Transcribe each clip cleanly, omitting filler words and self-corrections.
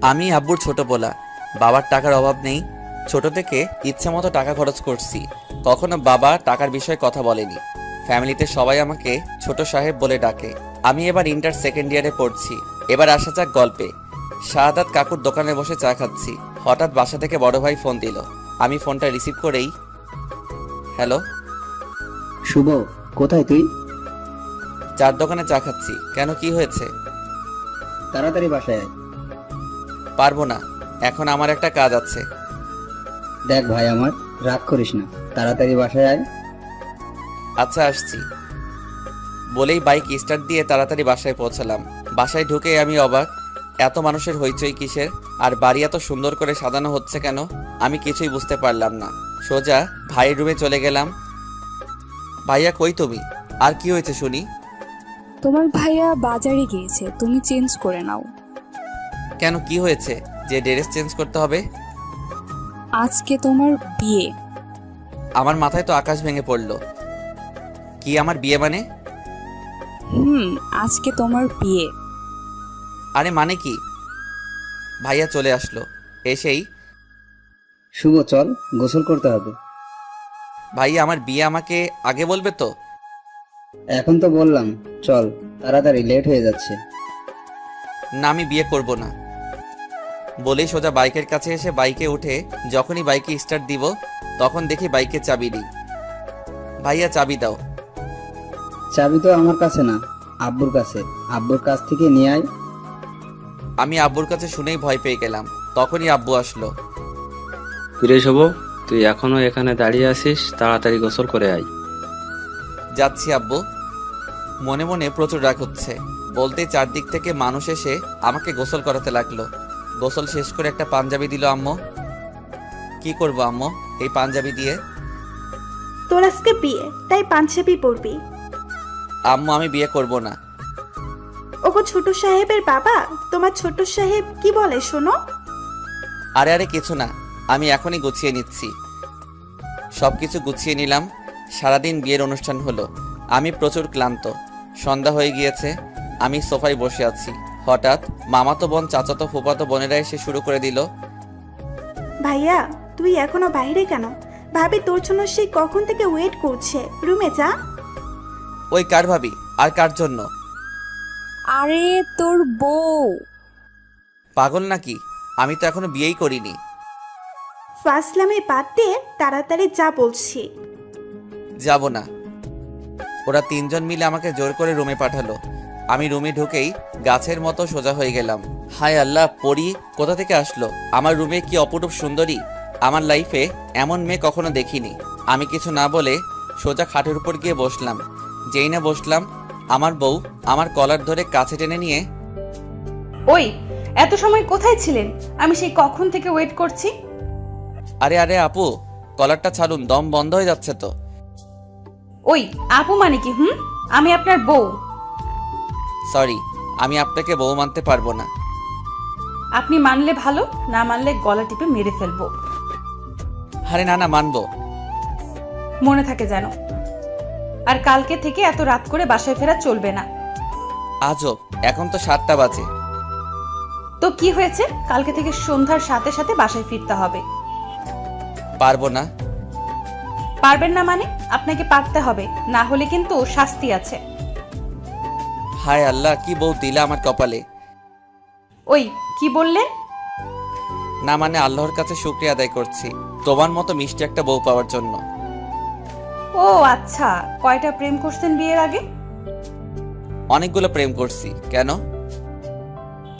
আমি আব্বুর ছোট পোলা, বাবার টাকার অভাব নেই। ছোট থেকে ইচ্ছে মতো টাকা খরচ করছি, কখনো বাবা টাকার বিষয়ে কথা বলেনি। ফ্যামিলিতে সবাই আমাকে ছোট সাহেব বলে ডাকে। আমি এবার ইন্টার সেকেন্ড ইয়ারে পড়ছি। এবার আসা যাক গল্পে। শাহাদাত কাকুর দোকানে বসে চা খাচ্ছি, হঠাৎ বাসা থেকে বড় ভাই ফোন দিল। আমি ফোনটা রিসিভ করেই, হ্যালো। শুভ, কোথায় তুই? চার দোকানে চা খাচ্ছি। কেন, কি হয়েছে? তাড়াতাড়ি বাসায় আয়। পারবো না, এখন আমার একটা কাজ আছে। দেখ ভাই আমার, রাগ করিস না, তাড়াতাড়ি বাসায় আয়। আচ্ছা, আসছি বলেই বাইক স্টার্ট দিয়ে তাড়াতাড়ি বাসায় পৌঁছালাম। বাসায় ঢুকেই আমি অবাক, এত মানুষের হইচই কিসের, আর বাড়ি এত সুন্দর করে সাজানো হচ্ছে কেন? আমি কিছুই বুঝতে পারলাম না। সোজা ভাইয়ের রুমে চলে গেলাম। ভাইয়া কই তুমি? আর কি হয়েছে শুনি? তোমার ভাইয়া বাজারে গিয়েছে, তুমি চেঞ্জ করে নাও। কেন, কি হয়েছে যে ড্রেস চেঞ্জ করতে হবে? আজকে তোমার বিয়ে। আমার মাথায় তো আকাশ ভেঙে পড়লো। কি আমার বিয়ে মানে? আজকে তোমার বিয়ে। আরে মানে কি? ভাইয়া চলে আসলো। এসেই, শুভ চল, গোসল করতে হবে। ভাইয়া আমার বিয়ে আমাকে আগে বলবে তো? এখন তো বললাম, চল তাড়াতাড়ি, লেট হয়ে যাচ্ছে। না, আমি বিয়ে করব না বলেই সোজা বাইকের কাছে এসে বাইকে উঠে যখনই বাইকে স্টার্ট দিব তখন দেখি বাইকে চাবি নেই। ভাইয়া চাবি দাও। চাবি তো আমার কাছে না, আব্বুর কাছে। আব্বুর কাছ থেকে নিয়ে আয়। আমি আব্বুর কাছে শুনেই ভয় পেয়ে গেলাম। তখনই আব্বু আসলো। কিরে শুভ, তুই এখনো এখানে দাঁড়িয়ে আছিস? তাড়াতাড়ি গোসল করে আয়। যাচ্ছি আব্বু। মনে মনে প্রচুর রাগ হচ্ছে। বলতেই চারদিক থেকে মানুষ এসে আমাকে গোসল করাতে লাগলো। গোসল শেষ করে একটা পাঞ্জাবি দিল আম্মু। কি করব আম্মু এই পাঞ্জাবি দিয়ে? তোর আজকে বিয়ে, তাই পাঞ্জাবি পরবি। আম্মু আমি বিয়ে করব না। ওগো ছোট সাহেবের বাবা, তোমার ছোট সাহেব কি বলে শোনো। আরে আরে কিছু না, আমি এখনই গুছিয়ে নিচ্ছি। সবকিছু গুছিয়ে নিলাম। সারাদিন বিয়ের অনুষ্ঠান হলো। আমি প্রচুর ক্লান্ত। সন্ধ্যা হয়ে গিয়েছে। আমি সোফায় বসে আছি। হঠাৎ মামাতো বোন, চাচাতো, ফুফাতো বোনেরা এসে শুরু করে দিল। ভাইয়া তুই এখনো বাইরে কেন? ভাবি তোর জন্য সেই কখন থেকে ওয়েট করছে, রুমে যা। ওই কার ভাবি? আর কার জন্য? আরে তোর বউ। পাগল নাকি? আমি তো এখনো বিয়েই করিনি। ফাসলামে বাদ দিয়ে তাড়াতাড়ি যা বলছি। যাব না। ওরা তিনজন মিলে আমাকে জোর করে রুমে পাঠালো। আমি রুমে ঢুকেই গাছের মতো সোজা হয়ে গেলাম। হায় আল্লাহ, পরি কোথা থেকে আসলো আমার রুমে? কি অপরূপ সুন্দরী! আমার লাইফে এমন মেয়ে কখনো দেখিনি। আমি কিছু না বলে সোজা খাটের উপর গিয়ে বসলাম। যেই না বসলাম, আমার বউ আমার কলার ধরে কাছে টেনে নিয়ে, ওই এত সময় কোথায় ছিলেন? আমি সেই কখন থেকে ওয়েট করছি। আরে আরে আপু, কলারটা ছাড়ুন, দম বন্ধ হয়ে যাচ্ছে তো। ওই আপু মানে কি? আমি আপনার বউ। সরি, আমি আপনাকে বউ মানতে পারবো না। আপনি মানলে ভালো, না মানলে গলা টিপে মেরে ফেলবো। আরে না না, মানবো। মনে থাকে যেন। আর কালকে থেকে এত রাত করে বাসায় ফেরা চলবে না। আজব, এখন তো 7টা বাজে। তো কি হয়েছে? কালকে থেকে সন্ধ্যার সাথে সাথে বাসায় ফিরতে হবে। পারবো না। পারবেন না মানে? আপনাকে পারতে হবে, না হলে কিন্তু শাস্তি আছে। হায় আল্লাহ, কি বউ দিলা আমার কপালে। ওই কি বললেন? না মানে আল্লাহর কাছে শুকরিয়া আদায় করছি তোমার মতো মিষ্টি একটা বউ পাওয়ার জন্য। ও আচ্ছা, কয়টা প্রেম করছেন বিয়ের আগে? অনেকগুলো প্রেম করছি। কেন?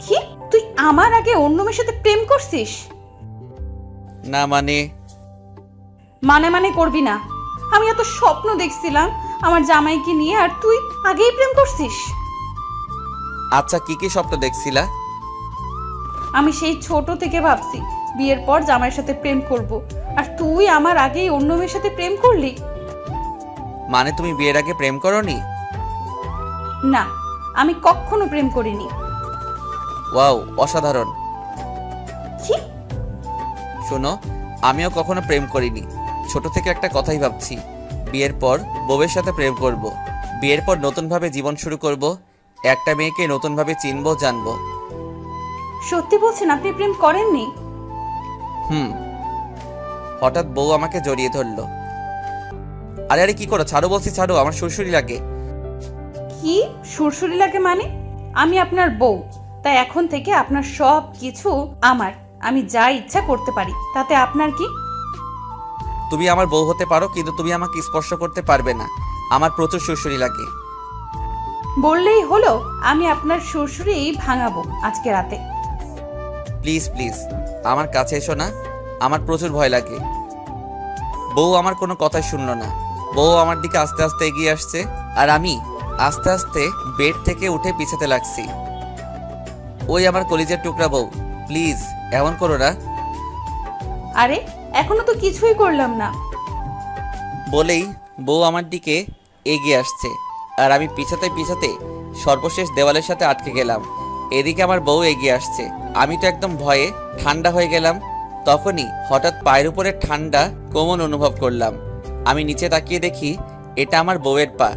কি তুই আমার আগে অন্য মেয়ের সাথে প্রেম করছিস? না মানে মানে মানে করবি না। আমি এত স্বপ্ন দেখছিলাম আমার জামাইকে নিয়ে, আর তুই আগেই প্রেম করছিস। আচ্ছা, কি কি স্বপ্ন দেখছিলা? আমি সেই ছোট থেকে ভাবছি বিয়ের পর জামাইয়ের সাথে প্রেম করব, আর তুই আমার আগেই অন্য মেয়ের সাথে প্রেম করলি। মানে তুমি বিয়ের আগে প্রেম করনি? না, আমি কখনো প্রেম করিনি। ওয়াও, অসাধারণ। কি? শোনো, আমিও কখনো প্রেম করিনি। ছোট থেকে একটা কথাই ভাবছি, বিয়ের পর বউয়ের সাথে প্রেম করব। বিয়ের পর নতুনভাবে জীবন শুরু করব। একটা মেয়েকে নতুনভাবে চিনবো, জানবো। সত্যি বলছেন আপনি প্রেম করেননি? হুম। হঠাৎ বউ আমাকে জড়িয়ে ধরলো। আরে আরে কি করো, ছাড়ো বলছি, ছাড়ো, আমার সুরসুরি লাগে। কি সুরসুরি লাগে মানে? আমি আপনার বউ, তাই এখন থেকে আপনার সব কিছু আমার। আমি যা ইচ্ছা করতে পারি, তাতে আপনার কি? তুমি আমার বউ হতে পারো, কিন্তু তুমি আমাকে স্পর্শ করতে পারবে না। আমার প্রচুর সুরসুরি লাগে। বললেই হলো, আমি আপনার সুরসুরি ভাঙাবো আজকে রাতে। প্লিজ প্লিজ আমার কাছে এসো না, আমার প্রচুর ভয় লাগে। বউ আমার কোনো কথাই শুনলো না। বউ আমার দিকে আস্তে আস্তে এগিয়ে আসছে, আর আমি আস্তে আস্তে বেড থেকে উঠে পিছাতে লাগছি। ওই আমার কলিজার টুকরা বউ, প্লিজ এমন করো না। আরে এখনো তো কিছুই করলাম না। বলেই বউ আমার দিকে এগিয়ে আসছে, আর আমি পিছাতে পিছাতে সর্বশেষ দেওয়ালের সাথে আটকে গেলাম। এদিকে আমার বউ এগিয়ে আসছে, আমি তো একদম ভয়ে ঠান্ডা হয়ে গেলাম। তখনই হঠাৎ পায়ের উপরে ঠান্ডা কোমল অনুভব করলাম। আমি নিচে তাকিয়ে দেখি এটা আমার বউয়ের পা।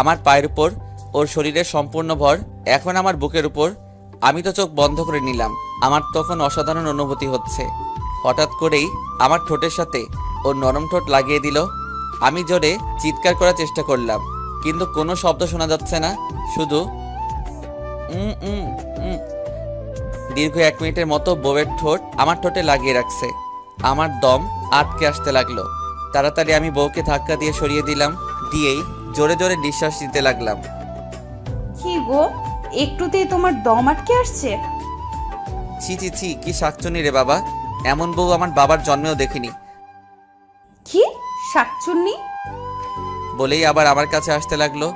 আমার পায়ের উপর ওর শরীরের সম্পূর্ণ ভর, এখন আমার বুকের উপর। আমি তো চোখ বন্ধ করে নিলাম। আমার তখন অসাধারণ অনুভূতি হচ্ছে। হঠাৎ করেই আমার ঠোঁটের সাথে ওর নরম ঠোঁট লাগিয়ে দিল। আমি জোরে চিৎকার করার চেষ্টা করলাম, কিন্তু কোনো শব্দ শোনা যাচ্ছে না, শুধু উম উম উম। দীর্ঘ 1 মিনিটের মতো বউয়ের ঠোঁট আমার ঠোঁটে লাগিয়ে রাখছে। আমার দম আটকে আসতে লাগলো। তাড়াতাড়ি আমি বউকে ধাক্কা দিয়ে সরিয়ে দিলাম, দিয়েই জোরে জোরে নিঃশ্বাস নিতে লাগলাম। কি গো, একটুতেই তোমার দম আটকে আসছে? ছি ছি ছি, কি শাকচুনি রে বাবা, এমন বউ আমার বাবার জন্মেও দেখিনি। কি শাকচুন্নি? বলেই আবার আমার কাছে আসতে লাগলো।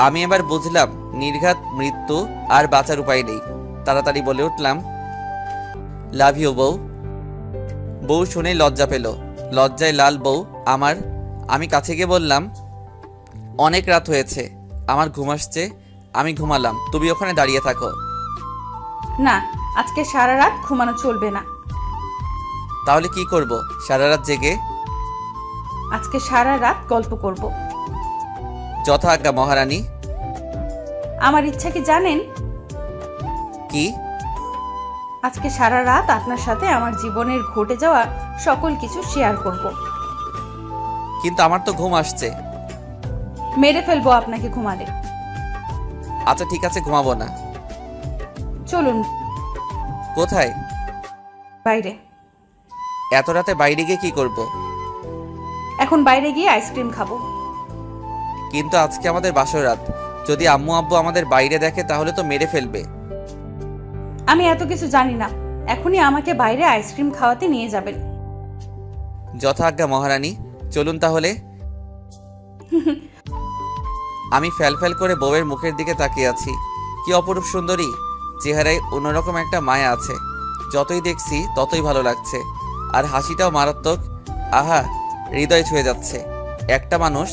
আমি এবার বুঝলাম নির্ঘাত মৃত্যু, আর বাঁচার উপায় নেই। তাড়াতাড়ি বলে উঠলাম, লাভ ইউ বউ। বউ শুনেই লজ্জা পেল, লজ্জায় লাল বউ আমার। আমি কাছে গিয়ে বললাম, অনেক রাত হয়েছে, আমার ঘুম আসছে, আমি ঘুমালাম, তুমি ওখানে দাঁড়িয়ে থাকো। না, আজকে সারা রাত ঘুমানো চলবে না। তাহলে কি করব সারা রাত জেগে? আজকে সারা রাত গল্প করব। যথা আজ্ঞা মহারানী। আমার ইচ্ছা কি জানেন? কি? আজকে সারা রাত আপনার সাথে আমার জীবনের ঘটে যাওয়া সকল কিছু শেয়ার করব। কিন্তু আমার তো ঘুম আসছে। মেরে ফেলবো আপনাকে ঘুমালে। আচ্ছা ঠিক আছে, ঘুমাবো না। চলুন কোথায়? বাইরে। এত রাতে বাইরে গিয়ে কি করব? এখন বাইরে গিয়ে আইসক্রিম খাবো। কিন্তু আজকে আমাদের বাসর রাত, যদি আম্মু আব্বু আমাদের বাইরে দেখে তাহলে তো মেরে ফেলবে। আমি এত কিছু জানি না, এখনই আমাকে বাইরে আইসক্রিম খাওয়াতে নিয়ে যাবেন। যথা আজ্ঞা মহারানী, চলুন তাহলে। আমি ফ্যাল করে বউয়ের মুখের দিকে তাকিয়ে আছি। কি অপরূপ সুন্দরী, চেহারায় অন্যরকম একটা মায়া আছে। যতই দেখছি ততই ভালো লাগছে, আর হাসিটাও মারাত্মক। আহা, হৃদয় ছুঁয়ে যাচ্ছে। একটা মানুষ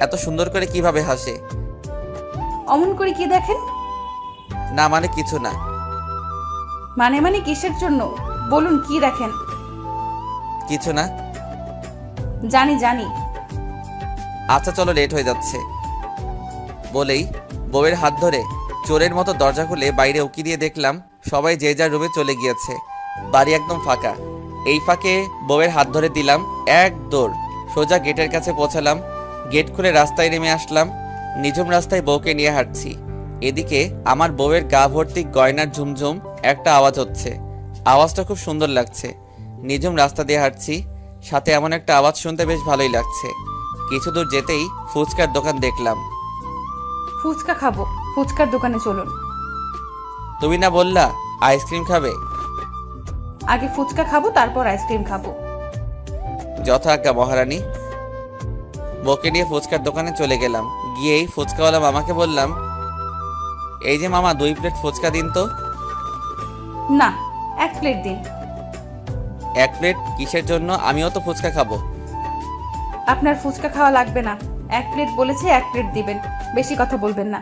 এত সুন্দর করে কিভাবে হাসে? অমন করে কি দেখেন? না মানে কিছু না। মানে কিসের জন্য বলুন, কি দেখেন? কিছু না। জানি। আচ্ছা চলো, লেট হয়ে যাচ্ছে। বলেই বউয়ের হাত ধরে চোরের মতো দরজা খুলে বাইরে উকি দিয়ে দেখলাম সবাই যে যার রুমে চলে গিয়েছে। বাড়ি একদম ফাঁকা। এই ফাঁকে বউয়ের হাত ধরে দিলাম, এক দৌড় সোজা গেটের কাছে পৌঁছালাম। গেট খুলে রাস্তায় নেমে আসলাম। নিঝুম রাস্তায় বউকে নিয়ে হাঁটছি। এদিকে আমার বউয়ের গা ভর্তি গয়নার ঝুমঝুম একটা আওয়াজ হচ্ছে। আওয়াজটা খুব সুন্দর লাগছে। নিঝুম রাস্তা দিয়ে হাঁটছি, সাথে এমন একটা আওয়াজ শুনতে বেশ ভালোই লাগছে। কিছু দূর যেতেই ফুচকার দোকান দেখলাম। ফুচকা খাবো, ফুচকার দোকানে চলুন। তুমি না বললা আইসক্রিম খাবে? আগে ফুচকা খাবো, তারপর আইসক্রিম খাবো। যথা আজ্ঞা মহারানী। বউকে নিয়ে ফুচকার দোকানে চলে গেলাম। গিয়েই ফুচকাওয়ালা মামাকে বললাম, এই যে মামা, 2 প্লেট ফুচকা দিন তো। না, 1 প্লেট দিন। 1 প্লেট কিসের জন্য? আমিও তো ফুচকা খাবো। আপনার ফুচকা খাওয়া লাগবে না, 1 প্লেট বলেছি, 1 প্লেট দিবেন, বেশি কথা বলবেন না।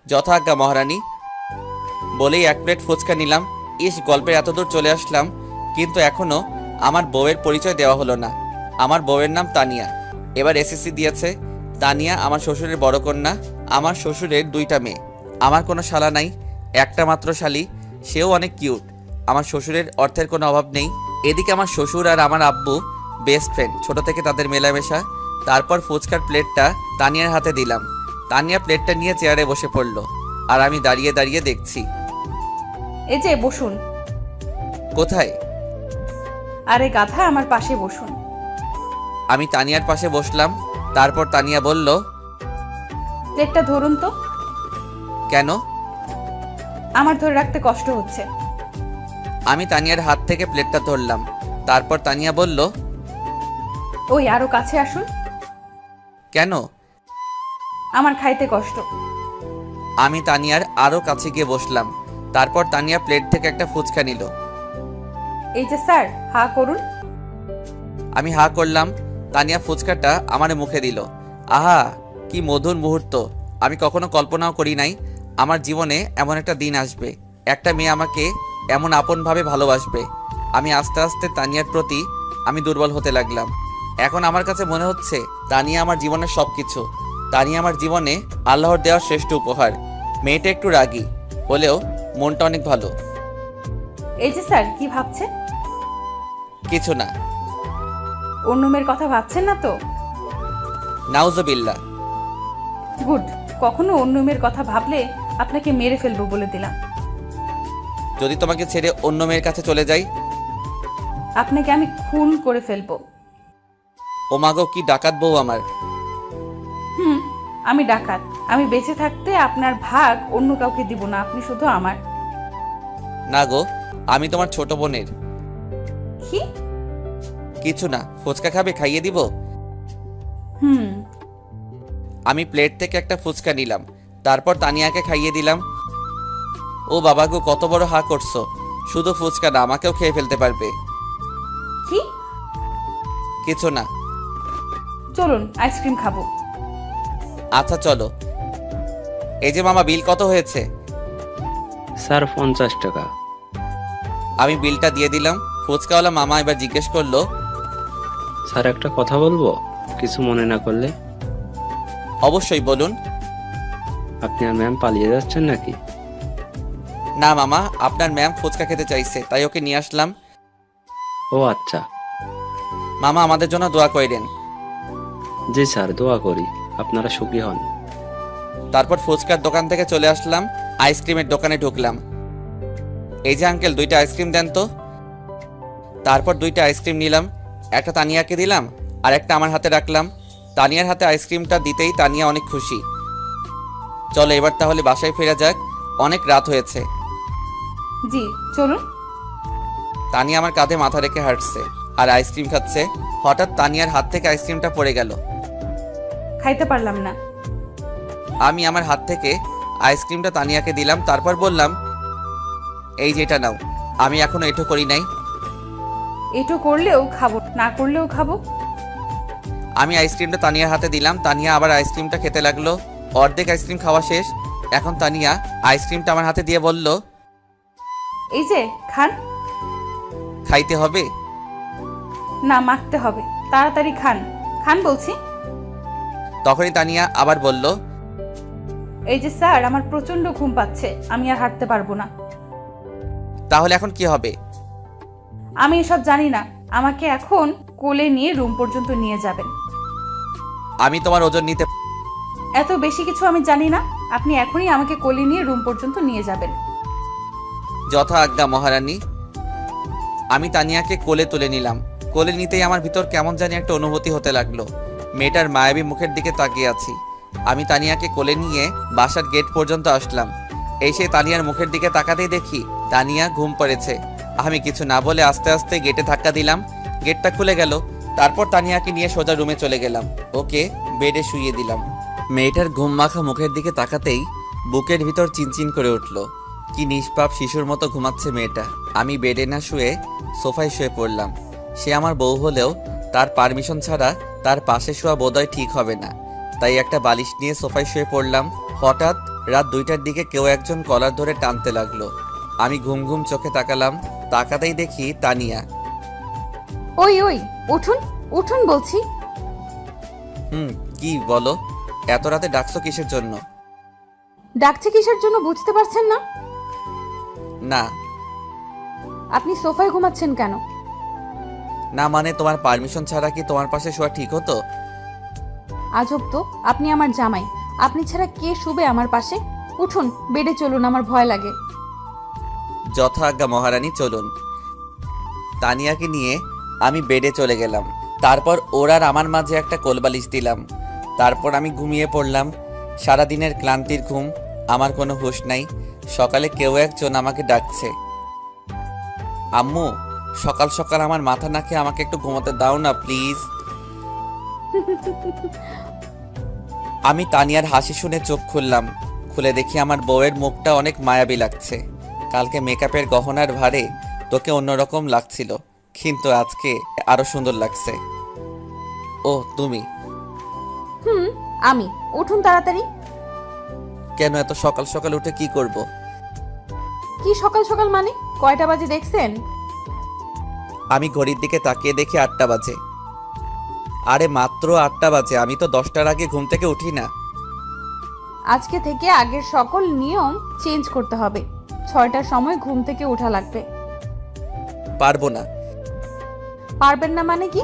যথা আজ্ঞা মহারানী। বলেই 1 প্লেট ফুচকা নিলাম। ইস, গল্পের এত দূর চলে আসলাম, কিন্তু এখনো আমার বউয়ের পরিচয় দেওয়া হলো না। আমার বউয়ের নাম তানিয়া, এবার এসএসসি দিয়েছে। তানিয়া আমার শ্বশুরের বড় কন্যা। আমার শ্বশুরের 2টা মেয়ে। আমার কোনো শালা নাই, একটা মাত্র শালি। সেও অনেক কিউট। আমার শ্বশুরের অর্থের কোনো অভাব নেই। এদিকে আমার শ্বশুর আর আমার আব্বু বেস্ট ফ্রেন্ড, ছোট থেকে তাদের মেলামেশা। তারপর ফুচকার প্লেটটা তানিয়ার হাতে দিলাম। তানিয়া প্লেটটা নিয়ে চেয়ারে বসে পড়লো, আর আমি দাঁড়িয়ে দাঁড়িয়ে দেখছি। এই যে বসুন। কোথায়? আরে গাধা, আমার পাশে বসুন। আমি তানিয়ার পাশে বসলাম। তারপর তানিয়া বলল, প্লেটটা ধরুন তো। কেন? আমার ধরে রাখতে কষ্ট হচ্ছে। আমি তানিয়ার হাত থেকে প্লেটটা ধরলাম। তারপর তানিয়া বলল, ওই আরো কাছে আসুন। কেন? আমার খাইতে কষ্ট। আমি তানিয়ার আরও কাছে গিয়ে বসলাম। তারপর তানিয়া প্লেট থেকে একটা ফুচকা নিল। এই যে স্যার, হা করুন। আমি হা করলাম। তানিয়া ফুচকাটা আমার মুখে দিল। আহা, কি মধুর মুহূর্ত! আমি কখনো কল্পনাও করি নাই আমার জীবনে এমন একটা দিন আসবে, একটা মেয়ে আমাকে এমন আপনভাবে ভালোবাসবে। আমি আস্তে আস্তে তানিয়ার প্রতি আমি দুর্বল হতে লাগলাম। এখন আমার কাছে মনে হচ্ছে তানিয়া আমার জীবনের সব কিছু। তানিয়া আমার জীবনে আল্লাহর দেওয়া শ্রেষ্ঠ উপহার। মেয়েটা একটু রাগী হলেও মনটা অনেক ভালো। এই যে স্যার, কি ভাবছে? কিছু না। অন্য মেয়ের কথা ভাবছেন না তো? নাউজুবিল্লাহ। গুড। কখনো অন্য মেয়ের কথা ভাবলে আপনাকে মেরে ফেলবো বলে দিলাম। যদি তোমাকে ছেড়ে অন্য মেয়ের কাছে চলে যাই? আপনাকে আমি খুন করে ফেলবো। ও মাগো, কি ডাকাত বউ আমার! আমি ডাকাত। আমি বেঁচে থাকতে আপনার ভাগ অন্য কাউকে দিব না, আপনি শুধু আমার। না গো, আমি তোমার ছোট বোনের। কি? কিছু না। ফুচকা খাবে? খাইয়ে দিব। হুম। আমি প্লেট থেকে একটা ফুচকা নিলাম। তারপর তানিয়াকে খাইয়ে দিলাম। ও বাবা গো, কত বড় হা করছো! শুধু ফুচকা না, আমাকেও খেয়ে ফেলতে পারবে। কি? কিছু না। চলুন আইসক্রিম খাবো। আচ্ছা চলো। এই যে মামা, বিল কত হয়েছে? স্যার 50 টাকা। আমি বিলটা দিয়ে দিলাম। ফুচকাওয়ালা মামা এবার জিজ্ঞেস করলো, স্যার একটা কথা বলবো, কিছু মনে না করলে? অবশ্যই বলুন। আপনি আর ম্যাম পালিয়ে যাচ্ছেন নাকি? না মামা, আপনার ম্যাম ফুচকা খেতে চাইছে, তাই ওকে নিয়ে আসলাম। ও আচ্ছা। মামা আমাদের জন্য দোয়া করেন। জি স্যার, দোয়া করি আপনারা সুখী হন। তারপর ফুচকার দোকান থেকে চলে আসলাম, আইসক্রিমের দোকানে ঢুকলাম। এই যে আঙ্কেল, 2টা আইসক্রিম দেন তো। তারপর 2টা আইসক্রিম নিলাম। একটা তানিয়াকে দিলাম আর একটা আমার হাতে রাখলাম। তানিয়ার হাতে আইসক্রিমটা দিতেই তানিয়া অনেক খুশি। চলো এবার তাহলে বাসায় ফেরা যাক, অনেক রাত হয়েছে। জি চলুন। তানিয়া আমার কাঁধে মাথা রেখে হাঁটছে আর আইসক্রিম খাচ্ছে। হঠাৎ তানিয়ার হাত থেকে আইসক্রিমটা পড়ে গেল। খাইতে পারলাম না। আমি আমার হাত থেকে আইসক্রিমটা তানিয়াকে দিলাম। তারপর বললাম, এই যে এটা নাও। আমি এখনো এটো করি নাই। এটু করলেও খাবো, না করলেও খাবো। আমি আইসক্রিমটা তানিয়ার হাতে দিলাম। তানিয়া আবার আইসক্রিমটা খেতে লাগলো। অর্ধেক আইসক্রিম খাওয়া শেষ। এখন তানিয়া আইসক্রিমটা আমার হাতে দিয়ে বলল, এই যে খান। খাইতে হবে? না, মাখতে হবে। তাড়াতাড়ি খান, খান বলছি। তখনই তানিয়া আবার বলল, এই যে স্যার, আমার প্রচন্ড ঘুম পাচ্ছে, আমি আর হাঁটতে পারবো না। তাহলে এখন কি হবে? আমি এসব জানি না। আমাকে এখন কোলে নিয়ে রুম পর্যন্ত নিয়ে যাবেন। আমি তোমার ওজন নিতে। এত বেশি কিছু আমি জানি না। আপনি এখনই আমাকে কোলে নিয়ে রুম পর্যন্ত নিয়ে যাবেন। যথা আজ্ঞা মহারানী। আমি তানিয়াকে কোলে তুলে নিলাম। কোলে নিতেই আমার ভিতর কেমন জানি একটা অনুভূতি হতে লাগলো। মেয়েটার মায়াবী মুখের দিকে তাকিয়ে আছি। আমি তানিয়াকে কোলে নিয়ে বাসার গেট পর্যন্ত আসলাম। এসে তানিয়ার মুখের দিকে তাকাতেই দেখি তানিয়া ঘুম পড়েছে। আমি কিছু না বলে আস্তে আস্তে গেটে ধাক্কা দিলাম। গেটটা খুলে গেল। তারপর তানিয়াকে নিয়ে সোজা রুমে চলে গেলাম। ওকে বেডে শুইয়ে দিলাম। মেয়েটার ঘুম মাখা মুখের দিকে তাকাতেই বুকের ভিতর চিনচিন করে উঠল। কি নিষ্পাপ শিশুর মতো ঘুমাচ্ছে মেয়েটা। আমি বেডে না শুয়ে সোফায় শুয়ে পড়লাম। সে আমার বউ হলেও তার পারমিশন ছাড়া তার পাশে শোয়া বোধহয় ঠিক হবে না, তাই একটা বালিশ নিয়ে সোফায় শুয়ে পড়লাম। হঠাৎ রাত 2টার দিকে কেউ একজন কলার ধরে টানতে লাগলো। আমি ঘুম ঘুম চোখে তাকালাম। তাকাতেই দেখি তানিয়া। ওই ওই, উঠুন উঠুন বলছি। কি বলো? এত রাতে ডাকছো কিসের জন্য? ডাকছে কিসের জন্য বুঝতে পারছেন না? না। আপনি সোফায় ঘুমাচ্ছেন কেন? না মানে তোমার পারমিশন ছাড়া কি তোমার পাশে শোয়া ঠিক হতো? আজব তো, আপনি আমার জামাই, আপনি ছাড়া কে শুবে আমার পাশে? উঠুন, বেডে চলুন, আমার ভয় লাগে। যথা আজ্ঞা মহারানী, চলুন। তানিয়াকে নিয়ে আমি বেডে চলে গেলাম। তারপর ওর আর আমার মাঝে একটা কোলবালিশ দিলাম। তারপর আমি ঘুমিয়ে পড়লাম। সারাদিনের ক্লান্তির ঘুম, আমার কোনো হুঁশ নাই। সকালে কেউ একজন আমাকে ডাকছে, আম্মু সকাল সকাল আমার মাথা না খেয়ে আমাকে একটু ঘুমাতে দাও না প্লিজ। আমি তানিয়ার হাসি শুনে চোখ খুললাম। খুলে দেখি আমার বউয়ের মুখটা অনেক মায়াবী লাগছে। কালকে মেকআপের গহনার ভারে তোকে অন্যরকম লাগছিল, কিন্তু আজকে আরো সুন্দর লাগছে। ও তুমি? আমি। উঠুন তাড়াতাড়ি। কেন এত সকাল সকাল উঠে কি করব? কি সকাল সকাল মানে? কয়টা বাজে দেখছেন? আমি ঘড়ির দিকে তাকিয়ে দেখি 8টা বাজে। আরে মাত্র 8টা বাজে, আমি তো 10টার আগে ঘুম থেকে উঠি না। আজকে থেকে আগের সকল নিয়ম চেঞ্জ করতে হবে। 6টার সময় ঘুম থেকে ওঠা লাগবে। পারবো না। পারবেন না মানে কি?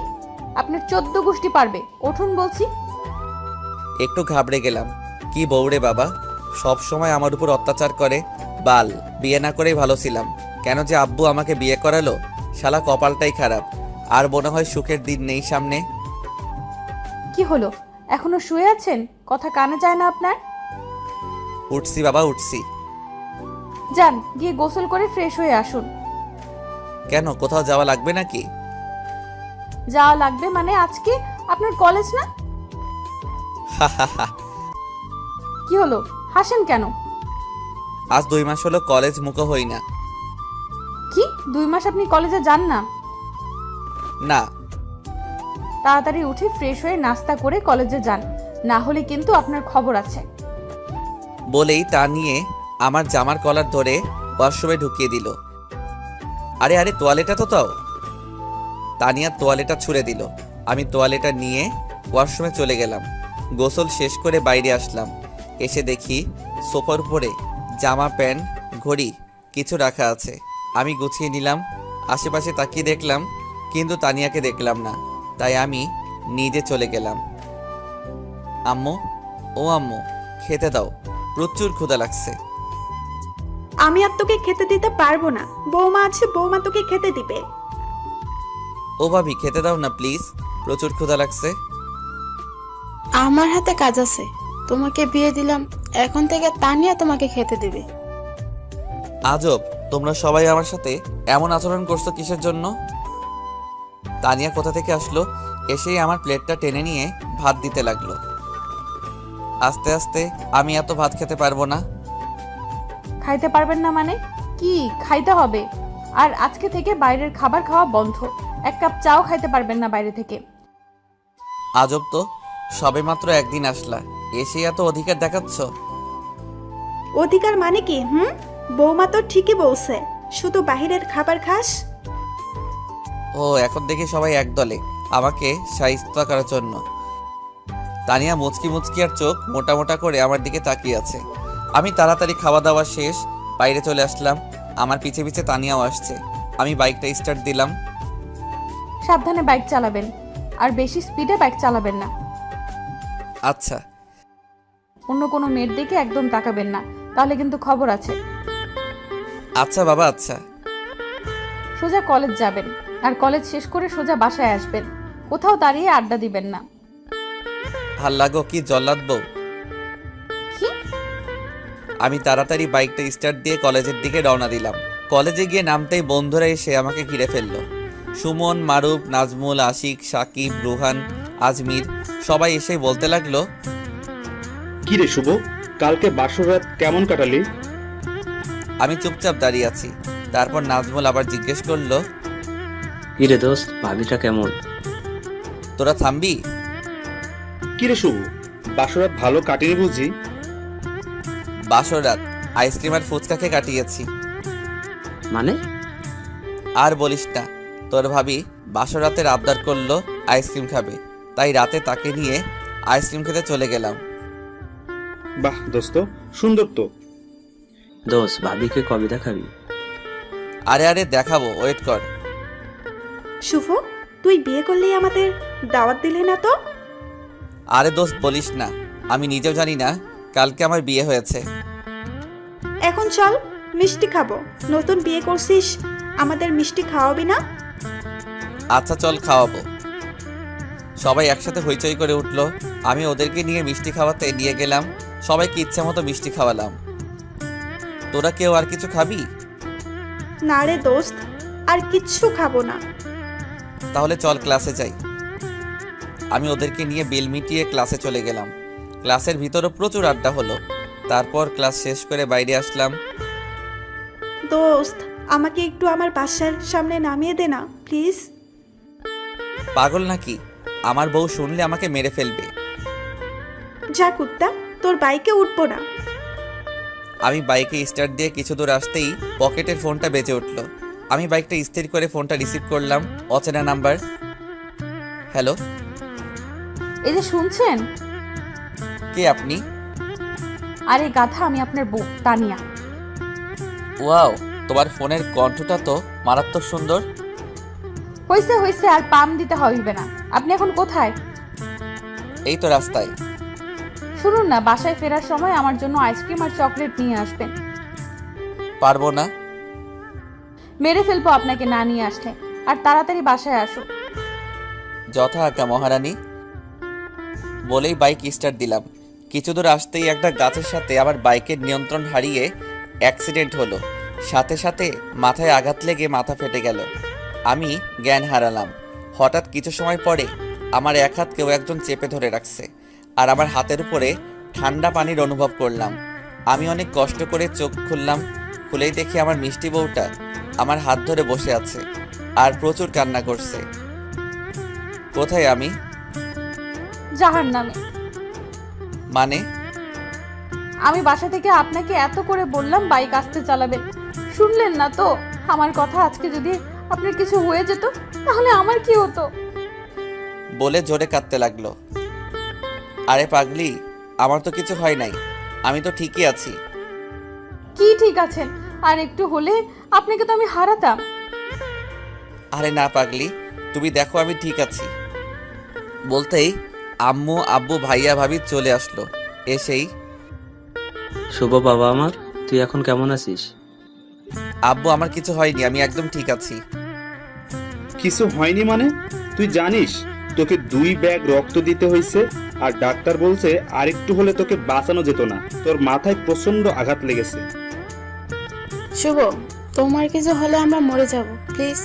আপনার 14 গোষ্ঠী পারবে। উঠুন বলছি। একটু ঘাবড়ে গেলাম। কি বউরে বাবা, সব সময় আমার উপর অত্যাচার করে। বাল, বিয়ে না করেই ভালো ছিলাম। কেন যে আব্বু আমাকে বিয়ে করালো? শালা কপালটাই খারাপ। আর মনে হয় সুখের দিন নেই সামনে। কি হলো, এখনো শুয়ে আছেন? কথা কানে যায় না আপনার? উঠছি বাবা, উঠছি। যান, গিয়ে গোসল করে ফ্রেশ হয়ে আসুন। কেন, কোথাও যাওয়া লাগবে নাকি? যাওয়া লাগবে মানে আজকে আপনার কলেজ না? কি হলো, হাসেন কেন? আজ 2 মাস হলো কলেজ মুখো হই না। কি 2 মাস আপনি কলেজে যান না? না। তাড়াতাড়ি উঠে ফ্রেশ হয়ে নাস্তা করে কলেজে যান, না হলে কিন্তু আপনার খবর আছে। বলেই তা নিয়ে আমার জামার কলার ধরে ওয়াশরুমে ঢুকিয়ে দিল। আরে আরে, তোয়ালেটা তো তাও। তানিয়া তোয়ালেটা ছুঁড়ে দিল। আমি তোয়ালেটা নিয়ে ওয়াশরুমে চলে গেলাম। গোসল শেষ করে বাইরে আসলাম। এসে দেখি সোফার উপরে জামা, প্যান্ট, ঘড়ি কিছু রাখা আছে। আমি গুছিয়ে নিলাম। আশেপাশে তাকিয়ে দেখলাম, কিন্তু তানিয়াকে দেখলাম না। তাই আমি নিজে চলে গেলাম। আম্মু, ও আম্মু, খেতে দাও, প্রচুর ক্ষুধা লাগছে। আমি আর তোকে খেতে দিতে পারবো না। বৌমা আছে, বৌমা তোকে খেতে দিবে। ও ভাবি, খেতে দাও না প্লিজ, প্রচুর ক্ষুধা লাগছে। আমার হাতে কাজ আছে, তোমাকে বিয়ে দিলাম, এখন থেকে তানিয়া তোমাকে খেতে দিবে। আজব, তোমরা সবাই আমার সাথে এমন আচরণ করছো কিসের জন্য? তানিয়া কোথা থেকে আসলো? এসেই আমার প্লেটটা টেনে নিয়ে ভাত দিতে লাগলো। আস্তে আস্তে আমি এত ভাত খেতে পারবো না। খাইতে পারবেন না মানে কি? খাইতে হবে। আর আজকে থেকে বাইরের খাবার খাওয়া বন্ধ। 1 কাপ চাও খাইতে পারবেন না বাইরে থেকে। আজব তো, সবে মাত্র একদিন আসলা, এসে এত অধিকার দেখাচ্ছ। অধিকার মানে কি? বৌমা তো ঠিকই বলছে, শুধু বাহিরের খাবার খাস। ও, এখন দেখি সবাই একদলে আমাকে শাইস্তা করার জন্য। তানিয়া মুচকি মুচকি আর চোখ মোটা মোটা করে আমার দিকে তাকিয়ে আছে। আমি তাড়াতাড়ি খাওয়া দাওয়া শেষ বাইরে চলে আসলাম। আমার পিছে পিছে তানিয়াও আসছে। আমি বাইকটা স্টার্ট দিলাম। সাবধানে বাইক চালাবেন, আর বেশি স্পিডে বাইক চালাবেন না। আচ্ছা। অন্য কোনো মেয়ের দিকে একদম তাকাবেন না, তাহলে কিন্তু খবর আছে। আচ্ছা বাবা, আচ্ছা। সোজা কলেজ যাবেন, আর কলেজ শেষ করে সোজা বাসায় আসবেন। কোথাও দাঁড়িয়ে আড্ডা দিবেন না। ভাল লাগো কি জল্লাদ বউ। কি? আমি তাড়াতাড়ি বাইকটা স্টার্ট দিয়ে কলেজের দিকে রওনা দিলাম। কলেজে গিয়ে নামতেই বন্ধুরা এসে আমাকে ঘিরে ফেললো। সুমন, মারুফ, নাজমুল, আশিক, সাকিব, রুহান, আজমির সবাই এসে বলতে লাগলো, কি রে শুভ, কালকে বাসর রাত কেমন কাটালি? আমি চুপচাপ দাঁড়িয়ে আছি। তারপর নাজমুল আবার জিজ্ঞেস করলো, কিরে দোস্ত, ভাবিটা কেমন? তোরা থামবি? কি রে শুভ, বাসর রাত ভালো কাটেনি বুঝি? বাসর রাত আইসক্রিম আর ফুচকা খেয়ে কাটিয়েছি। মানে? আর বলিস না, তোর ভাবি বাসর রাতের আবদার করলো আইসক্রিম খাবে, তাই রাতে তাকে নিয়ে আইসক্রিম খেতে চলে গেলাম। বাহ দোস্ত, সুন্দর তো। দোস্ত, ভাবিকে কবে দেখাবি? আরে আরে দেখাবো, ওয়েট কর। শুভ, তুই বিয়ে করলেই আমাদের দাওয়াত দিলে না তো? আরে দোস্ত বলিস না, আমি নিজেও জানি না কালকে আমার বিয়ে হয়েছে। এখন চল, মিষ্টি খাবো। নতুন বিয়ে করছিস, আমাদের মিষ্টি খাওয়াবি না? আচ্ছা চল, খাওয়াবো। সবাই একসাথে হইচই করে উঠলো। আমি ওদেরকে নিয়ে মিষ্টি খাওয়াতে নিয়ে গেলাম। সবাইকে ইচ্ছা মতো মিষ্টি খাওয়ালাম। তোরা কেউ আর কিছু খাবি? না রে দোস্ত, আর কিচ্ছু খাবো না। তাহলে চল ক্লাসে যাই। আমি ওদেরকে নিয়ে বিল মিটিয়ে ক্লাসে চলে গেলাম। ক্লাসের ভিতরও প্রচুর আড্ডা হলো। তারপর ক্লাস শেষ করে বাইরে আসলাম। দোস্ত, আমাকে একটু আমার বাসার সামনে নামিয়ে দে না প্লিজ। পাগল নাকি? আমার বউ শুনলে আমাকে মেরে ফেলবে। যা কুত্তা, তোর বাইকে উঠবো না। আমি বাইকে স্টার্ট দিয়ে কিছু দূর আসতেই পকেটের ফোনটা বেজে উঠল। আমি বাইকটা স্থির করে ফোনটা রিসিভ করলাম। অচেনা নাম্বার। হ্যালো, এই যে শুনছেন? কে আপনি? আরে গাধা, আমি আপনার বউ তানিয়া। ওয়াও, তোমার ফোনের কণ্ঠটা তো মারাত্মক সুন্দর। হয়েছে হয়েছে, আর পাম দিতে হইবে না। আপনি এখন কোথায়? এই তো রাস্তায়। শুনুন না, বাসায় ফেরার সময় আমার জন্য আইসক্রিম আর চকলেট নিয়ে আসবেন। পারবো না। মেরে ফেলবো আপনাকে না নিয়ে আসলে। আর তাড়াতাড়ি বাসায় আসো। যথা আজ্ঞা মহারানী। বলেই বাইক স্টার্ট দিলাম। কিছু দূর আসতেই একটা গাছের সাথে আমার বাইকের নিয়ন্ত্রণ হারিয়ে অ্যাক্সিডেন্ট হলো। সাথে সাথে মাথায় আঘাত লেগে মাথা ফেটে গেল। আমি জ্ঞান হারালাম। হঠাৎ কিছু সময় পরে আমার এক হাত কেউ একজন চেপে ধরে রাখছে, আর আমার হাতের উপরে ঠান্ডা পানির অনুভব করলাম। আমি অনেক কষ্ট করে চোখ খুললাম। খুলেই দেখি আমার মিষ্টি বউটা আমার হাত ধরে বসে আছে আর প্রচুর কান্না করছে। কোথায় আমি? জাহান্নামে। মানে? আমি বাসা থেকে আপনাকে এত করে বললাম বাইক আস্তে চালাবেন, শুনলেন না তো আমার কথা। আজকে যদি আপনার কিছু হয়ে যেত তাহলে আমার কি হতো? বলে জোরে কাঁদতে লাগলো। আরে পাগলি, আমার তো কিছু হয় নাই, আমি তো ঠিকই আছি। কি ঠিক আছেন? আর একটু হলে আপনাকে তো আমি হারাতাম। আরে না পাগলি, তুমি দেখো আমি ঠিক আছি। বলতেই আম্মু আব্বু ভাইয়া ভাবি চলে আসলো। এসেই শুভ বাবা আমার, তুই এখন কেমন আছিস? আব্বু আমার কিছু হয়নি, আমি একদম ঠিক আছি। কিছু হয়নি মানে? তুই জানিস তোকে 2 ব্যাগ রক্ত দিতে হয়েছে, আর ডাক্তার বলছে আরেকটু হলে তোকে বাঁচানো যেত না। তোর মাথায় প্রচন্ড আঘাত লেগেছে। শুভ, তোমার কিছু হলে আমরা মরে যাব। প্লিজ,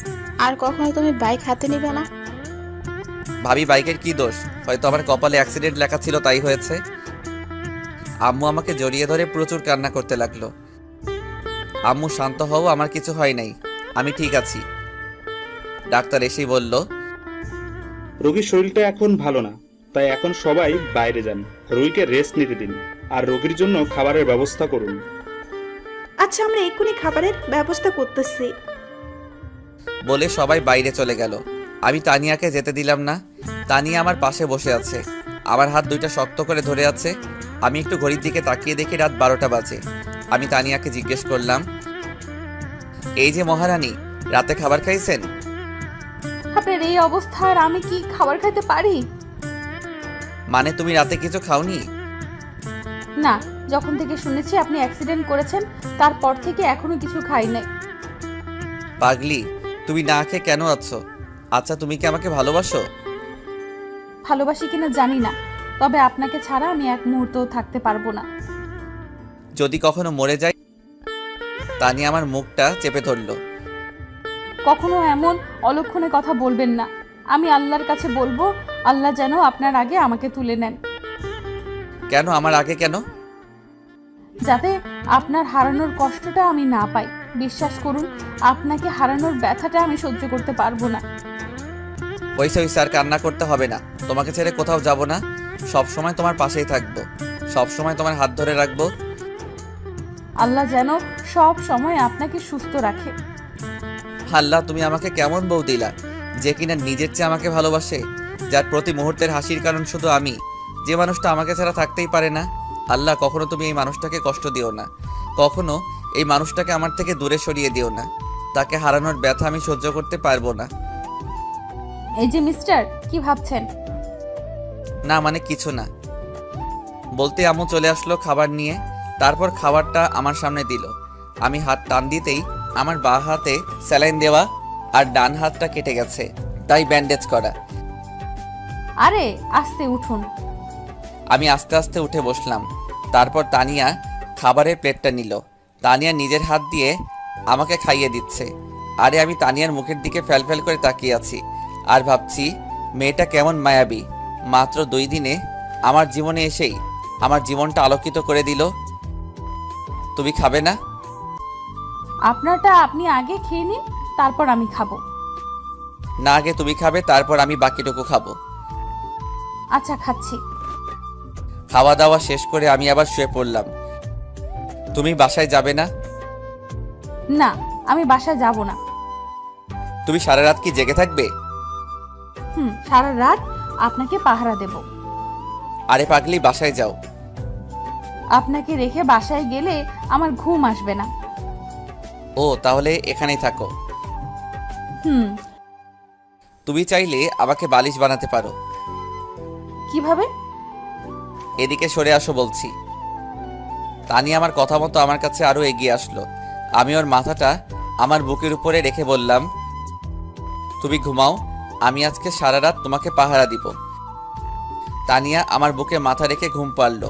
আর কখনো তুমি বাইক হাতে নিবে না। ভাবি বাইকের কি দোষ? হয়তো আমার কপালে অ্যাক্সিডেন্ট লেখা ছিল, তাই হয়েছে। আম্মু আমাকে জড়িয়ে ধরে প্রচুর কান্না করতে লাগলো। আম্মু শান্ত হও, আমার কিছু হয় নাই, আমি ঠিক আছি। ডাক্তার এসেই বলল, রোগীর শরীরটা এখন ভালো না, তাই এখন সবাই বাইরে যান। রোগীকে রেস্ট নিতে দিন, আর রোগীর জন্য খাবারের ব্যবস্থা করুন। আচ্ছা, আমরা এক্ষুনি খাবারের ব্যবস্থা করতেছি। বলে সবাই বাইরে চলে গেল। আমি তানিয়াকে যেতে দিলাম না। তানিয়া আমার পাশে বসে আছে, আমার হাত দুইটা শক্ত করে ধরে আছে। আমি একটু ঘড়ির দিকে তাকিয়ে দেখি রাত 12টা বাজে। আমি তানিয়াকে জিজ্ঞেস করলাম, এই যে মহারানী, রাতে খাবার খাইছেন? আপনার এই অবস্থা আর আমি কি খাবার খেতে পারি? মানে তুমি রাতে কিছু খাওনি? না, যখন থেকে শুনেছি আপনি অ্যাক্সিডেন্ট করেছেন তারপর থেকে এখনো কিছু খাই নাই। পাগলি, তুমি না খেয়ে কেন আছো? আচ্ছা, তুমি কি আমাকে ভালোবাসো? ভালোবাসি কিনা জানি না, তবে আপনাকে ছাড়া আমি এক মুহূর্তও থাকতে পারবো না। যদি কখনো মরে যাই? তানিয়া আমার মুখটা চেপে ধরলো। কখনো এমন অলক্ষণে কথা বলবেন না। আমি আল্লাহর কাছে বলবো, আল্লাহ যেন আপনার আগে আমাকে তুলে নেন। কেন আমার আগে কেন? যাতে আপনার হারানোর কষ্টটা আমি না পাই। বিশ্বাস করুন, আপনাকে হারানোর ব্যথাটা আমি সহ্য করতে পারবো না। হইছে হইছে, আর কান্না করতে হবে না। তোমাকে ছেড়ে কোথাও যাব না, সব সময় তোমার পাশেই থাকবো, সব সময় তোমার হাত ধরে রাখবো। আল্লাহ যেন সব সময় আপনাকে সুস্থ রাখে। আল্লাহ, তুমি আমাকে কেমন বউ দিলা, যে কিনা নিজের চেয়ে আমাকে ভালোবাসে, যার প্রতি মুহূর্তের হাসির কারণ শুধু আমি, যে মানুষটা আমাকে ছাড়া থাকতেই পারে না। আল্লাহ, কখনো তুমি এই মানুষটাকে কষ্ট দিও না, কখনো এই মানুষটাকে আমার থেকে দূরে সরিয়ে দিও না। তাকে হারানোর ব্যথা আমি সহ্য করতে পারবো না। এই যে মিস্টার, কি ভাবছেন? না মানে কিছু না। বলতে আম্মু চলে আসলো খাবার নিয়ে। তারপর খাবারটা আমার সামনে দিল। আমি হাত টান দিতেই আমার বাঁ হাতে স্যালাইন দেওয়া আর ডান হাতটা কেটে গেছে, তাই ব্যান্ডেজ করা। আরে আস্তে উঠুন। আমি আস্তে আস্তে উঠে বসলাম। তারপর তানিয়া খাবারের প্লেটটা নিল। তানিয়া নিজের হাত দিয়ে আমাকে খাইয়ে দিচ্ছে। আরে আমি তানিয়ার মুখের দিকে ফ্যাল করে তাকিয়ে আছি আর ভাবছি মেয়েটা কেমন মায়াবী। মাত্র 2 দিনে আমার জীবনে এসেই আমার জীবনটা আলোকিত করে দিল। তুমি খাবে না? আপনারটা আপনি আগে খেয়ে নিন, তারপর আমি খাবো। না, আগে তুমি খাবে, তারপর আমি বাকিটুকু খাবো। আচ্ছা, খাচ্ছি। খাওয়া দাওয়া শেষ করে আমি আবার শুয়ে পড়লাম। তুমি বাসায় যাবে না? না, আমি বাসায় যাব না। তুমি সারা রাত কি জেগে থাকবে? সারা রাত আপনাকে পাহারা দেব। আরে পাগলি, বাসায় যাও। আপনাকে রেখে বাসায় গেলে আমার ঘুম আসবে না। ও, তাহলে এখানেই থাকো। হুম। তুমি চাইলে আমাকে বালিশ বানাতে পারো। কিভাবে? এদিকে সরে আসো বলছি। তানি আমার কথা মতো আমার কাছে আরো এগিয়ে আসলো। আমি ওর মাথাটা আমার বুকের উপরে রেখে বললাম, তুমি ঘুমাও, আমি আজকে সারা রাত তোমাকে পাহারা দিব। তানিয়া আমার বুকে মাথা রেখে ঘুম পাড়ল।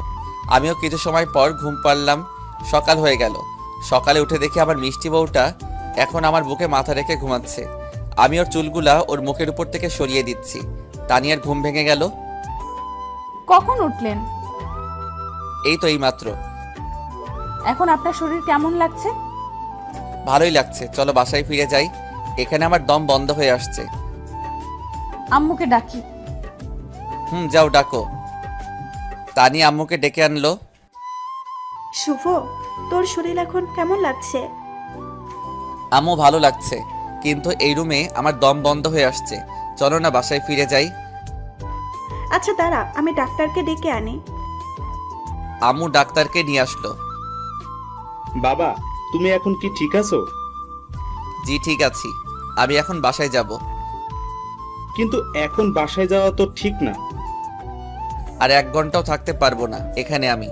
আমিও কিছু সময় পর ঘুম পাড়লাম। সকাল হয়ে গেল। সকালে উঠে দেখি আমার মিষ্টি বউটা এখন আমার বুকে মাথা রেখে ঘুমাচ্ছে। আমি ওর চুলগুলা ওর মুখের উপর থেকে সরিয়ে দিচ্ছি। তানিয়ার ঘুম ভেঙে গেল। কখন উঠলেন? এই তো এইমাত্র। এখন আপনার শরীর কেমন লাগছে? ভালোই লাগছে, চলো বাসায় ফিরে যাই। এখানে আমার দম বন্ধ হয়ে আসছে। আম্মুকে ডাকি। যাও ডাকো। তানি আম্মুকে ডেকে আনলো। শুভ, তোর শরীর এখন কেমন লাগছে? আম্মু ভালো লাগছে, কিন্তু এই রুমে আমার দম বন্ধ হয়ে আসছে। চলো না বাসায় ফিরে যাই। আচ্ছা দাঁড়া, আমি ডাক্তারকে ডেকে আনি। আম্মু ডাক্তারকে নিয়ে আসলো। বাবা, তুমি এখন কি ঠিক আছো? জি ঠিক আছি, আমি এখন বাসায় যাব। কিন্তু এখন বাসায় যাওয়া তো ঠিক না। আর 1 ঘন্টাও থাকতে পারবো না এখানে আমি।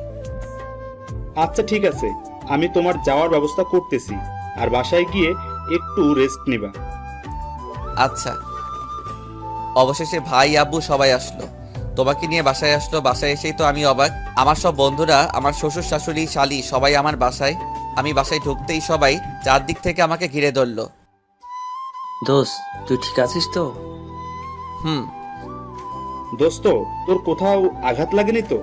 আচ্ছা ঠিক আছে, আমি তোমার যাওয়ার ব্যবস্থা করতেছি। আর বাসায় গিয়ে একটু রেস্ট নিবা। আচ্ছা। অবশেষে ভাই আব্বু সবাই আসলো। তোমাকে নিয়ে বাসায় আসলো। বাসায় এসেই তো আমি অবাক। আমার সব বন্ধুরা, আমার শ্বশুর শাশুড়ি শালি সবাই আমার বাসায়। আমি বাসায় ঢুকতেই সবাই চারদিক থেকে আমাকে ঘিরে ধরলো। দোস্ত, তুই ঠিক আছিস তো? হুম। দোস্ত, তোর কোথাও আঘাত লাগেনি তো?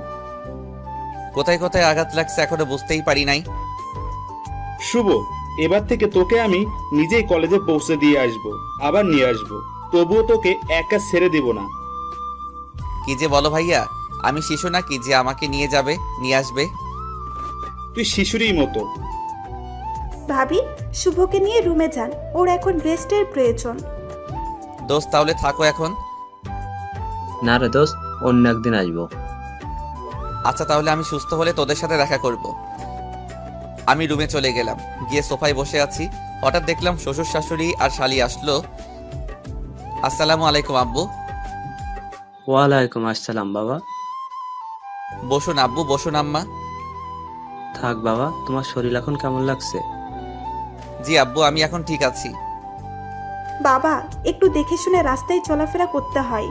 কোথায় কোথায় আঘাত লাগছে এখনো বুঝতেই পারি নাই। শুভ, এবার থেকে তোকে আমি নিজেই কলেজে পৌঁছে দিয়ে আসব, আবার নিয়ে আসব। তবুও তোকে একা ছেড়ে দেব না। কি যে বলো ভাইয়া, আমি শিশু নাকি যে আমাকে নিয়ে যাবে নিয়ে আসবে? তুই শিশুরই মতো। ভাবি, শুভকে নিয়ে রুমে যান, ওর এখন রেস্টের প্রয়োজন। দোস্ত তাহলে থাকো এখন। না রে দোস্ত, অন্য একদিন আসবো। আচ্ছা তাহলে আমি সুস্থ হলে তোদের সাথে দেখা করব। আমি রুমে চলে গেলাম। গিয়ে সোফায় বসে আছি। হঠাৎ দেখলাম শ্বশুর শাশুড়ি আর শালি আসলো। আসসালামু আলাইকুম আব্বু। ওয়ালাইকুম আসসালাম বাবা। বসুন আব্বু, বসুন আম্মা। থাক বাবা, তোমার শরীর এখন কেমন লাগছে? জি আব্বু, আমি এখন ঠিক আছি। বাবা, একটু দেখে শুনে রাস্তায় চলাফেরা করতে হয়।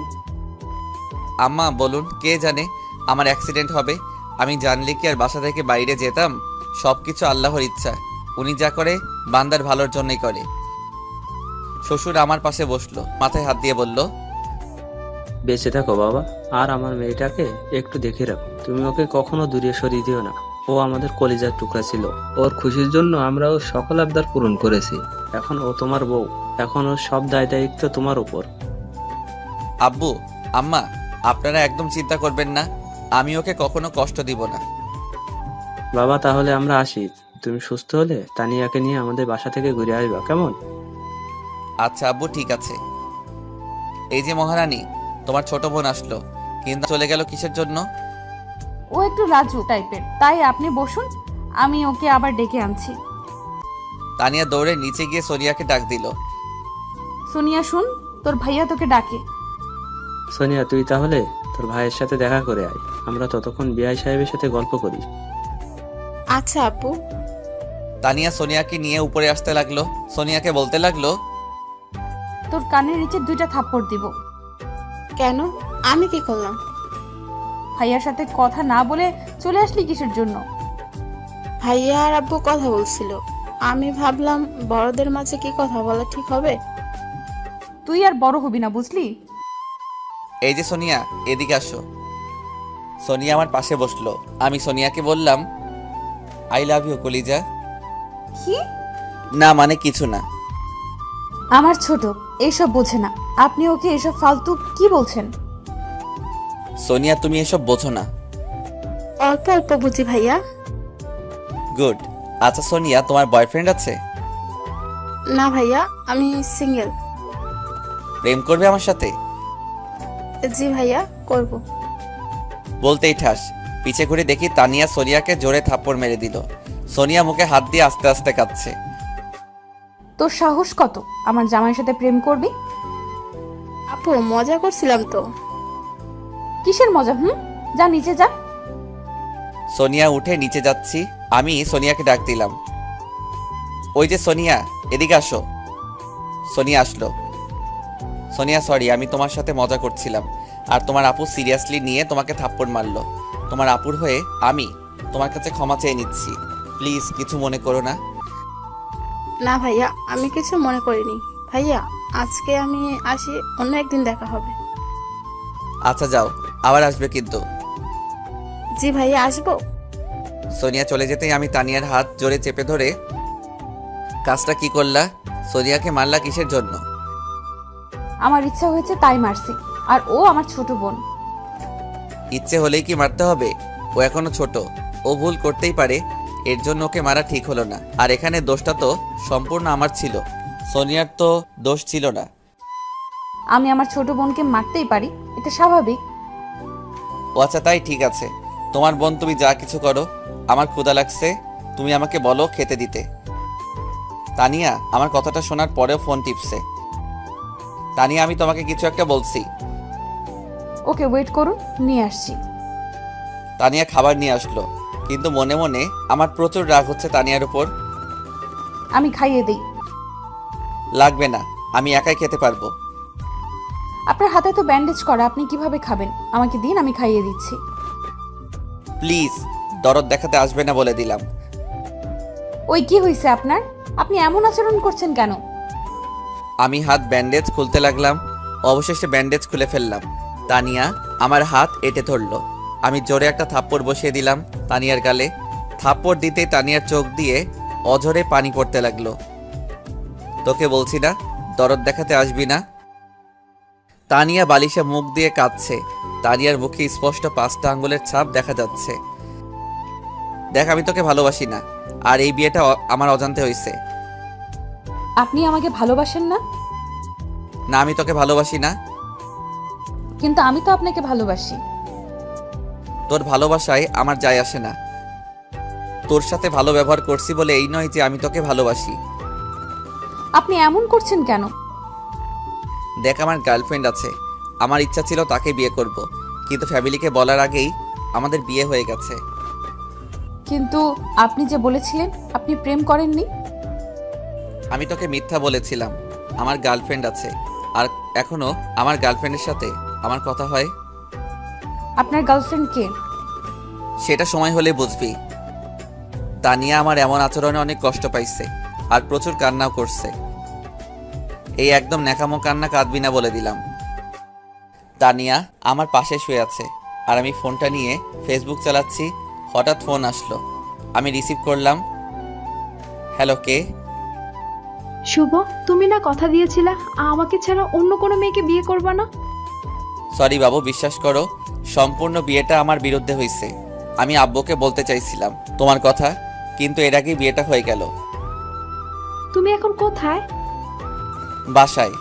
আম্মা বলুন, কে জানে আমার অ্যাক্সিডেন্ট হবে। আমি জানলে কি আর বাসা থেকে বাইরে যেতাম? সবকিছু আল্লাহর ইচ্ছা। উনি যা করে বান্দার ভালোর জন্যই করে। শ্বশুর আমার পাশে বসলো, মাথায় হাত দিয়ে বলল, বেঁচে থাকো বাবা। আর আমার মেয়েটাকে একটু দেখে রাখো। তুমি ওকে কখনো দূরে সরিয়ে দিও না। ও আমাদের কলিজার টুকরা ছিল। ওর খুশির জন্য আমরা ওর সকল আবদার পূরণ করেছি। এখন ও তোমার বউ। এখন ওর সব দায় দায়িত্ব তোমার উপর। আব্বু আম্মা, আপনারা একদম চিন্তা করবেন না। আমি ওকে কখনো কষ্ট দিব না। বাবা তাহলে আমরা আসি। তুমি সুস্থ হলে তানিয়াকে নিয়ে আমাদের বাসা থেকে ঘুরে আসবা, কেমন? আচ্ছা আব্বু, ঠিক আছে। এই যে মহারানী, তোমার ছোট বোন আসলো, কিন্তু চলে গেল কিসের জন্য? ও একটু লাজুক টাইপের, তাই আপনি বসুন, আমি ওকে আবার ডেকে আনছি। তানিয়া দৌড়ে নিচে গিয়ে সোনিয়াকে ডাক দিল। সোনিয়া শুন, তোর ভাইয়া তোকে ডাকে। সোনিয়া, তুই তাহলে তোর ভাইয়ের সাথে দেখা করে আয়, আমরা ততক্ষণ বিআই সাহেবের সাথে গল্প করি। আচ্ছা আব্বু। তানিয়া সোনিয়াকে নিয়ে উপরে আসতে লাগলো। সোনিয়াকে বলতে লাগলো, তোর কানের নিচে 2টা থাপ্পড় দিব। কেন? আমি কি করলাম? ভাইয়ার সাথে কথা না বলে চলে আসলি কিসের জন্য? ভাইয়া আর আব্বু কথা বলছিল, আমি ভাবলাম বড়দের মাঝে কি কথা বলা ঠিক হবে। তুই আর বড় হবি না, বুঝলি? এই যে সোনিয়া, এদিকে আসো। সোনিয়া আমার পাশে বসলো। আমি সোনিয়াকে বললাম, আই লাভ ইউ কলিজা। কি? না মানে কিছু না। আমার ছোট এইসব বোঝে না, আপনি ওকে এসব ফালতু কি বলছেন? সোনিয়া, তুমি এসব বোঝো না। অল্প অল্প বুঝি ভাইয়া। গুড। আচ্ছা সোনিয়া, তোমার বয়ফ্রেন্ড আছে? না ভাইয়া, আমি সিঙ্গেল। প্রেম করবে আমার সাথে? জি ভাইয়া, করব। বলতেই ঠাস পিছে ঘুরে দেখি তানিয়া সোনিয়াকে জোরে থাপ্পড় মেরে দিল। সোনিয়া মুখে হাত দিয়ে আস্তে আস্তে কাঁদছে। তোর সাহস কত আমার জামাইয়ের সাথে প্রেম করবি? আপু, মজা করছিলাম তো। কিসের মজা? যা নিচে যা। সোনিয়া উঠে নিচে যাচ্ছি। আমি সোনিয়াকে ডাক দিলাম, ওই যে সোনিয়া, এদিকে আসো। সোনিয়া আসলো। সোনিয়া সরি, আমি তোমার সাথে মজা করছিলাম, আর তোমার আপু সিরিয়াসলি নিয়ে তোমাকে থাপ্পড় মারলো। তোমার আপুর হয়ে আমি তোমার কাছে ক্ষমা চেয়ে নিচ্ছি, প্লিজ কিছু মনে করো না। না ভাইয়া, আমি কিছু মনে করিনি। ভাইয়া, আজকে আমি আসি, অন্য একদিন দেখা হবে। আচ্ছা যাও, আবার আসবে কিন্তু। জি ভাইয়া, আসবো। সোনিয়া চলে যেতেই আমি তানিয়ার হাত জোরে চেপে ধরে, কাজটা কি করলা? সোনিয়াকে মারলা কিসের জন্য? আমার ইচ্ছা হয়েছে তাই মারছি, আর ও আমার ছোট বোন। ইচ্ছে হলেই কি মারতে হবে? ও এখনো ছোট, ও ভুল করতেই পারে, এর জন্য ওকে মারা ঠিক হলো না। আর এখানে দোষটা তো সম্পূর্ণ আমার ছিল, সোনিয়ার তো দোষ ছিল না। আমি আমার ছোট বোনকে মারতেই পারি, এটা স্বাভাবিক। ও আচ্ছা, তাই ঠিক আছে। তোমার বোন, তুমি যা কিছু করো, আমার ক্ষুধা লাগছে, তুমি আমাকে বলো খেতে দিতে। তানিয়া আমার কথাটা শোনার পরেও ফোন টিপছে। তানিয়া, আমি তোমাকে কিছু একটা বলছি। ওকে ওয়েট করুন, নিয়ে আসছি। তানিয়া খাবার নিয়ে আসলো, কিন্তু মনে মনে আমার প্রচুর রাগ হচ্ছে তানিয়ার উপর। আমি খাইয়ে দিই। লাগবে না, আমি একাই খেতে পারবো। আপনার হাতে তো ব্যান্ডেজ করা, আপনি কিভাবে খাবেন? আমাকে দিন, আমি খাইয়ে দিচ্ছি। প্লিজ, দরদ দেখাতে আসবে না বলে দিলাম। ওই কি হয়েছে আপনার? আপনি এমন আচরণ করছেন কেন? আমি হাত ব্যান্ডেজ খুলতে লাগলাম, অবশেষে ব্যান্ডেজ খুলে ফেললাম। তানিয়া আমার হাত এঁটে ধরলো। আমি জোরে একটা থাপ্পড় বসিয়ে দিলাম তানিয়ার গালে। থাপ্পড় দিতেই তানিয়ার চোখ দিয়ে অঝরে পানি পড়তে লাগলো। তোকে বলছি না দরদ দেখাতে আসবি না? তানিয়া বালিশে মুখ দিয়ে কাঁদছে। তানিয়ার মুখে স্পষ্ট 5টা আঙ্গুলের ছাপ দেখা যাচ্ছে। দেখ, আমি তোকে ভালোবাসি না, আর এই বিয়েটা আমার অজান্তে হয়েছে। আপনি আমাকে ভালোবাসেন না? না, আমি তোকে ভালোবাসি না। কিন্তু আমি তো আপনাকে ভালোবাসি। তোর ভালোবাসায় আমার যায় আসে না। তোর সাথে ভালো ব্যবহার করছি বলে এই নয় যে আমি তোকে ভালোবাসি। আপনি এমন করছেন কেন? দেখ, আমার গার্লফ্রেন্ড আছে, আমার ইচ্ছা ছিল তাকে বিয়ে করব, কিন্তু ফ্যামিলিকে বলার আগেই আমাদের বিয়ে হয়ে গেছে। কিন্তু আপনি যে বলেছিলেন আপনি প্রেম করেননি। আমি তোকে মিথ্যা বলেছিলাম। আমার গার্লফ্রেন্ড আছে, আর এখনো আমার গার্লফ্রেন্ডের সাথে আমার কথা হয়। আপনার গার্লফ্রেন্ড কে? সেটা সময় হলে বুঝবি। তানিয়া আমার এমন আচরণে অনেক কষ্ট পাইছে, আর প্রচুর কান্নাও করছে। এই একদম ন্যাকামো কান্না কাঁদবি না বলে দিলাম। তানিয়া আমার পাশে শুয়ে আছে, আর আমি ফোনটা নিয়ে ফেসবুক চালাচ্ছি। হঠাৎ ফোন আসলো, আমি রিসিভ করলাম। হ্যালো, কে? শুভ, তুমি না কথা দিয়েছিলে আমাকে ছাড়া অন্য কোনো মেয়েকে বিয়ে করবে না? সরি বাবু, বিশ্বাস করো, সম্পূর্ণ বিয়েটা আমার বিরুদ্ধে হয়েছে। আমি আব্বুকে বলতে চাইছিলাম তোমার কথা, কিন্তু এর আগেই বিয়েটা হয়ে গেল। তুমি এখন কোথায়? বাসায়।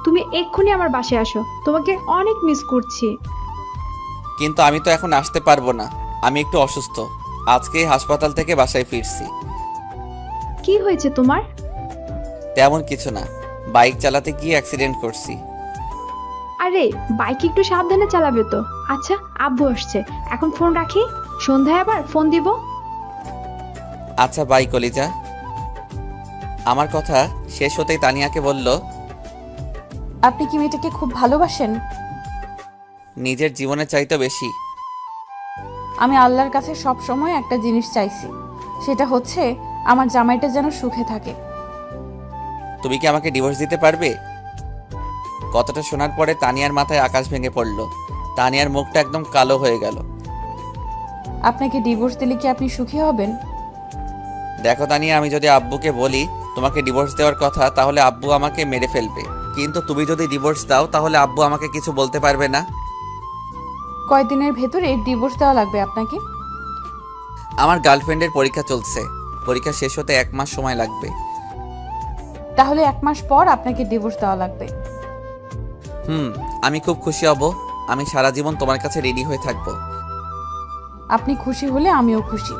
তুমি এক্ষুনি আমার বাসায় আসো, তোমাকে অনেক মিস করছি। কিন্তু আমি তো এখন আসতে পারবো না, আমি একটু অসুস্থ। আজকেই হাসপাতাল থেকে বাসায় ফিরছি। কি হয়েছে তোমার? তেমন কিছু না, বাইক চালাতে গিয়ে অ্যাক্সিডেন্ট করছি। আরে বাইক একটু সাবধানে চালাবে তো। আচ্ছা আব্বু আসছে, এখন ফোন রাখি, সন্ধ্যায় আবার ফোন দিব। আচ্ছা বাই কলিজা। আমার কথা শেষ হতেই তানিয়াকে বলল, আপনি কি মেয়েটাকে খুব ভালোবাসেন? নিজের জীবনের চাইতে বেশি। আমি আল্লাহর কাছে সব সময় একটা জিনিস চাইছি, সেটা হচ্ছে আমার জামাইটা যেন সুখে থাকে। তুমি কি আমাকে ডিভোর্স দিতে পারবে? কথাটা শোনার পরে তানিয়ার মাথায় আকাশ ভেঙে পড়ল। তানিয়ার মুখটা একদম কালো হয়ে গেল। আপনাকে ডিভোর্স দিলে কি আপনি সুখী হবেন? দেখো তানিয়া, আমি যদি আব্বুকে বলি তোমাকে ডিভোর্স দেওয়ার কথা, তাহলে আব্বু আমাকে মেরে ফেলবে। কিন্তু তুমি যদি ডিভোর্স দাও, তাহলে আব্বু আমাকে কিছু বলতে পারবে না। কয়দিনের ভেতরে ডিভোর্স দেওয়া লাগবে আপনাকে? আমার গার্লফ্রেন্ডের পরীক্ষা চলছে, পরীক্ষা শেষ হতে 1 মাস সময় লাগবে। তাহলে 1 মাস পর আপনাকে ডিভোর্স দেওয়া লাগবে। আমি খুব খুশি হব। আমি সারা জীবন তোমার কাছে রেডি হয়ে থাকবো। আপনি খুশি হলে আমিও খুশি।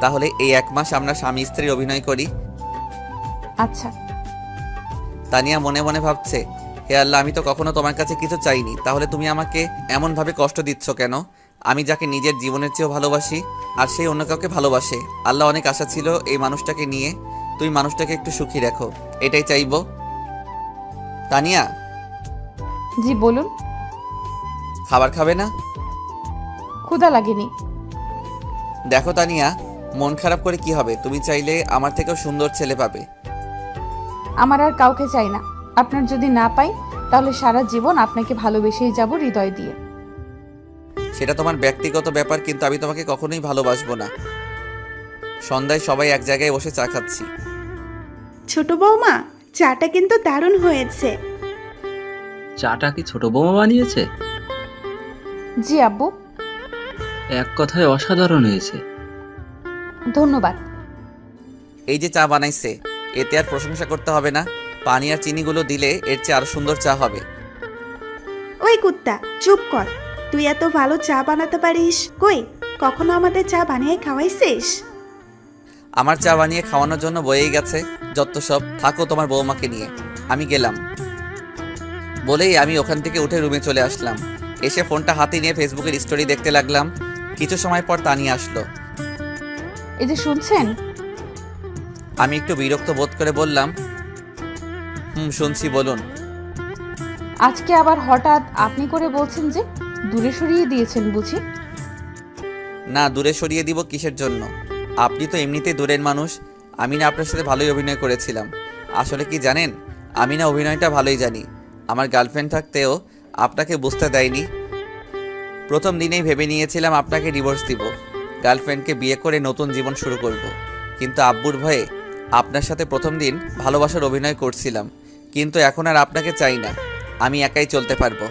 তাহলে এই 1 মাস আমরা স্বামী স্ত্রীর অভিনয় করি। আচ্ছা। তানিয়া মনে মনে ভাবছে, হে আল্লাহ, আমি তো কখনো তোমার কাছে কিছু চাইনি, তাহলে তুমি আমাকে এমনভাবে কষ্ট দিচ্ছ কেন? আমি যাকে নিজের জীবনের চেয়েও ভালোবাসি, আর সেই অন্য কাউকে ভালোবাসে। আল্লাহ, অনেক আশা ছিল এই মানুষটাকে নিয়ে, তুমি মানুষটাকে একটু সুখী রাখো, এটাই চাইবো। তানিয়া, জি বলুন। খাবার খাবে না? ক্ষুধা লাগেনি। দেখো তানিয়া, মন খারাপ করে কি হবে? তুমি চাইলে আমার থেকেও সুন্দর ছেলে পাবে। আমার আর কাউকে চাই না। আপনার যদি না পাই, তাহলে সারা জীবন আপনাকে ভালোবেসেই যাব হৃদয় দিয়ে। সেটা তোমার ব্যক্তিগত ব্যাপার, কিন্তু আমি তোমাকে কখনোই ভালোবাসবো না। সন্ধ্যায় সবাই এক জায়গায় বসে চা খাচ্ছি। ছোট বৌমা, চাটা কিন্তু দারুণ হয়েছে। চাটা কি ছোট বৌমা বানিয়েছে? জি আব্বু। এক কথায় অসাধারণ হয়েছে। ধন্যবাদ। এই যে চা বানাইছে, এতে আর প্রশংসা করতে হবে না। পানি আর চিনিগুলো দিলে এর চেয়ে আরো সুন্দর চা হবে। ওই কুত্তা, চুপ কর। তুই এত ভালো চা বানাতে পারিস, কই কখনো আমাদের চা বানিয়ে খাওয়াইছিস? আমার চা বানিয়ে খাওয়ানোর জন্য বয়েই গেছে যত সব। থাকো তোমার বৌমাকে নিয়ে, আমি গেলাম। বলেই আমি ওখান থেকে উঠে রুমে চলে আসলাম। এসে ফোনটা হাতে নিয়ে ফেসবুকের স্টোরি দেখতে লাগলাম। কিছু সময় পর তানিয়া আসলো। এই যে শুনছেন? আমি একটু বিরক্ত বোধ করে বললাম, শুনছি, বলুন। আজকে আবার হঠাৎ আপনি করে বলছেন যে? দূরে সরিয়ে দিয়েছেন বুঝি? না, দূরে সরিয়ে দিব কিসের জন্য? আপনি তো এমনিতেই দূরের মানুষ। আমি না আপনার সাথে ভালোই অভিনয় করেছিলাম। আসলে কি জানেন, আমি না অভিনয়টা ভালোই জানি। আমার গার্লফ্রেন্ড থাকতেও আপনাকে বুঝতে দেয়নি। প্রথম দিনেই ভেবে নিয়েছিলাম আপনাকে ডিভোর্স দিব, গার্লফ্রেন্ডকে বিয়ে করে নতুন জীবন শুরু করব। কিন্তু আব্বুর ভয়ে আপনার সাথে প্রথম দিন ভালোবাসার অভিনয় করছিলাম। কিন্তু এখন আর আপনাকে চাই না, আমি একাই চলতে পারবো।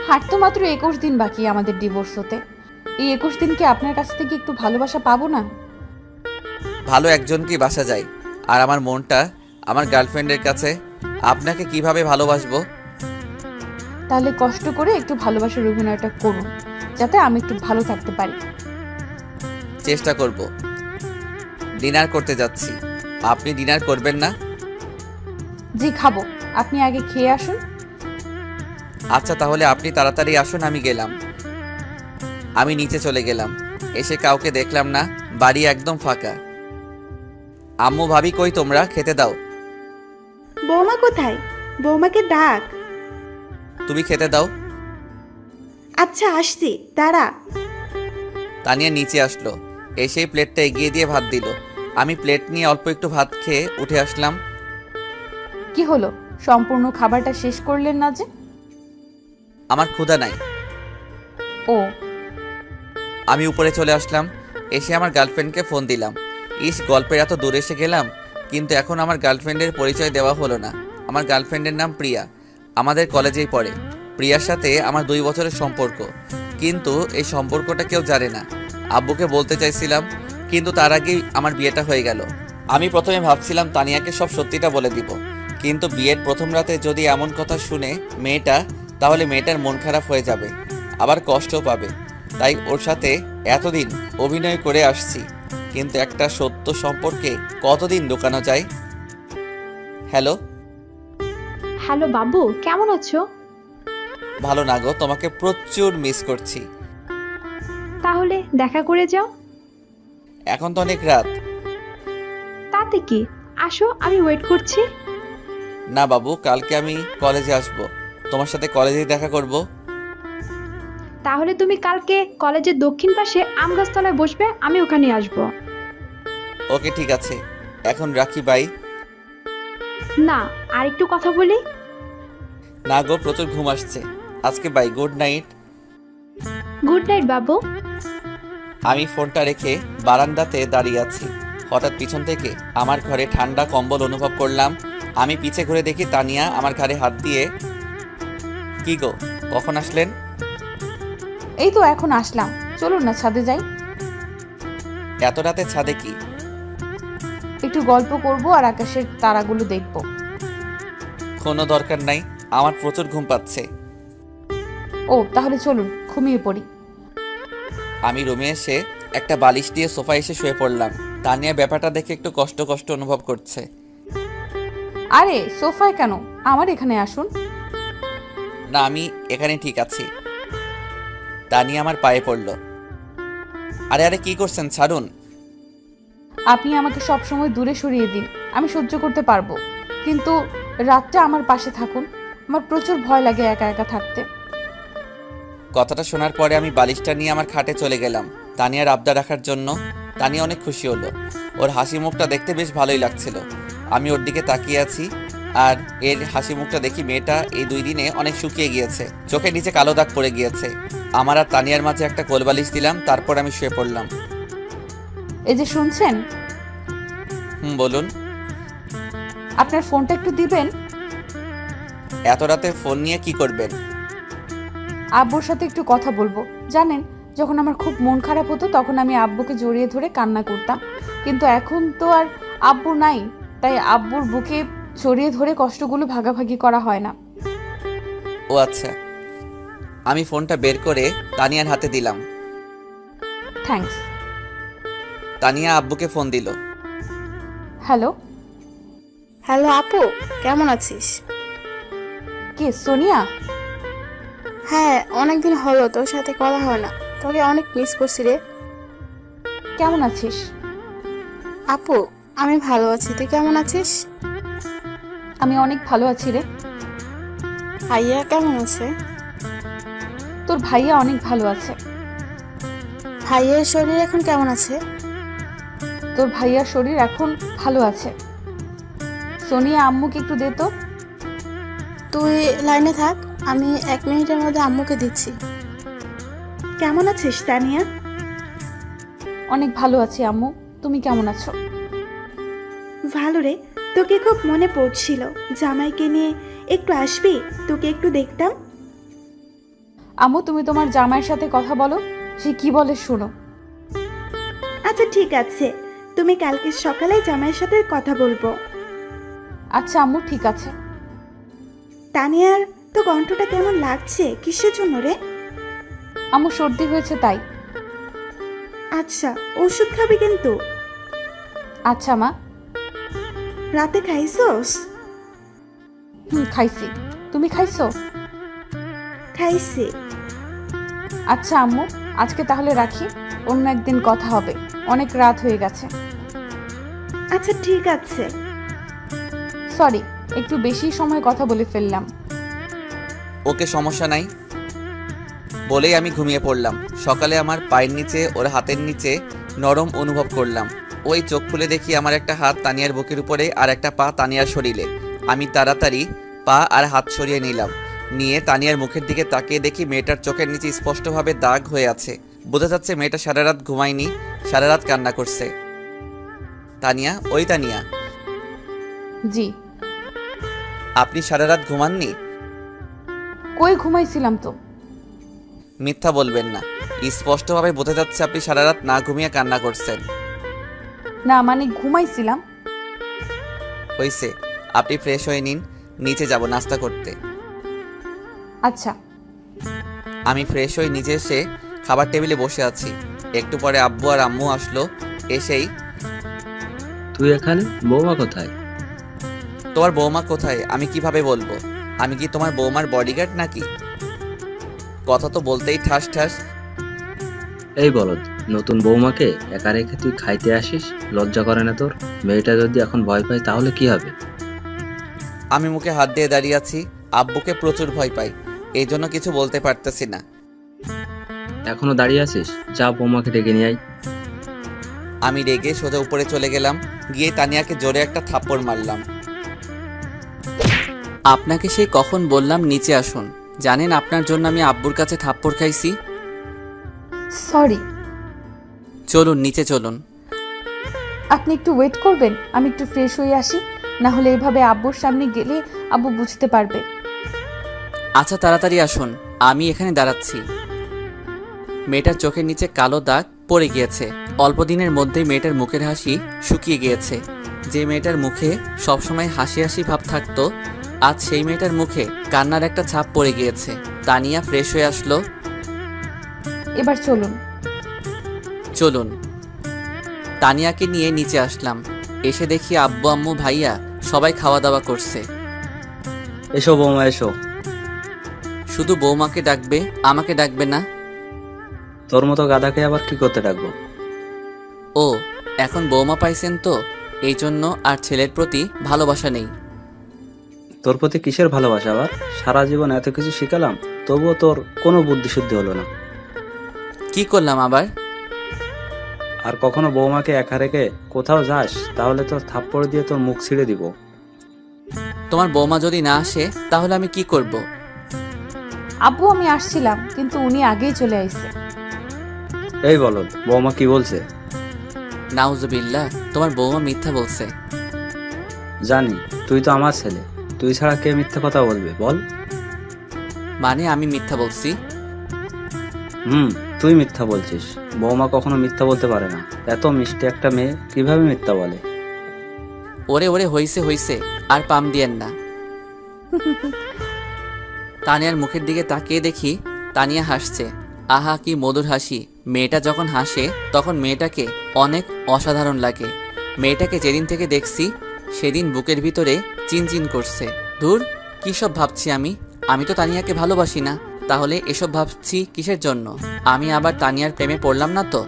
হার তো মাত্র 21 দিন বাকি আমাদের ডিভোর্স হতে। এই 21 দিনকে আপনার কাছ থেকে একটু ভালোবাসা পাবো না? ভালো একজনকেই বাসা যায়, আর আমার মনটা আমার গার্লফ্রেন্ডের কাছে। আপনাকে কিভাবে ভালোবাসবো? তাহলে কষ্ট করে একটু ভালোবাসার অভিনয়টা করুন, যাতে আমি একটু ভালো থাকতে পারি। চেষ্টা করব। ডিনার করতে যাচ্ছি, আপনি ডিনার করবেন না? জি খাবো, আপনি আগে খেয়ে আসুন। আচ্ছা, তাহলে আপনি তাড়াতাড়ি আসুন, আমি গেলাম। আমি নিচে চলে গেলাম। এসে কাউকে দেখলাম না, বাড়ি একদম ফাঁকা। আম্মু, ভাবি কই তোমরা? খেতে দাও। বৌমা কোথায়? বৌমাকে ডাক। তুমি খেতে দাও। আচ্ছা আসছি, দাঁড়া। তানিয়া নিচে আসলো, এসেই প্লেটটা এগিয়ে দিয়ে ভাত দিল। আমি প্লেট নিয়ে অল্প একটু ভাত খেয়ে উঠে আসলাম। কি হলো, সম্পূর্ণ খাবারটা শেষ করলেন না যে? আমার ক্ষুধা নাই। ও। আমি উপরে চলে আসলাম। এসে আমার গার্লফ্রেন্ডকে ফোন দিলাম। গল্পের এত দূরে এসে গেলাম, কিন্তু এখন আমার গার্লফ্রেন্ডের পরিচয় দেওয়া হলো না। আমার গার্লফ্রেন্ডের নাম প্রিয়া, আমাদের কলেজেই পড়ে। প্রিয়ার সাথে আমার 2 বছরের সম্পর্ক, কিন্তু এই সম্পর্কটা কেউ জানে না। আব্বুকে বলতে চাইছিলাম, কিন্তু তার আগেই আমার বিয়েটা হয়ে গেল। আমি প্রথমে ভাবছিলাম তানিয়াকে সব সত্যিটা বলে দিব, কিন্তু বিয়ের প্রথম রাতে যদি এমন কথা শুনে মেয়েটা, তাহলে মেয়েটার মন খারাপ হয়ে যাবে, আবার কষ্টও পাবে। তাই ওর সাথে এতদিন অভিনয় করে আসছি। কিন্তু একটা সত্য সম্পর্কে কতদিন লুকানো যায়? হ্যালো। হ্যালো বাবু, কেমন আছো? ভালো না গো, তোমাকে প্রচুর মিস করছি। তাহলে দেখা করে যাও। এখন তো অনেক রাত। তাতে কি, আসো, আমি ওয়েট করছি। না বাবু, কালকে আমি কলেজে আসব, তোমার সাথে কলেজেই দেখা করব। তাহলে তুমি কালকে কলেজের দক্ষিণ পাশে আম গাছতলায় বসবে, আমি ওখানে আসবো। ওকে ঠিক আছে, এখন রাখি, বাই। না, আর একটু কথা বলি। না গো, প্রচুর ঘুম আসছে আজকে, bye, good night. Good night বাবু। আমি ফোনটা রেখে বারান্দাতে দাঁড়িয়ে আছি। হঠাৎ পিছন থেকে আমার ঘরে ঠান্ডা কম্বল অনুভব করলাম। আমি পিছে ঘুরে দেখি তানিয়া আমার ঘাড়ে হাত দিয়ে। কি গো, কখন আসলেন? এই তো এখন আসলাম, চলুন না ছাদে যাই। এত রাতে ছাদে কি? একটু গল্প করব আর আকাশের তারাগুলো দেখব। কোনো দরকার নাই, আমার প্রচুর ঘুম পাচ্ছে। ও তাহলে চলুন ঘুমিয়ে পড়ি। আমি রুমে এসে একটা বালিশ দিয়ে সোফায় এসে শুয়ে পড়লাম। তানিয়া ব্যাপারটা দেখে একটু কষ্ট কষ্ট অনুভব করছে। আরে সোফায় কেন, আমার এখানে আসুন। না, আমি এখানে ঠিক আছি। তানিয়া আমার পায়ে পড়ল। আরে আরে, কি করছেন, ছাড়ুন। আপনি আমাকে সব সময় দূরে সরিয়ে দিন, আমি সহ্য করতে পারবো, কিন্তু রাতটা আমার পাশে থাকুন। আমার প্রচুর ভয় লাগে একা একা থাকতে। কথাটা শোনার পরে আমি বালিশটা নিয়ে আমার খাটে চলে গেলাম তানিয়ার আবদার রাখার জন্য। তানিয়া অনেক খুশি হলো, ওর হাসি মুখটা দেখতে বেশ ভালোই লাগছিল। আমি ওর দিকে তাকিয়ে আছি, আর এর হাসি মুখটা দেখি মেয়েটা এই 2 দিনে অনেক শুকিয়ে গিয়েছে, চোখের নিচে কালো দাগ পড়ে গিয়েছে। আমার আর তানিয়ার মাঝে একটা কোলবালিশ দিলাম, তারপর আমি শুয়ে পড়লাম। এই যে শুনছেন, বলুন। আপনার ফোনটা একটু দিবেন। এত রাতে ফোন নিয়ে কি করবেন? আব্বুর সাথে একটু কথা বলবো। জানেন, যখন আমার খুব মন খারাপ হতো তখন আমি আব্বুকে জড়িয়ে ধরে কান্না করতাম, কিন্তু এখন তো আর আব্বু নাই, তাই আব্বুর বুকে জড়িয়ে ধরে কষ্টগুলো ভাগাভাগি করা হয় না। ও আচ্ছা। আমি ফোনটা বের করে তানিয়ার হাতে দিলাম। থ্যাঙ্কস। তানিয়া আব্বুকে ফোন দিল। হ্যালো। হ্যালো আপু, কেমন আছিস? কে, সোনিয়া? হ্যাঁ, অনেকদিন হলো তোর সাথে কথা হয় না, তোকে অনেক মিস করছি রে। কেমন আছিস? আপু, আমি ভালো আছি, তুই কেমন আছিস? আমি অনেক ভালো আছি রে। ভাইয়া কেমন আছে? তোর ভাইয়া অনেক ভালো আছে। ভাইয়ের শরীর এখন কেমন আছে? তোর ভাইয়ার শরীর এখন ভালো আছে। সোনিয়া, আম্মুকে একটু দে তো। তুই লাইনে থাক, আমি 1 মিনিটের মধ্যে আম্মুকে দিচ্ছি। কেমন আছিস তানিয়া? অনেক ভালো আছি আম্মু, তুমি কেমন আছো? ভালো রে, তোকে খুব মনে পড়ছিল। জামাইকে নিয়ে একটু আসবি, তোকে একটু দেখতাম। আম্মু, তুমি তোমার জামাইয়ের সাথে কথা বলো, সে কি বলে শোনো। আচ্ছা ঠিক আছে, তুমি কালকে সকালে জামাইয়ের সাথে কথা বলবো। আচ্ছা আম্মু, ঠিক আছে। তানিয়ার তো কণ্ঠটা কেমন লাগছে, কিসের জন্য রে? আম্মু, সর্দি হয়েছে তাই। আচ্ছা, ওষুধ খাবি কিন্তু। আচ্ছা মা। রাতে খাইছোস? খাইছি, তুমি খাইছো? খাইছি। আচ্ছা আম্মু, আজকে তাহলে রাখি, অন্য একদিন কথা হবে, অনেক রাত হয়ে গেছে। আচ্ছা ঠিক আছে। সরি, একটু বেশি সময় কথা বলে ফেললাম। ওকে, সমস্যা নাই বলেই আমি ঘুমিয়ে পড়লাম। সকালে আমার পায়ের নিচে ওর হাতের নিচে নরম অনুভব করলাম। ওই চোখ খুলে দেখি আমার একটা হাত তানিয়ার বুকের উপরে আর একটা পা তানিয়ার শরীরে। আমি তাড়াতাড়ি পা আর হাত সরিয়ে নিলাম, নিয়ে তানিয়ার মুখের দিকে তাকিয়ে দেখি মেয়েটার চোখের নিচে স্পষ্টভাবে দাগ হয়ে আছে। বোঝা যাচ্ছে মেয়েটা সারা রাত ঘুমায়নি, সারা রাত কান্না করছে। তানিয়া, ওই তানিয়া, জি। আপনি সারা রাত ঘুমাননি? কই ঘুমাইছিলাম তো। মিথ্যা বলবেন না, স্পষ্টভাবে বোঝা যাচ্ছে আপনি সারা রাত না ঘুমিয়ে কান্না করছেন। না মানে ঘুমাইছিলাম। হয়েছে, আপনি ফ্রেশ হয়ে নিন, নিচে যাব নাস্তা করতে। আচ্ছা। আমি ফ্রেশ হয়ে নিচে এসে খাবার টেবিলে বসে আছি। একটু পরে আব্বু আর আম্মু আসলো। এসেই, তুই এখানে? বৌমা কোথায়? তোমার বৌমা কোথায় আমি কিভাবে বলবো? আমি কি তোমার বৌমার বডিগার্ড নাকি? কথা তো বলতেই ঠাস ঠাস। এই বলদ, নতুন বৌমাকে একা রেখে তুই খাইতে আসিস? লজ্জা করে না তোর? মেয়েটা যদি এখন ভয় পায় তাহলে কি হবে? আমি মুখে হাত দিয়ে দাঁড়িয়ে আছি। আব্বুকে প্রচুর ভয় পাই, এই জন্য কিছু বলতে পারতেছি না। এখনো দাঁড়িয়ে আছিস? যা বৌমাকে ডেকে নিয়ে আয়। আমি রেগে সোজা উপরে চলে গেলাম, গিয়ে তানিয়াকে জোরে একটা থাপ্পড় মারলাম। আপনাকে সেই কখন বললাম নিচে আসুন, জানেন আপনার জন্য আমি আব্বুর কাছে থাপ্পড় খাইছি। সরি। চলুন নিচে চলুন। আপনি একটু ওয়েট করবেন, আমি একটু ফ্রেশ হয়ে আসি, না হলে এভাবে আব্বুর সামনে গেলে আব্বু বুঝতে পারবে। আচ্ছা তাড়াতাড়ি আসুন, আমি এখানে দাঁড়াচ্ছি। মেয়েটার চোখের নিচে কালো দাগ পড়ে গিয়েছে। অল্প দিনের মধ্যেই মেয়েটার মুখের হাসি শুকিয়ে গিয়েছে। যে মেয়েটার মুখে সবসময় হাসি হাসি ভাব থাকতো, আজ সেই মেয়েটার মুখে কান্নার একটা ছাপ পড়ে গিয়েছে। তানিয়া ফ্রেশ হয়ে আসলো। এবার চলুন। চলুন। তানিয়াকে নিয়ে নিচে আসলাম। এসে দেখি আব্বু আম্মু ভাইয়া সবাই খাওয়া দাওয়া করছে। এসো বৌমা এসো। শুধু বৌমাকে ডাকবে, আমাকে ডাকবে না? তোর মতো গাধাকে আবার কি করতে ডাকবো? ও, এখন বৌমা পাইছেন তো, এই জন্য আর ছেলের প্রতি ভালোবাসা নেই। তোর প্রতি কিসের ভালোবাসা আবার? সারা জীবন এত কিছু শিখালাম, তবুও তোর কোনো বুদ্ধি শুদ্ধি হলো না। কি করলাম আবার? আর কখনো বৌমাকে একা রেখে কোথাও যাস তাহলে তোর থাপ্পড় দিয়ে তোর মুখ ছিঁড়ে দিব। তোমার বৌমা যদি না আসে তাহলে আমি কি করব? আব্বু আমি আসছিলাম, কিন্তু উনি আগেই চলে আইছে। এই বলদ, বৌমা কি বলছে? নাউজুবিল্লাহ, তোমার বৌমা মিথ্যা বলছে। জানি, তুই তো আমার ছেলে, তুই ছাড়া কে মিথ্যা কথা বলবে বল? মানে আমি মিথ্যা বলছি? তুই মিথ্যা বলছিস। বৌমা কখনো মিথ্যা বলতে পারে না। এত মিষ্টি একটা মেয়ে কিভাবে মিথ্যা বলে? ওরে ওরে, হইছে হইছে, আর পাম দিয়েন না। তানিয়ার মুখের দিকে তাকিয়ে দেখি তানিয়া হাসছে। আহা কি মধুর হাসি! মেয়েটা যখন হাসে তখন মেয়েটাকে অনেক অসাধারণ লাগে। মেয়েটাকে যেদিন থেকে দেখছি সেদিন বুকের ভিতরে চিনচিন করছে। ধুর, কী সব ভাবছি আমি! আমি তো তানিয়াকে ভালোবাসি না, তাহলে এসব ভাবছি কিসের জন্য? আমি আবার তানিয়ার প্রেমে পড়লাম না তো?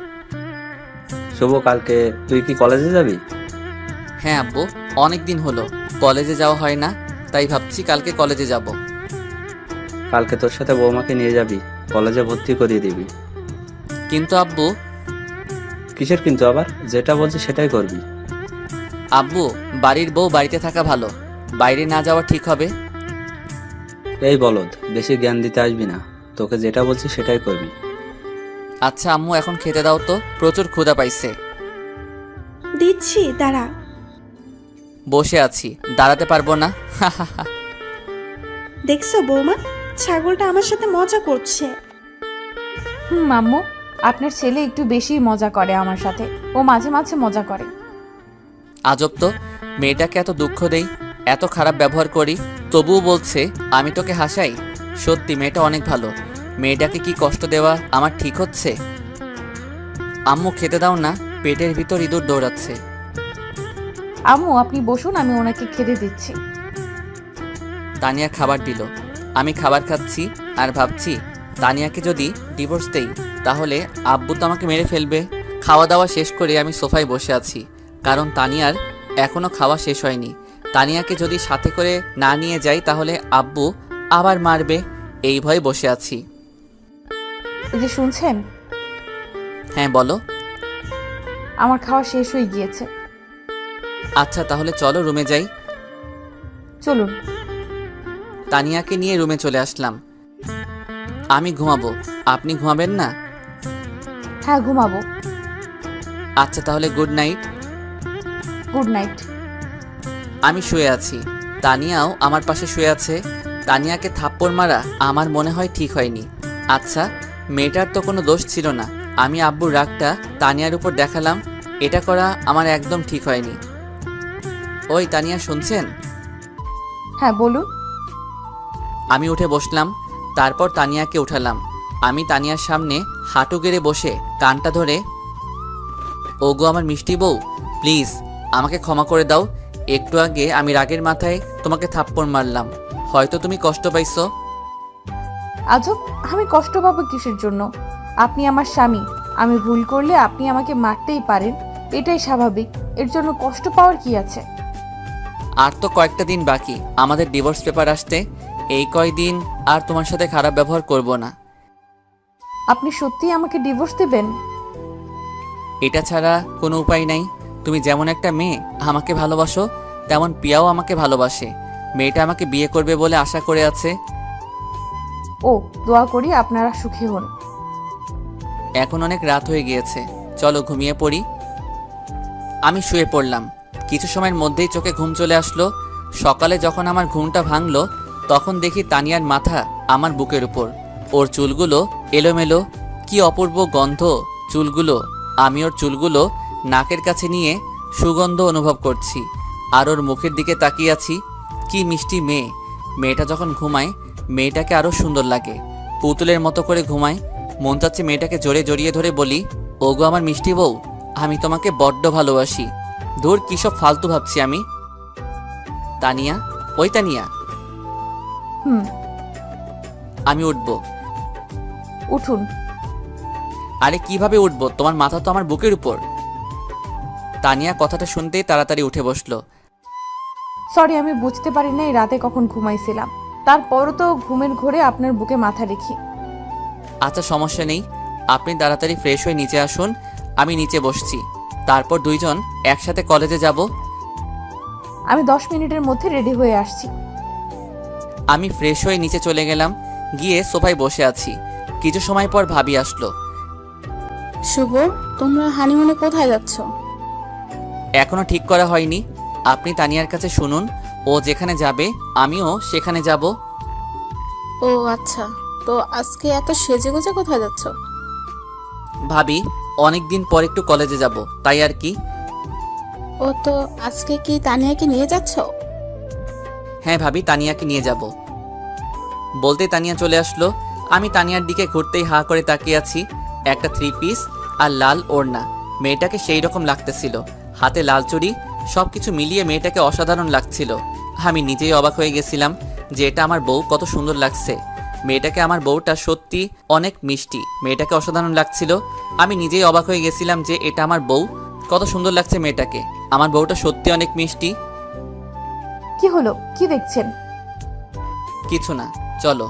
শুভ, কালকে তুই কি কলেজে যাবি? হ্যাঁ আব্বু, অনেক দিন হলো কলেজে যাওয়া হয় না, তাই ভাবছি কালকে কলেজে যাব। কালকে তোর সাথে বৌমাকে নিয়ে যাবি, কলেজে ভর্তি করিয়ে দিবি। কিন্তু আব্বু। কিসের কিন্তু আবার? যেটা বলছি সেটাই করবি। আব্বু, বাড়ির বউ বাড়িতে থাকা ভালো, বাইরে না যাওয়া ঠিক হবে? এই বলদ, বেশি জ্ঞান দিতে আসবি না, তোকে যেটা বলছি সেটাই করবি। আচ্ছা আম্মু, এখন খেতে দাও তো, প্রচুর ক্ষুধা পাইছে। দিচ্ছি, দাঁড়া। বসে আছি, দাঁড়াতে পারবো না। দেখছো বৌমা, ছাগলটা আমার সাথে মজা করছে। আম্মু, আপনার ছেলে একটু বেশি মজা করে আমার সাথে, ও মাঝে মাঝে মজা করে। আজব তো, মেয়েটাকে এত দুঃখ দেই, এত খারাপ ব্যবহার করি, তবুও বলছে আমি তোকে হাসাই। সত্যি মেয়েটা অনেক ভালো। মেয়েটাকে কি কষ্ট দেওয়া আমার ঠিক হচ্ছে? আম্মু খেতে দাও না, পেটের ভিতর ইঁদুর দৌড়াচ্ছে। আম্মু আপনি বসুন, আমি ওনাকে খেতে দিচ্ছি। তানিয়া খাবার দিল, আমি খাবার খাচ্ছি আর ভাবছি তানিয়াকে যদি ডিভোর্স দেই তাহলে আব্বু তো আমাকে মেরে ফেলবে। খাওয়া দাওয়া শেষ করে আমি সোফায় বসে আছি, কারণ তানিয়ার এখনো খাওয়া শেষ হয়নি। তানিয়াকে যদি সাথে করে না নিয়ে যাই তাহলে আব্বু আবার মারবে, এই ভয়ে বসে আছি। এই যে শুনছেন? হ্যাঁ বলো। আমার খাওয়া শেষ হয়ে গিয়েছে। আচ্ছা তাহলে চলো রুমে যাই। চলুন। তানিয়াকে নিয়ে রুমে চলে আসলাম। আমি ঘুমাবো, আপনি ঘুমাবেন না? হ্যাঁ ঘুমাবো। আচ্ছা তাহলে গুড নাইট। Good night. আমি শুয়ে আছি, তানিয়াও আমার পাশে শুয়ে আছে। তানিয়াকে থাপ্পড় মারা আমার মনে হয় ঠিক হয়নি। আচ্ছা, মেয়েটার তো কোনো দোষ ছিল না, আমি আব্বুর রাগটা তানিয়ার উপর দেখালাম, এটা করা আমার একদম ঠিক হয়নি। ওই তানিয়া, শুনছেন? হ্যাঁ বলুন। আমি উঠে বসলাম, তারপর তানিয়াকে উঠালাম। আমি তানিয়ার সামনে হাঁটু গেড়ে বসে কানটা ধরে ওগো আমার মিষ্টি বউ, প্লিজ আমাকে ক্ষমা করে দাও। একটু আগে আমি রাগের মাথায় তোমাকে থাপ্পড় মারলাম, হয়তো তুমি কষ্ট পাইছো। আজব, আমি কষ্ট পাবো কিসের জন্য? আপনি আমার স্বামী, আমি ভুল করলে আপনি আমাকে মারতেই পারেন, এটাই স্বাভাবিক। এর জন্য কষ্ট পাওয়ার কি আছে? আর তো কয়েকটা দিন বাকি আমাদের ডিভোর্স পেপার আসতে, এই কয়দিন আর তোমার সাথে খারাপ ব্যবহার করব না। আপনি সত্যিই আমাকে ডিভোর্স দেবেন? এটা ছাড়া কোনো উপায় নাই। তুমি যেমন একটা মেয়ে আমাকে ভালোবাসো, তেমন পিয়াও আমাকে ভালোবাসে। মেয়েটা আমাকে বিয়ে করবে বলে আশা করে আছে। ও, দোয়া করি আপনারা সুখী হন। এখন অনেক রাত হয়ে গিয়েছে, চলো ঘুমিয়ে পড়ি। আমি শুয়ে পড়লাম। কিছু সময়ের মধ্যেই চোখে ঘুম চলে আসলো। সকালে যখন আমার ঘুমটা ভাঙলো, তখন দেখি তানিয়ার মাথা আমার বুকের উপর। ওর চুলগুলো এলোমেলো, কি অপূর্ব গন্ধ চুলগুলো। আমি ওর চুলগুলো নাকের কাছে নিয়ে সুগন্ধ অনুভব করছি, আর ওর মুখের দিকে তাকিয়ে আছি। কি মিষ্টি মেয়ে। মেয়েটা যখন ঘুমায়, মেয়েটাকে আরও সুন্দর লাগে, পুতুলের মতো করে ঘুমায়। মন চাচ্ছে মেয়েটাকে জোরে জড়িয়ে ধরে বলি, ওগো আমার মিষ্টি বউ, আমি তোমাকে বড্ড ভালোবাসি। ধুর, কী সব ফালতু ভাবছি আমি। তানিয়া, ওই তানিয়া, হুম, আমি উঠবো। উঠুন। আরে কিভাবে উঠবো, তোমার মাথা তো আমার বুকের উপর। তানিয়া কথাটা শুনতেই তাড়াতাড়ি উঠে বসলো। সরি, আমি বুঝতে পারি নাই রাতে কখন ঘুমাইছিলাম। তারপরও তো ঘুমের ঘোরে আপনার বুকে মাথা রেখি। আচ্ছা সমস্যা নেই, আপনি তাড়াতাড়ি ফ্রেশ হয়ে নিচে আসুন, আমি নিচে বসছি। তারপর দুইজন একসাথে কলেজে যাব। আমি 10 মিনিটের মধ্যে রেডি হয়ে আসছি। আমি ফ্রেশ হয়ে নিচে চলে গেলাম, গিয়ে সোফায় বসে আছি। কিছু সময় পর ভাবি আসলো। শুভ, তোমরা হানিমুনে কোথায় যাচ্ছ? এখনো ঠিক করা হয়নি, আপনি তানিয়ার কাছে শুনুন। ও যেখানে যাবে আমিও সেখানে যাব। ও আচ্ছা, তো আজকে এত সেজেগুজে কোথায় যাচ্ছ? ভাবি, অনেক দিন পর একটু কলেজে যাব, তাই আর কি। ও তো আজকে কি তানিয়াকে নিয়ে যাচ্ছ? হ্যাঁ ভাবি, তানিয়াকে নিয়ে যাব। বলতে তানিয়া চলে আসলো। আমি তানিয়ার দিকে ঘুরতেই হা করে তাকিয়ে আছি। একটা 3 পিস আর লাল ওড়না, মেয়েটাকে সেই রকম লাগতেছিল। হাতে লাল চুড়ি, সবকিছু মিলিয়ে মেয়েটাকে অসাধারণ লাগছিল। আমি নিজেই অবাক হয়ে গেছিলাম যে এটা আমার বউ কত সুন্দর লাগছে। মেয়েটাকে, আমার বউটা সত্যি অনেক মিষ্টি, মেয়েটাকে অসাধারণ লাগছিল। আমি নিজেই অবাক হয়ে গেছিলাম যে এটা আমার বউ কত সুন্দর লাগছে মেয়েটাকে। আমার বউটা সত্যি অনেক মিষ্টি। কি হলো, কি দেখছেন? কিছু না, চলো।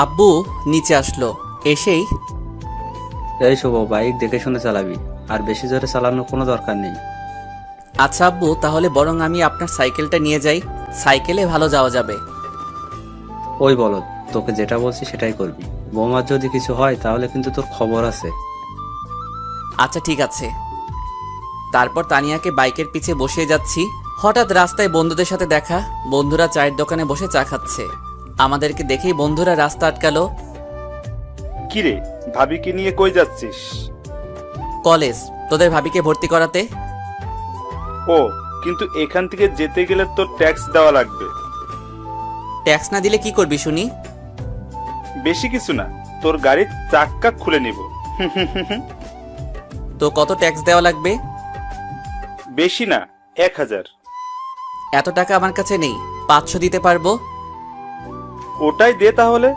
আব্বু নিচে আসলো, এসেই এই শুভ, বাইক দেখে শুনে চালাবি, আর বেশি জোরে চালানোর কোনো দরকার নেই। আচ্ছা আব্বু, তাহলে বরং আমি আপনার সাইকেলটা নিয়ে যাই, সাইকেলে ভালো যাওয়া যাবে। ওই বলো, তোকে যেটা বলছি সেটাই করবি। বৌমার যদি কিছু হয় তাহলে কিন্তু তোর খবর আছে। আচ্ছা ঠিক আছে। তারপর তানিয়াকে বাইকের পিছে বসিয়ে যাচ্ছি। হঠাৎ রাস্তায় বন্ধুদের সাথে দেখা। বন্ধুরা চায়ের দোকানে বসে চা খাচ্ছে। আমাদেরকে দেখেই বন্ধুরা রাস্তা আটকালো। কিরে, ভাবিকে নিয়ে কই যাচ্ছিস? কলেজ, তোদের ভাবিকে ভর্তি করাতে। ও, কিন্তু এখান থেকে যেতে গেলে তোর ট্যাক্স দেওয়া লাগবে। ট্যাক্স না দিলে কি করবি শুনি? বেশি কিছু না, তোর গাড়ির চাক্কা খুলে নিব। তো কত ট্যাক্স দেওয়া লাগবে? বেশি না, 1000। এত টাকা আমার কাছে নেই, 500 দিতে পারবো। ওটাই দে তাহলে।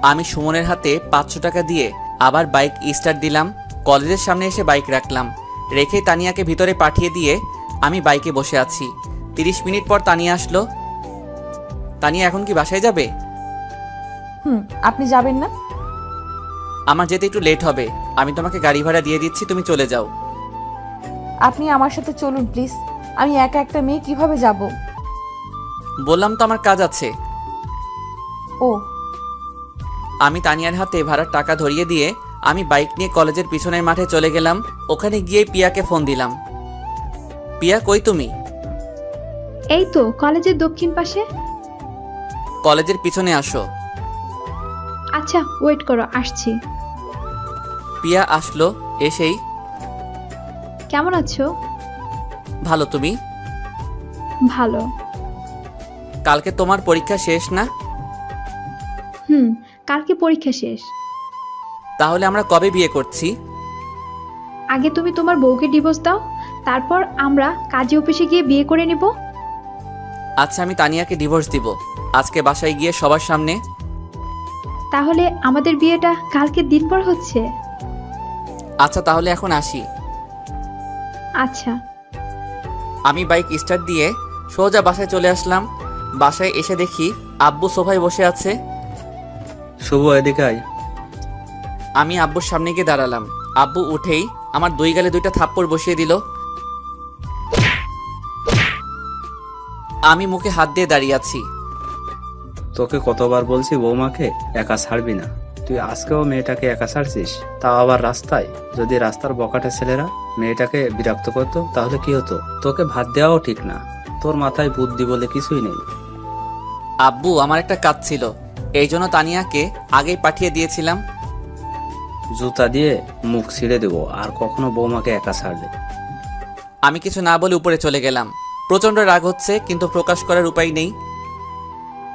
আমি সুমনের হাতে 500 টাকা দিয়ে আবার বাইক স্টার্ট দিলাম। কলেজের সামনে এসে বাইক রাখলাম, রেখে তানিয়াকে ভিতরে পাঠিয়ে দিয়ে আমি বাইকে বসে আছি। 30 মিনিট পর তানিয়া আসলো। তানিয়া এখন কি বাসায় যাবে? হুম, আপনি যাবেন না? আমার যেতে একটু লেট হবে, আমি তোমাকে গাড়ি ভাড়া দিয়ে দিচ্ছি, তুমি চলে যাও। আপনি আমার সাথে চলুন প্লিজ। আমি একা একটা মেয়ে কিভাবে যাব? বললাম তো আমার কাজ আছে। ও, আমি তানিয়ার হাতে ভাড়ার টাকা ধরিয়ে দিয়ে আমি বাইক নিয়ে কলেজের পিছনের মাঠে চলে গেলাম। ওখানে গিয়ে পিয়াকে ফোন দিলাম। পিয়া, কই তুমি? এই তো কলেজের দক্ষিণ পাশে। কলেজের পিছনে আসো। আচ্ছা ওয়েট করো, আসছি। পিয়া আসলো, এসেই কেমন আছো? ভালো, তুমি? ভালো। কালকে তোমার পরীক্ষা শেষ না? হুম, কালকে পরীক্ষা শেষ। তাহলে আমরা কবে বিয়ে করছি? আগে তুমি তোমার বউকে ডিভোর্স দাও, তারপর আমরা কাজী অফিসে গিয়ে বিয়ে করে নিব। আচ্ছা, আমি তানিয়াকে ডিভোর্স দিব আজকে বাসায় গিয়ে সবার সামনে। তাহলে আমাদের বিয়েটা কালকে দিন পর হচ্ছে। আচ্ছা, তাহলে এখন আসি। আচ্ছা। আমি বাইক স্টার্ট দিয়ে সোজা বাসায় চলে আসলাম। বাসায় এসে দেখি আব্বু সোফায় বসে আছে। শুভ, এদিকে আয়। আমি আব্বুর সামনে গিয়ে দাঁড়ালাম। আব্বু উঠেই আমার দুই গালে দুইটা থাপ্পড় বসিয়ে দিল। আমি মুখে হাত দিয়ে দাঁড়িয়ে আছি। তোকে কতবার বলছি বৌমাকে একা ছাড়বি না, তুই আজকেও মেয়েটাকে একা ছাড়ছিস, তাও আবার রাস্তায়। যদি রাস্তার বকাটে ছেলেরা মেয়েটাকে বিরক্ত করতো তাহলে কি হতো? তোকে ভাত দেওয়াও ঠিক না, তোর মাথায় বুদ্ধি বলে কিছুই নেই। আব্বু, আমার একটা কাজ ছিল, এই জন্য তানিয়াকে আগেই পাঠিয়ে দিয়েছিলাম। জুতা দিয়ে মুখ ছিঁড়ে দেবো আর কখনো বৌমাকে একা ছাড়লে। আমি কিছু না বলে উপরে চলে গেলাম। প্রচন্ড রাগ হচ্ছে, কিন্তু প্রকাশ করার উপায় নেই।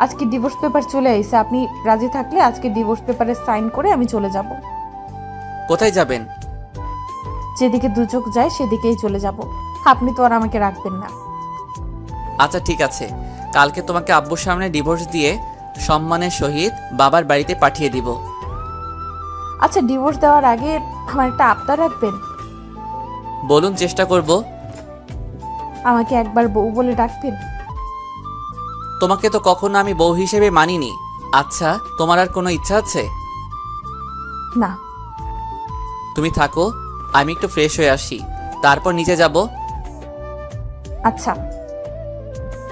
আজকে ডিভোর্স পেপার চলে আইছে, আপনি রাজি থাকলে আজকে ডিভোর্স পেপারে সাইন করে আমি চলে যাব। কোথায় যাবেন? যেদিকে দু চোখ যায় সেদিকেই চলে যাব। আপনি তো আর আমাকে রাখবেন না। আচ্ছা ঠিক আছে, কালকে তোমাকে আব্বুর সামনে ডিভোর্স দিয়ে সম্মানের সহিত বাবার বাড়িতে পাঠিয়ে দিব। আচ্ছা, ডিভোর্স দেওয়ার আগে আমার একটা আবদার রাখবেন? বলুন, চেষ্টা করব। আমাকে একবার বউ বলে ডাকবেন? তোমাকে তো কখনো আমি বউ হিসেবে মানিনি। আচ্ছা, তোমার আর কোনো ইচ্ছা আছে? না। তুমি থাকো, আমি একটু ফ্রেশ হয়ে আসি, তারপর নিচে যাব। আচ্ছা।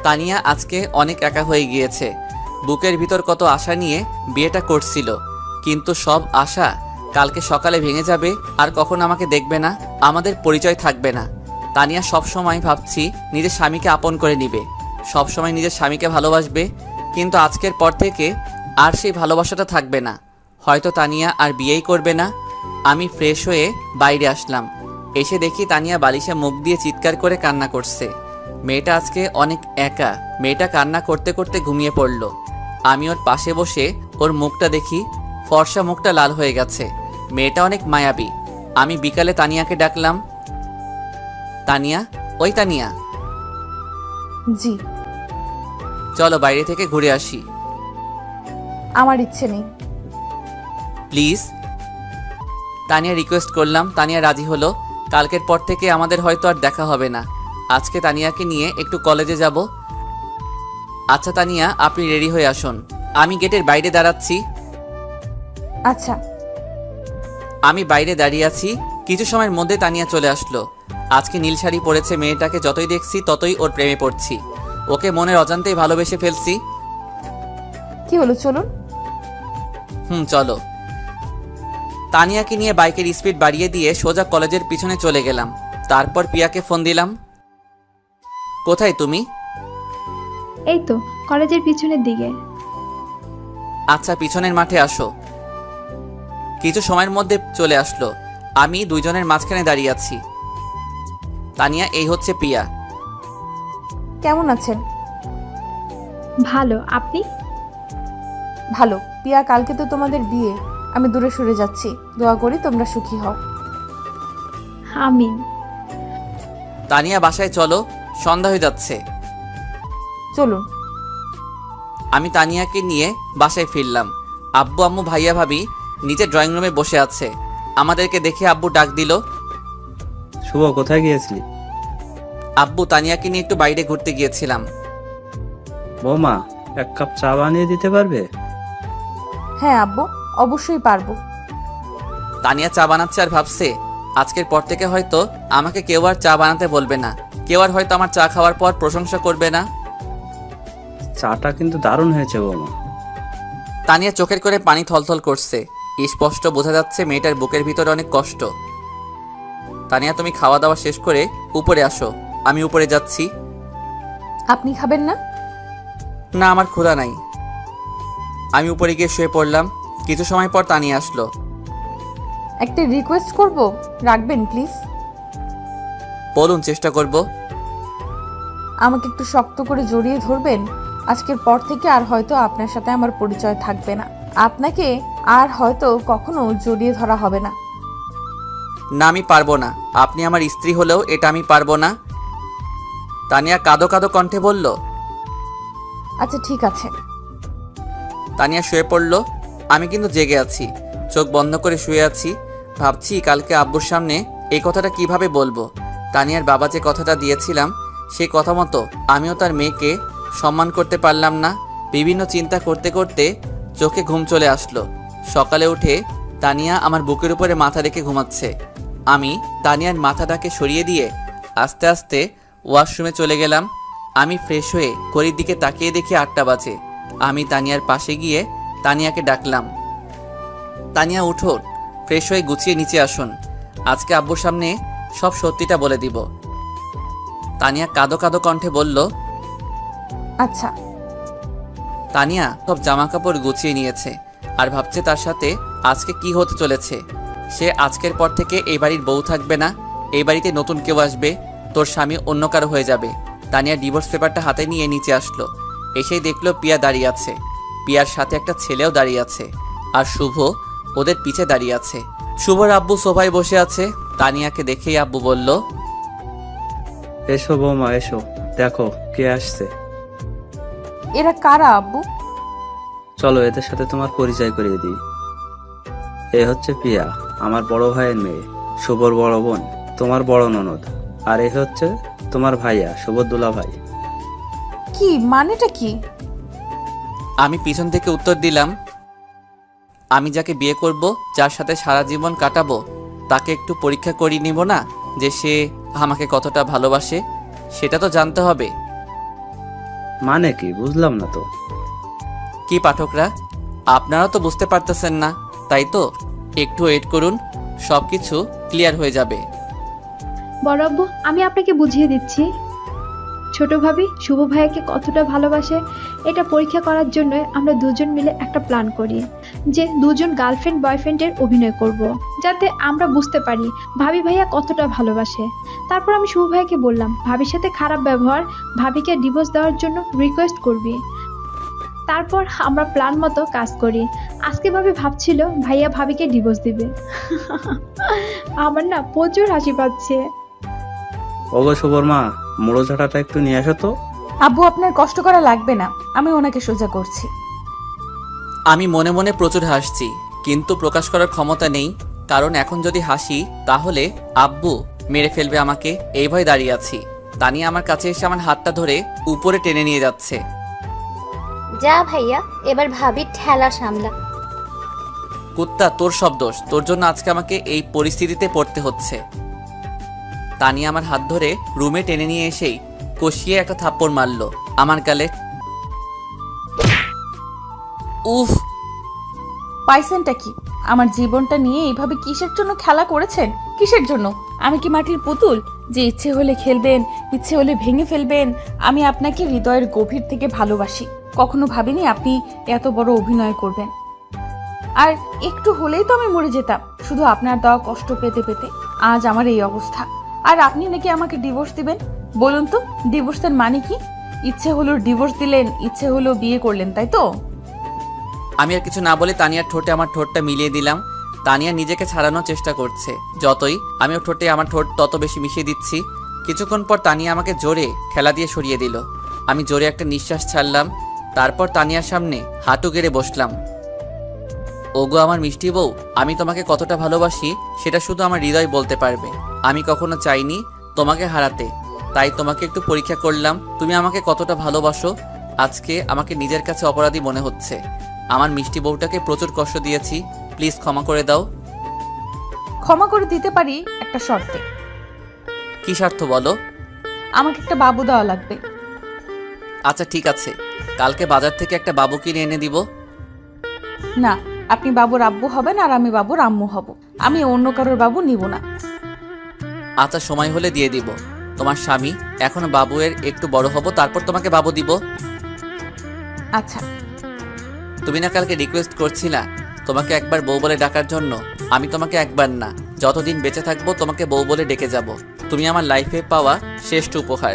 তানিয়া আজকে অনেক একা হয়ে গিয়েছে। বুকের ভিতর কত আশা নিয়ে বিয়েটা করছিল, কিন্তু সব আশা কালকে সকালে ভেঙে যাবে। আর কখনো আমাকে দেখবে না, আমাদের পরিচয় থাকবে না। তানিয়া সব সময় ভাবছি নিজের স্বামীকে আপন করে নিবে, সব সময় নিজের স্বামীকে ভালোবাসবে, কিন্তু আজকের পর থেকে আর সেই ভালোবাসাটা থাকবে না। হয়তো তানিয়া আর বিয়েই করবে না। আমি ফ্রেশ হয়ে বাইরে আসলাম। এসে দেখি তানিয়া বালিশে মুখ দিয়ে চিৎকার করে কান্না করছে। মেয়েটা আজকে অনেক একা। মেয়েটা কান্না করতে করতে ঘুমিয়ে পড়ল। আমি ওর পাশে বসে ওর মুখটা দেখি, ফর্সা মুখটা লাল হয়ে গেছে। মেয়েটা অনেক মায়াবী। আমি বিকালে তানিয়াকে ডাকলাম। তানিয়া, ওই তানিয়া, জি। চলো বাইরে থেকে ঘুরে আসি। আমার ইচ্ছে নেই। প্লিজ। তানিয়া রিকোয়েস্ট করলাম। তানিয়া রাজি হলো। কালকের পর থেকে আমাদের হয়তো আর দেখা হবে না। আজকে তানিয়াকে নিয়ে একটু কলেজে যাব। আচ্ছা তানিয়া, আপনি রেডি হয়ে আসুন, আমি গেটের বাইরে দাঁড়াচ্ছি। আচ্ছা। আমি বাইরে দাঁড়িয়ে আছি। কিছু সময়ের মধ্যে তানিয়া চলে আসলো। আজকে নীল শাড়ি পরেছে। মেয়েটাকে যতই দেখছি ততই ওর প্রেমে পড়ছি। ওকে মনের অজান্তেই ভালোবেসে ফেলছি। কি হলো, চলুন। চলো। তানিয়াকে নিয়ে বাইকের স্পিড বাড়িয়ে দিয়ে সোজা কলেজের পিছনে চলে গেলাম। তারপর পিয়াকে ফোন দিলাম। কোথায় তুমি? এই তো কলেজের পিছনের দিকে। আচ্ছা, পিছনের মাঠে আসো। কিছু সময়ের মধ্যে চলে আসলো। আমি দুইজনের মাঝখানে দাঁড়িয়ে আছি। তানিয়া, এই হচ্ছে পিয়া। কেমন আছেন? ভালো, আপনি? ভালো। পিয়া, কালকে তো তোমাদের বিয়ে, আমি দূরে সরে যাচ্ছি। দোয়া করি তোমরা সুখী হও। আমিন। তানিয়া, বাসায় চলো, সন্ধ্যা হয়ে যাচ্ছে। চলুন। আমি তানিয়াকে নিয়ে বাসায় ফিরলাম। আব্বু, আম্মু, ভাইয়া, ভাবি নিচে ড্রয়িং রুমে বসে আছে। আমাদেরকে দেখে আব্বু ডাক দিল। শুভ, কোথায় গিয়েছিলি? আব্বু, তানিয়াকে নিয়ে একটু বাইরে ঘুরতে গিয়েছিলাম। বৌমা, এক কাপ চা বানিয়ে দিতে পারবে? হ্যাঁ আব্বু, অবশ্যই পারবো। তানিয়া চা বানাচ্ছে আর ভাবছে আজকের পর থেকে হয়তো আমাকে কেউ আর চা বানাতে বলবে না। কেউ আর হয়তো আমার চা খাওয়ার পর প্রশংসা করবে না। চাটা কিন্তু দারুণ হয়েছে বৌমা। তানিয়া চোখের করে পানি থলথল করছে। স্পষ্ট বোঝা যাচ্ছে মেয়েটার বুকের ভিতরে অনেক কষ্ট। তানিয়া, তুমি খাওয়া দাওয়া শেষ করে উপরে আসো, আমি উপরে যাচ্ছি। আপনি খাবেন না? না, আমার ক্ষুধা নাই। আমি উপরে গিয়ে শুয়ে পড়লাম। কিছু সময় পর তানিয়া আসলো। একটা রিকোয়েস্ট করব, রাখবেন প্লিজ? বলুন, চেষ্টা করব। আমাকে একটু শক্ত করে জড়িয়ে ধরবেন। আজকের পর থেকে আর হয়তো আপনার সাথে আমার পরিচয় থাকবে না। আপনাকে আর হয়তো কখনো জড়িয়ে ধরা হবে না। না আমি পারবো না, আপনি আমার স্ত্রী হলেও এটা আমি পারবো না। তানিয়া কাঁদো কাঁদো কণ্ঠে বলল। আচ্ছা ঠিক আছে। তানিয়া শুয়ে পড়ল। আমি কিন্তু জেগে আছি, চোখ বন্ধ করে শুয়ে আছি। ভাবছি কালকে আব্বুর সামনে এই কথাটা কিভাবে বলবো। তানিয়ার বাবা যে কথাটা দিয়েছিলাম সেই কথা মতো আমিও তার মেয়েকে সম্মান করতে পারলাম না। বিভিন্ন চিন্তা করতে করতে চোখে ঘুম চলে আসলো। সকালে উঠে তানিয়া আমার বুকের উপরে মাথা রেখে ঘুমাচ্ছে। আমি তানিয়ার মাথাটাকে সরিয়ে দিয়ে আস্তে আস্তে ওয়াশরুমে চলে গেলাম। আমি ফ্রেশ হয়ে ঘড়ির দিকে তাকিয়ে দেখি 8টা বাজে। আমি তানিয়ার পাশে গিয়ে তানিয়াকে ডাকলাম, তানিয়া উঠুন, ফ্রেশ হয়ে গুছিয়ে নিচে আসুন, আজকে আব্বুর সামনে সব সত্যিটা বলে দিব। তানিয়া কাঁদো কাঁদো কণ্ঠে বলল, আচ্ছা। তানিয়া সব জামা কাপড় গুছিয়ে নিয়েছে আর ভাবছে তার সাথে আজকে কি হতে চলেছে। সে আজকের পর থেকে এই বাড়ির বউ থাকবে না, এই বাড়িতে নতুন কেউ আসবে, তোর স্বামী অন্য কারো হয়ে যাবে। তানিয়া ডিভোর্স পেপারটা হাতে নিয়ে নিচে আসলো। এসেই দেখলো পিয়া দাঁড়িয়ে আছে, পিয়ার সাথে একটা ছেলেও দাঁড়িয়ে আছে, আর শুভ ওদের পিছে দাঁড়িয়ে আছে। শুভর আব্বু সোফায় বসে আছে। তানিয়াকে দেখেই আব্বু বলল, এসো বৌমা এসো, দেখো কে আসছে। এরা কারা আব্বু? চলো এদের সাথে তোমার পরিচয় করিয়ে দিই। এ হচ্ছে পিয়া, আমার বড় ভাইয়ের মেয়ে, শুভর বড় বোন, তোমার বড় ননদ। আর এ হচ্ছে তোমার ভাইয়া, শুভর দুলা ভাই। কি মানেটা কি? আমি পিছন থেকে উত্তর দিলাম, আমি যাকে বিয়ে করব, যার সাথে সারা জীবন কাটাবো, তাকে একটু পরীক্ষা করিয়ে নিব না যে সে আমাকে কতটা ভালোবাসে, সেটা তো জানতে হবে। মানে কি বুঝলাম না তো। কি পাঠকরা, আপনারা তো বুঝতে পারতেছেন না, তাই তো? একটু ওয়েট করুন, সব কিছু ক্লিয়ার হয়ে যাবে। বড় আব্বু, আমি আপনাকে বুঝিয়ে দিচ্ছি। ছোট ভাবি শুভ ভাইয়াকে কতটা ভালোবাসে এটা পরীক্ষা করার জন্য আমরা দুজন মিলে একটা প্ল্যান করি যে দুজন গার্লফ্রেন্ড বয়ফ্রেন্ডের অভিনয় করব, যাতে আমরা বুঝতে পারি ভাবি ভাইয়া কতটা ভালোবাসে। তারপর আমি শুভ ভাইয়াকে বললাম, ভাবির সাথে খারাপ ব্যবহার, ভাবিকে ডিভোর্স দেওয়ার জন্য রিকোয়েস্ট করবি। তারপর আমরা প্ল্যান মতো কাজ করি। আজকে ভাবি ভাবছিল ভাইয়া ভাবিকে ডিভোর্স দিবে। আমার না প্রচুর হাসি পাচ্ছে। ওগো শুভর মা, মোড়ো ঝাঁটাটা একটু নিয়ে আসো তো। আব্বু আপনার কষ্ট করা লাগবে না, আমি ওনাকে সোজা করছি। আমি মনে মনে প্রচুর হাসছি, কিন্তু প্রকাশ করার ক্ষমতা নেই, কারণ এখন যদি হাসি তাহলে আব্বু মেরে ফেলবে আমাকে, এই ভয় দাঁড়িয়ে আছি। তানিয়া আমার কাছে এসে আমার হাতটা ধরে উপরে টেনে নিয়ে যাচ্ছে। যা ভাইয়া, এবার ভাবি ঠেলা সামলা। কুত্তা, তোর সব দোষ, তোর জন্য আজকে আমাকে এই পরিস্থিতিতে পড়তে হচ্ছে। তানিয়া আমার হাত ধরে রুমে টেনে নিয়ে এসেই কষিয়ে একটা থাপ্পড় মারলো আমার গালে। উফ! পাইছেনটা কি? আমার জীবনটা নিয়ে এইভাবে কিসের জন্য খেলা করেছেন? কিসের জন্য? আমি কি মাটির পুতুল যে ইচ্ছে হলে খেলবেন, ইচ্ছে হলে ভেঙে ফেলবেন? আমি আপনাকে হৃদয়ের গভীর থেকে ভালোবাসি, কখনো ভাবিনি আপনি এত বড় অভিনয় করবেন। আর একটু হলেই তো আমি মরে যেতাম শুধু আপনার দেওয়া কষ্ট পেতে পেতে। আজ আমার এই অবস্থা, আর আপনি নাকি আমাকে ডিভোর্স দিবেন? বলুন তো, ডিভোর্সের মানে কি? ইচ্ছে হলো ডিভোর্স দিলেন, ইচ্ছে হলো বিয়ে করলেন, তাই তো? আমি আর কিছু না বলে তানিয়ার ঠোঁটে আমার ঠোঁটটা মিলিয়ে দিলাম। তানিয়া নিজেকে ছাড়ানোর চেষ্টা করছে, যতই আমি ওর ঠোঁটে আমার ঠোঁট তত বেশি মিশিয়ে দিচ্ছি। কিছুক্ষণ পর তানিয়া আমাকে জোরে খেলা দিয়ে সরিয়ে দিল। আমি জোরে একটা নিঃশ্বাস ছাড়লাম, তারপর তানিয়ার সামনে হাঁটু গেড়ে বসলাম। ওগো আমার মিষ্টি বউ, আমি তোমাকে কতটা ভালোবাসি সেটা শুধু আমার হৃদয় বলতে পারবে। আমি কখনো চাইনি তোমাকে হারাতে, তাই তোমাকে একটু পরীক্ষা করলাম তুমি আমাকে কতটা ভালোবাসো। আজকে আমাকে নিজের কাছে অপরাধী মনে হচ্ছে। আমার মিষ্টি বউটাকে প্রচুর কষ্ট দিয়েছি, প্লিজ ক্ষমা করে দাও। ক্ষমা করে দিতে পারি একটা শর্তে। কি স্বার্থ বলো? আমাকে একটা বাবু দেওয়া লাগবে। আচ্ছা ঠিক আছে, কালকে বাজার থেকে একটা বাবু কিনে এনে দিব। না, আপনি বাবুর আব্বু হবেন আর আমি বাবুর আম্মু হব। আমি অন্য কারোর বাবু নিব না। আচ্ছা সময় হলে দিয়ে দিব। তোমার স্বামী এখনো বাবুয়ের একটু বড় হব, তারপর তোমাকে বাবু দিব। আচ্ছা। তুমি না কালকে রিকোয়েস্ট করছিলা তোমাকে একবার বউ বলে ডাকার জন্য? আমি তোমাকে একবার না, যতদিন বেঁচে থাকবো তোমাকে বউ বলে ডেকে যাব। তুমি আমার লাইফে পাওয়া শ্রেষ্ঠ উপহার।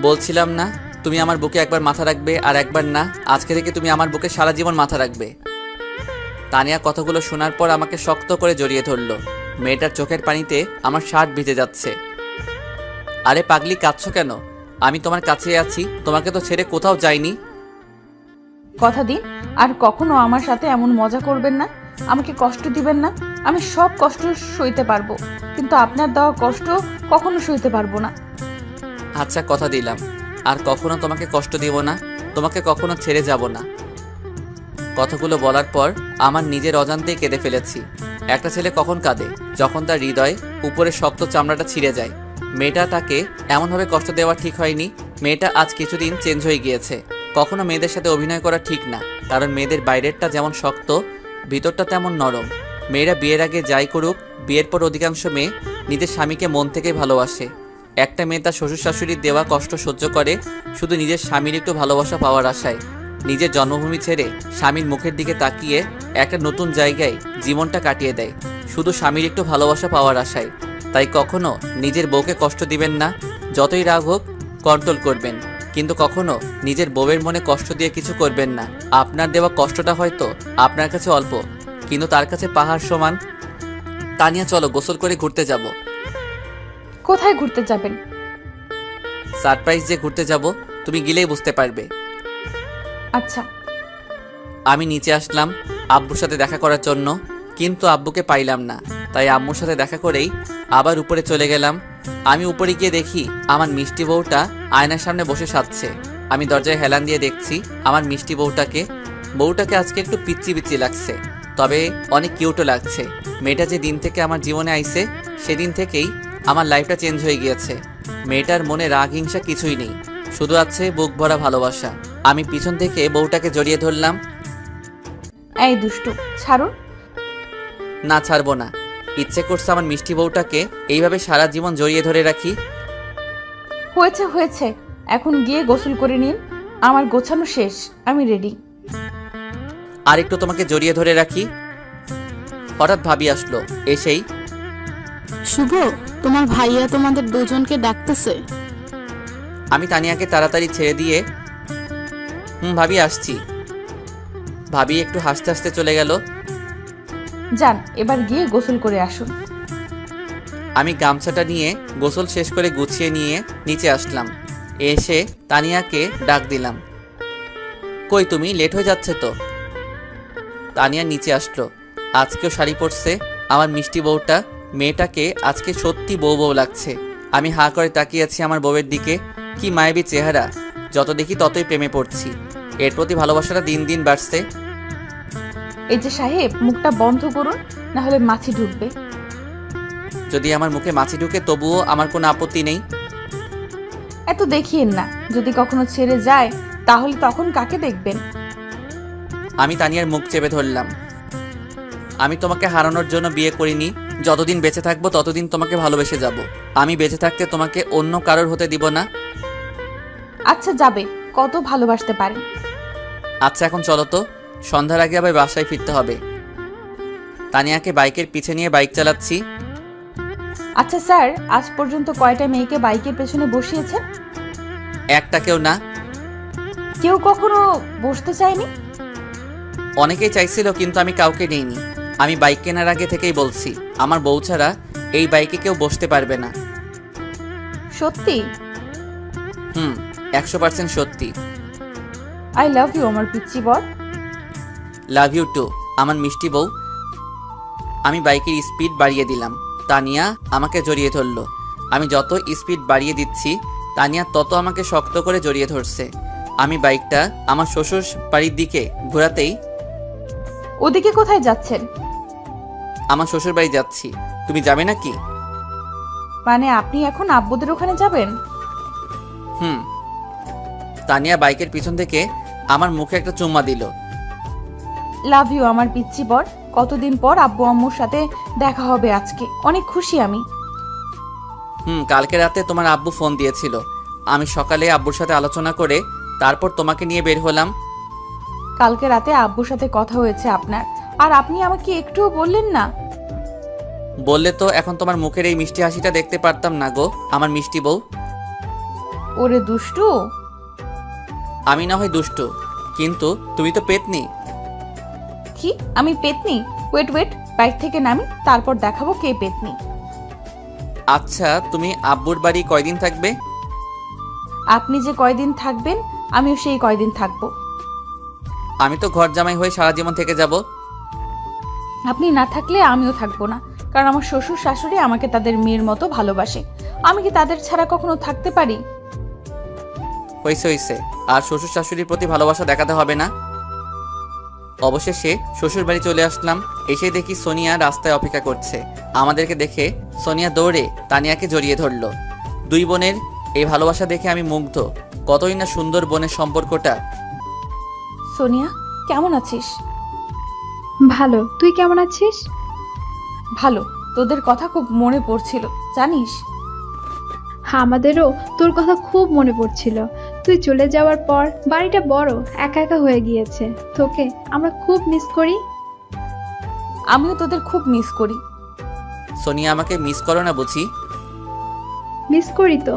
বলছিলাম না তুমি আমার বুকে একবার মাথা রাখবে, আর একবার না, আজকে থেকে তুমি আমার বুকে সারা জীবন মাথা রাখবে। তানিয়া কথাগুলো শোনার পর আমাকে শক্ত করে জড়িয়ে ধরলো। মেয়েটার চোখের পানিতে আমার শার্ট ভিজে যাচ্ছে। আরে পাগলি, কাঁদছো কেন? আমি তোমার কাছে আছি, তোমাকে তো ছেড়ে কোথাও যাইনি। কথা দিন আর কখনো আমার সাথে এমন মজা করবেন না, আমাকে কষ্ট দিবেন না। আমি সব কষ্ট সইতে পারবো, কিন্তু আপনার দেওয়া কষ্ট কখনো সইতে পারবো না। আচ্ছা, কথা দিলাম আর কখনো তোমাকে কষ্ট দিব না, তোমাকে কখনো ছেড়ে যাব না। কথাগুলো বলার পর আমার নিজের অজান্তেই কেঁদে ফেলেছি। একটা ছেলে কখন কাঁদে? যখন তার হৃদয় উপরে শক্ত চামড়াটা ছিঁড়ে যায়। মেয়েটা তাকে এমনভাবে কষ্ট দেওয়া ঠিক হয়নি। মেয়েটা আজ কিছুদিন চেঞ্জ হয়ে গিয়েছে। কখনো মেয়েদের সাথে অভিনয় করা ঠিক না, কারণ মেয়েদের বাইরেরটা যেমন শক্ত, ভিতরটা তেমন নরম। মেয়েরা বিয়ের আগে যাই করুক, বিয়ের পর অধিকাংশ মেয়ে নিজের স্বামীকে মন থেকে ভালোবাসে। একটা মেয়ে তার শ্বশুর শাশুড়ির দেওয়া কষ্ট সহ্য করে শুধু নিজের স্বামীর একটু ভালোবাসা পাওয়ার আশায়। নিজের জন্মভূমি ছেড়ে স্বামীর মুখের দিকে তাকিয়ে একটা নতুন জায়গায় জীবনটা কাটিয়ে দেয় শুধু স্বামীর একটু ভালোবাসা পাওয়ার আশায়। তাই কখনো নিজের বউকে কষ্ট দিবেন না। যতই রাগ হোক কন্ট্রোল করবেন, কিন্তু কখনো নিজের বউয়ের মনে কষ্ট দিয়ে কিছু করবেন না। আপনার দেওয়া কষ্টটা হয়তো আপনার কাছে অল্প, কিন্তু তার কাছে পাহাড় সমান। তানিয়া, চলো গোসল করে ঘুরতে যাব। কোথায় ঘুরতে যাবেন? সারপ্রাইজ যে ঘুরতে যাব, তুমি গেলেই বুঝতে পারবে। আচ্ছা। আমি নিচে আসলাম আব্বুর সাথে দেখা করার জন্য, কিন্তু আব্বুকে পাইলাম না। তাই আম্মুর সাথে দেখা করেই আবার উপরে চলে গেলাম। আমি উপরে গিয়ে দেখি আমার মিষ্টি বউটা আয়নার সামনে বসে সাজছে। আমি দরজায় হেলান দিয়ে দেখছি আমার মিষ্টি বউটাকে আজকে একটু পিচ্চি পিচ্চি লাগছে, তবে অনেক কিউটও লাগছে। মেয়েটা যে দিন থেকে আমার জীবনে আইছে, সেদিন থেকেই আমার লাইফটা চেঞ্জ হয়ে গিয়েছে। মেয়েটার মনে রাগ হিংসা কিছুই নেই, শুধু আছে বুক ভরা ভালোবাসা। আমি পিছন থেকে বউটাকে জড়িয়ে ধরলাম। এই দুষ্টু, ছাড়ুন। না, ছাড়বো না। ইচ্ছে করছে আমার মিষ্টি বউটাকে এইভাবে সারা জীবন জড়িয়ে ধরে রাখি। হয়েছে হয়েছে, এখন গিয়ে গোসল করে নিন। আমার গোছানো শেষ, আমি রেডি। আর একটু তোমাকে জড়িয়ে ধরে রাখি। হঠাৎ ভাবি আসলো, এসেই শুভ, তোমার ভাইয়া তোমাদের দুজনকে ডাকতেছে। আমি তানিয়াকে তাড়াতাড়ি ছেড়ে দিয়ে ভাবি আসছি। ভাবি একটু হাসতে হাসতে চলে গেল। যান, এবার গিয়ে গোসল করে আসুন। আমি গামছাটা নিয়ে গোসল শেষ করে গুছিয়ে নিয়ে নিচে আসলাম। এসে তানিয়াকে ডাক দিলাম, কই তুমি? লেট হয়ে যাচ্ছে তো। তানিয়া নিচে আসলো। আজকেও শাড়ি পরছে আমার মিষ্টি বউটা। মেয়েটাকে আজকে সত্যি বউ বউ লাগছে। আমি হাঁ করে তাকিয়ে আছি আমার বউয়ের দিকে। কি মায়াবী চেহারা! যত দেখি ততই প্রেমে পড়ছি। এর প্রতি ভালোবাসাটা দিন দিন বাড়ছে। এই যে সাহেব, মুখটা বন্ধ করুন, না হলে মাছি ঢুকবে। যদি আমার মুখে মাছি ঢুকে তবুও আমার কোনো আপত্তি নেই। এত দেখিয়েন না, যদি কখনো ছেড়ে যায় তাহলে তখন কাকে দেখবেন? আমি তানিয়ার মুখ চেপে ধরলাম। আমি তোমাকে হারানোর জন্য বিয়ে করিনি। যতদিন বেঁচে থাকবো ততদিন তোমাকে ভালোবেসে যাব। আমি বেঁচে থাকতে তোমাকে অন্য কারোর হতে দিব না। আচ্ছা, যাবে, কত ভালোবাসতে পারেন। আচ্ছা, এখন চলো তো, সন্ধ্যার আগে আবার বাসায় ফিরতে হবে। তানিয়াকে বাইকের পিছে নিয়ে বাইক চালাচ্ছি। আচ্ছা স্যার, আজ পর্যন্ত কয়টা মেয়েকে বাইকের পেছনে বসিয়েছেন? একটাকেও না। কেউ কখনো বসতে চায়নি? অনেকেই চাইছিল, কিন্তু আমি কাউকে নেইনি। আমি বাইক কেনার আগে থেকেই বলছি আমার বউ ছাড়া এই বাইকে কেউ বসতে পারবে না। সত্যি? 100% সত্যি। আই লাভ ইউ আমার পিচ্চি বর। লাভ ইউ টু আমার মিষ্টি বউ। আমি বাইকের স্পিড বাড়িয়ে দিলাম। তানিয়া আমাকে জড়িয়ে ধরলো। আমি যত স্পিড বাড়িয়ে দিচ্ছি তানিয়া তত আমাকে শক্ত করে জড়িয়ে ধরছে। আমি বাইকটা আমার শ্বশুর বাড়ির দিকে ঘোরাতেই, ওদিকে কোথায় যাচ্ছেন? আমার শ্বশুর বাড়ি যাচ্ছি। তুমি যাবে নাকি? মানে আপনি এখন আব্বুদের ওখানে যাবেন? তানিয়া বাইকের পিছন থেকে আমার মুখে একটা চুম্মা দিল। লাভ ইউ আমার পিচ্চি বর। কতদিন পর আব্বু আম্মুর সাথে দেখা হবে আজকে, অনেক খুশি আমি। কালকে রাতে তোমার আব্বু ফোন দিয়েছিল। আমি সকালে আব্বুর সাথে আলোচনা করে তারপর তোমাকে নিয়ে বের হলাম। কালকে রাতে আব্বুর সাথে কথা হয়েছে আপনার, আর আপনি আমাকে একটুও বললেন না। বললে তো এখন তোমার মুখের এই মিষ্টি হাসিটা দেখতে পারতাম না গো আমার মিষ্টি বউ। ওরে দুষ্টু। আমি না হয় দুষ্টু, কিন্তু তুমি তো পেতনি। কি? আমি পেতনি? ওয়েট ওয়েট, বাইক থেকে নামি, তারপর দেখাবো কে পেতনি। আচ্ছা, তুমি আব্বুর বাড়ি কয়দিন থাকবে? আপনি যে কয়দিন থাকবেন আমিও সেই কয়দিন থাকবো। আমি তো ঘর জামাই হয়ে সারা জীবন থেকে যাব। আপনি না থাকলে আমিও থাকবো না, কারণ আমার শ্বশুর শাশুড়ি আমাকে তাদের মেয়ের মতো ভালোবাসে। আমি কি তাদের ছাড়া কখনো থাকতে পারি? হয়েছে। আর শ্বশুর শাশুড়ির প্রতি ভালোবাসা দেখাতে হবে না। অবশেষে শ্বশুর বাড়ি চলে আসলাম। এসে দেখি সোনিয়া রাস্তায় অপেক্ষা করছে। আমাদেরকে দেখে সোনিয়া দৌড়ে তানিয়াকে জড়িয়ে ধরলো। দুই বোনের এই ভালোবাসা দেখে আমি মুগ্ধ। কতই না সুন্দর বোনের সম্পর্কটা। সোনিয়া, কেমন আছিস? ভালো, তুই কেমন আছিস? ভালো। তোদের কথা খুব মনে পড়ছিল জানিস। হ্যাঁ, আমাদেরও তোর কথা খুব মনে পড়ছিল। তুই চলে যাওয়ার পর বাড়িটা বড় একা একা হয়ে গিয়েছে। তোকে আমরা খুব মিস করি। আমিও তোদের খুব মিস করি। সোনিয়া, আমাকে মিস করো না বুঝি? মিস করি তো।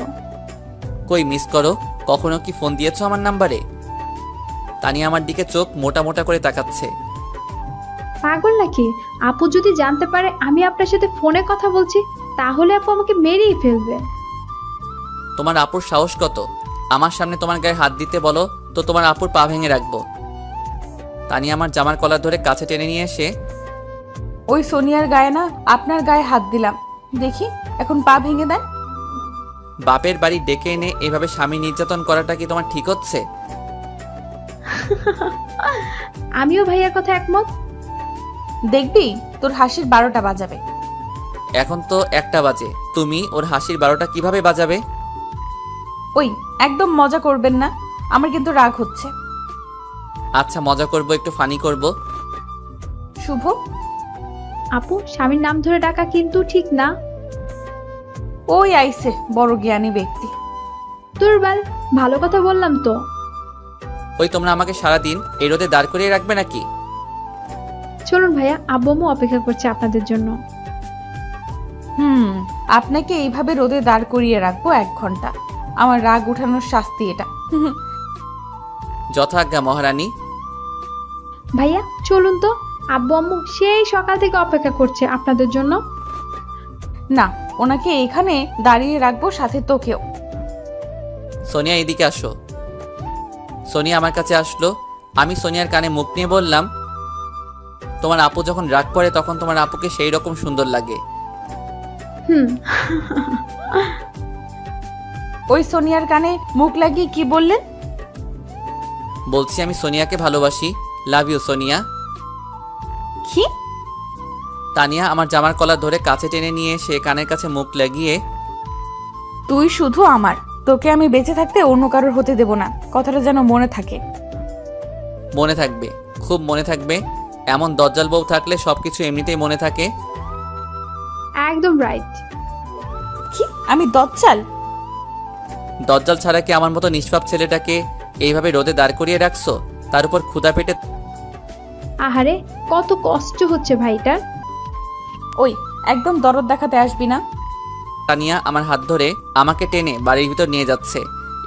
কই মিস করো? কখনো কি ফোন দিয়েছো আমার নাম্বারে? তানিয়া আমার দিকে চোখ মোটা মোটা করে তাকাচ্ছে। পাগল নাকি? আপু যদি জানতে পারে আমি আপনার সাথে ফোনে কথা বলছি, তাহলে আপু আমাকে মেরেই ফেলবে। তোমার আপুর সাহস কত? আমার সামনে তোমার গায়ে হাত দিতে বলো তো তোমার আপুর পা ভেঙে রাখবো। তানিয়া আমার জামার কলার ধরে কাছে টেনে নিয়ে এসে, ওই সোনিয়ার গায়ে না আপনার গায়ে হাত দিলাম, দেখি এখন পা ভেঙে দেন। বাপের বাড়ি ডেকে এনে এভাবে স্বামী নির্যাতন করাটা কি তোমার ঠিক হচ্ছে? আমিও ভাইয়ার কথা একমত। দেখবি তোর হাসির 12টা বাজাবে। এখন তো 1টা বাজে, তুমি ওর হাসির 12টা কিভাবে বাজাবে? ওই একদম মজা করবেন না, আমার কিন্তু রাগ হচ্ছে। আচ্ছা, মজা করব, একটু ফানি করব। শুভ, আপু, স্বামীর নাম ধরে ডাকা কিন্তু ঠিক না। ওই আইছে বড় জ্ঞানী ব্যক্তি। দুর্বল, ভালো কথা বললাম তো। ওই তোমরা আমাকে সারাদিন এই রোদে দাঁড় করিয়ে রাখবে নাকি? চলুন ভাইয়া, আব্বু আম্মু অপেক্ষা করছে আপনাদের জন্য। আপনাকে এইভাবে রোদে দাঁড় করিয়ে রাখবো 1 ঘন্টা। আমার রাগ উঠানোর শাস্তি এটা। যথাজ্ঞা মহারানী। ভাইয়া চলুন তো, আব্বু আম্মু সেই সকাল থেকে অপেক্ষা করছে আপনাদের জন্য। না, ওনাকে এখানে দাঁড়িয়ে রাখবো, সাথে তোকেও। সোনিয়া, এদিকে আসো। সোনিয়া আমার কাছে আসলো। আমি সোনিয়ার কানে মুখ নিয়ে বললাম, তোমার আপু যখন রাগ করে তখন তোমার আপুকে সেই রকম সুন্দর লাগে। ওই সোনিয়ার কানে মুখ লাগিয়ে কি বললেন? বলছি আমি সোনিয়াকে ভালোবাসি। Love you Sonia. কি? তানিয়া আমার জামার কলার ধরে কাছে টেনে নিয়ে সে কানের কাছে মুখ লাগিয়ে, তুই শুধু আমার, তোকে আমি বেঁচে থাকতে অন্য কারোর হতে দেব না। কথাটা যেন মনে থাকে। মনে থাকবে, খুব মনে থাকবে। এমন দজ্জাল বউ থাকলে সবকিছু এমনিতেই মনে থাকে। একদম রাইট। কি? আমি দজ্জাল? দজ্জাল ছাড়া কি আমার মতো নিষ্পাপ ছেলেটাকে এইভাবে রোদে দাঁড় করিয়ে রাখছো, তার উপর ক্ষুধা পেটে? আহারে, কত কষ্ট হচ্ছে ভাইটার। ওই একদম দরদ দেখাতে আসবি না। তানিয়া আমার হাত ধরে আমাকে টেনে বাড়ির ভিতর নিয়ে যাচ্ছে।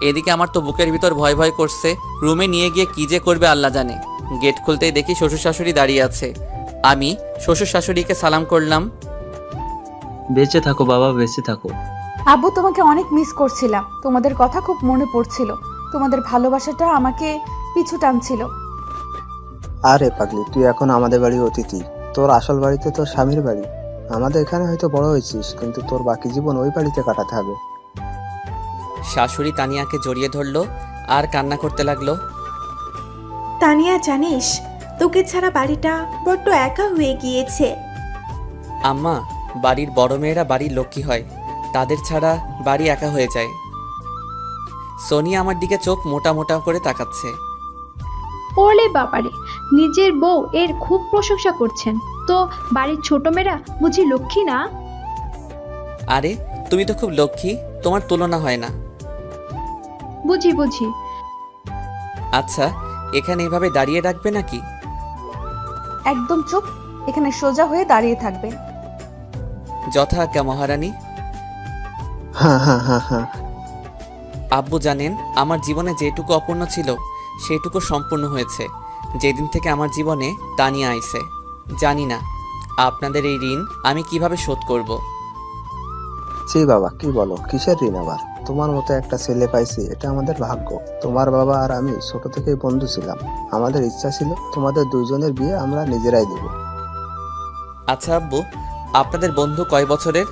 এদিকে আমার তো বুকের ভিতর ভয় ভয় করছে। রুমে নিয়ে গিয়ে কি যে করবে আল্লাহ জানে। গেট খুলতেই দেখি শ্বশুর শাশুড়ি দাঁড়িয়ে আছে। আমি শ্বশুর শাশুড়িকে সালাম করলাম। বেঁচে থাকো বাবা, বেঁচে থাকো। আব্বু, তোমাকে অনেক মিস করছিলাম। তোমাদের কথা খুব মনে পড়ছিল। তোমাদের ভালোবাসাটা আমাকে পিছু টানছিল। আরে পাগলি, তুই এখন আমাদের বাড়ির অতিথি। তোর আসল বাড়িতে তোর স্বামীর বাড়ি। আমাদের এখানে হয়তো বড় হয়েছিস, কিন্তু তোর বাকি জীবন ওই বাড়িতে কাটাতে হবে। শাশুড়ি তানিয়াকে জড়িয়ে ধরলো আর কান্না করতে লাগলো। তানিয়া, জানিস তোকে ছাড়া বাড়িটা বড্ড একা হয়ে গিয়েছে। আম্মা, বাড়ির বড় মেয়েরা বাড়ির লক্ষ্মী হয়, তাদের ছাড়া বাড়ি একা হয়ে যায়। সোনিয়া আমার দিকে চোখ মোটা মোটা করে তাকাচ্ছে। ওরে বাবারে, নিজের বউ এর খুব প্রশংসা করছেন তো। বাড়ির ছোট মেয়েরা বুঝি লক্ষ্মী না? আরে তুমি তো খুব লক্ষ্মী, তোমার তুলনা হয় না। বুঝি বুঝি। আচ্ছা, এখানে এভাবে দাঁড়িয়ে রাখবে নাকি? একদম চুপ, এখানে সোজা হয়ে দাঁড়িয়ে থাকবে। যথাজ্ঞা মহারানী। হ্যাঁ হ্যাঁ হ্যাঁ হ্যাঁ। আব্বু জানেন, আমার জীবনে যেটুকু অপূর্ণ ছিল সেটুকু সম্পূর্ণ হয়েছে যেদিন থেকে আমার জীবনে তানিয়া আইছে। জানি না আপনাদের এই ঋণ আমি কিভাবে শোধ করব? ছি বাবা, কি বলো, কিসের ঋণ আবার? তোমার মতো একটা ছেলে পাইছি, এটা আমাদের ভাগ্য। তোমার বাবা আর আমি ছোট থেকেই বন্ধু ছিলাম। আমাদের ইচ্ছা ছিল তোমাদের দুইজনের বিয়ে আমরা নিজেরাই দেব। আচ্ছা আব্বু, আপনাদের বন্ধু কয় বছরের?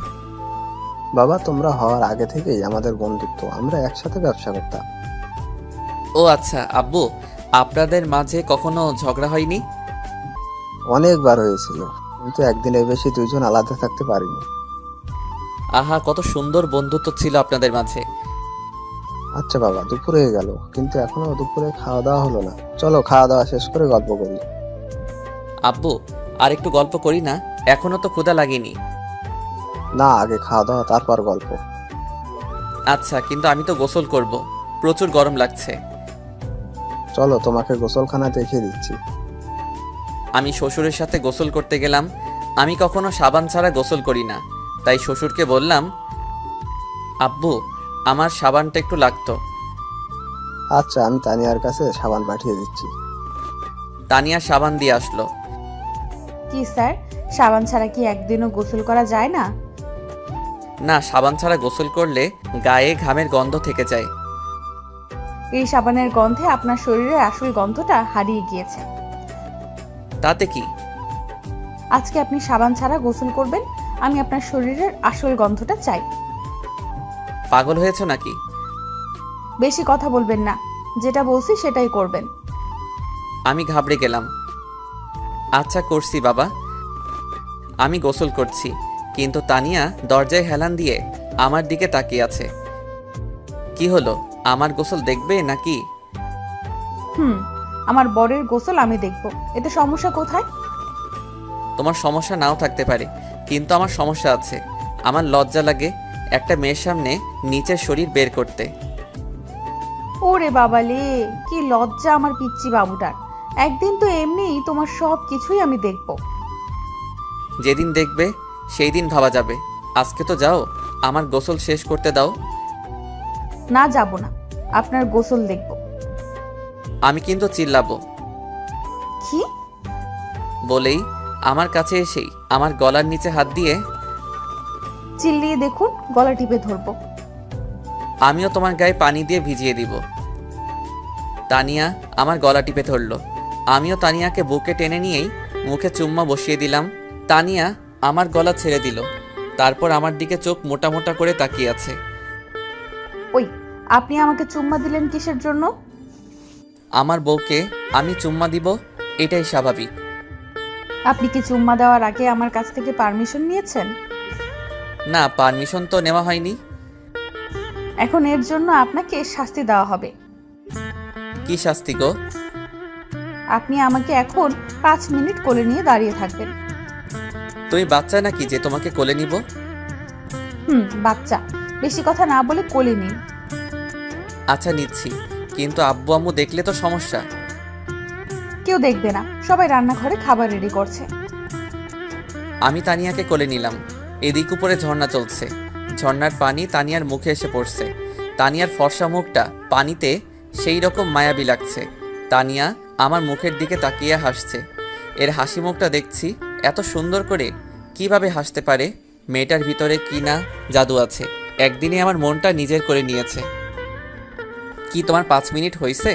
বাবা, তোমরা হওয়ার আগে থেকেই আমাদের বন্ধুত্ব, আমরা একসাথে ব্যবসা করতাম। ও আচ্ছা আব্বু, আপনাদের মাঝে কখনো ঝগড়া হয়নি? অনেকবার হয়েছিল, কিন্তু একদিনের বেশি দুইজন আলাদা থাকতে পারিনি। আহা, কত সুন্দর বন্ধুত্ব ছিল আপনাদের মাঝে। আচ্ছা বাবা, দুপুর হয়ে গেল, কিন্তু এখনো দুপুরে খাওয়া দাওয়া হলো না। চলো খাওয়া দাওয়া শেষ করে গল্প করি। আব্বু, আর একটু গল্প করি না? এখনো তো ক্ষুধা লাগেনি। না, আগে খাওয়া দাওয়া তারপর গল্প। আচ্ছা, কিন্তু আমি তো গোসল করব, প্রচুর গরম লাগছে। চলো তোমাকে গোসলখানা দেখিয়ে দিচ্ছি। আমি শ্বশুরের সাথে গোসল করতে গেলাম। আমি কখনো সাবান ছাড়া গোসল করি না, তাই শ্বশুরকে বললাম, আব্বু আমার সাবানটা একটু লাগতো। আচ্ছা, আমি তানিয়ার কাছে সাবান পাঠিয়ে দিচ্ছি। তানিয়া সাবান দিয়ে আসলো। কি স্যার, সাবান ছাড়া কি একদিনও গোসল করা যায় না? না, সাবান ছাড়া গোসল করলে গায়ে ঘামের গন্ধ থেকে যায়। এই সাবানের গন্ধে আপনার শরীরের আসল গন্ধটা হারিয়ে গিয়েছে। তাতে কি? আজকে আপনি সাবান ছাড়া গোসল করবেন, আমি আপনার শরীরের আসল গন্ধটা চাই। পাগল হয়েছো নাকি? বেশি কথা বলবেন না, যেটা বলছি সেটাই করবেন। আমি ঘাবড়ে গেলাম। আচ্ছা করছি বাবা। আমি গোসল করছি, কিন্তু তানিয়া দরজায় হেলান দিয়ে আমার দিকে তাকিয়ে আছে। কি হলো, আমার গোসল দেখবে নাকি? আমার বরের গোসল আমি দেখব, এতে সমস্যা কোথায়? তোমার সমস্যা নাও থাকতে পারে, কিন্তু আমার সমস্যা আছে। আমার লজ্জা লাগে একটা মেয়ের সামনে নিচের শরীর বের করতে। ওরে বাবালে, কি লজ্জা আমার পিচ্চি বাবুটার। একদিন তো এমনিই তোমার সব কিছুই আমি দেখব। যেদিন দেখবে সেই দিন ভাবা যাবে। আজকে তো যাও, আমার গোসল শেষ করতে দাও। না, যাব না, আপনার গোসল দেখব। আমি কিন্তু চিল্লাবো। কি? বলেই আমার কাছে এসেই আমার গলার নিচে হাত দিয়ে, চিল্লিয়ে দেখুন, গলা টিপে ধরবো। আমিও তোমার গায়ে পানি দিয়ে ভিজিয়ে দিব। তানিয়া আমার গলা টিপে ধরলো। আমিও তানিয়াকে বুকে টেনে নিয়েই মুখে চুম্মা বসিয়ে দিলাম। তানিয়া আমার গলা ছেড়ে দিল, তারপর আমার দিকে চোখ মোটা মোটা করে তাকিয়ে আছে। ওই, আপনি আমাকে চুম্মা দিলেন কিসের জন্য? আমার বউকে আমি চুম্মা দিব, এটাই স্বাভাবিক। আপনি কি চুম্মা দেওয়ার আগে আমার কাছ থেকে পারমিশন নিয়েছেন? না, পারমিশন তো নেওয়া হয়নি। এখন এর জন্য আপনাকে শাস্তি দেওয়া হবে। কি শাস্তি গো? আপনি আমাকে এখন 5 মিনিট কোলে নিয়ে দাঁড়িয়ে থাকবেন। তুমি বাচ্চা নাকি যে তোমাকে কোলে নিব? বাচ্চা, বেশি কথা না বলে কোলে নিন। আচ্ছা নিচ্ছি, কিন্তু আব্বু আম্মু দেখলে তো সমস্যা। কেউ দেখবে না, সবাই রান্নাঘরে খাবার রেডি করছে। আমি তানিয়াকে কোলে নিলাম। এদিক উপরে ঝর্ণা চলছে, ঝর্ণার পানি তানিয়ার মুখে এসে পড়ছে। তানিয়ার ফর্সা মুখটা পানিতে সেই রকম মায়াবী লাগছে। তানিয়া আমার মুখের দিকে তাকিয়ে হাসছে। এর হাসি মুখটা দেখছি এত সুন্দর করে কিভাবে হাসতে পারে? মেয়েটার ভিতরে কি না জাদু আছে। একদিনে আমার মনটা নিজের করে নিয়েছে। কি তোমার 5 মিনিট হয়েছে?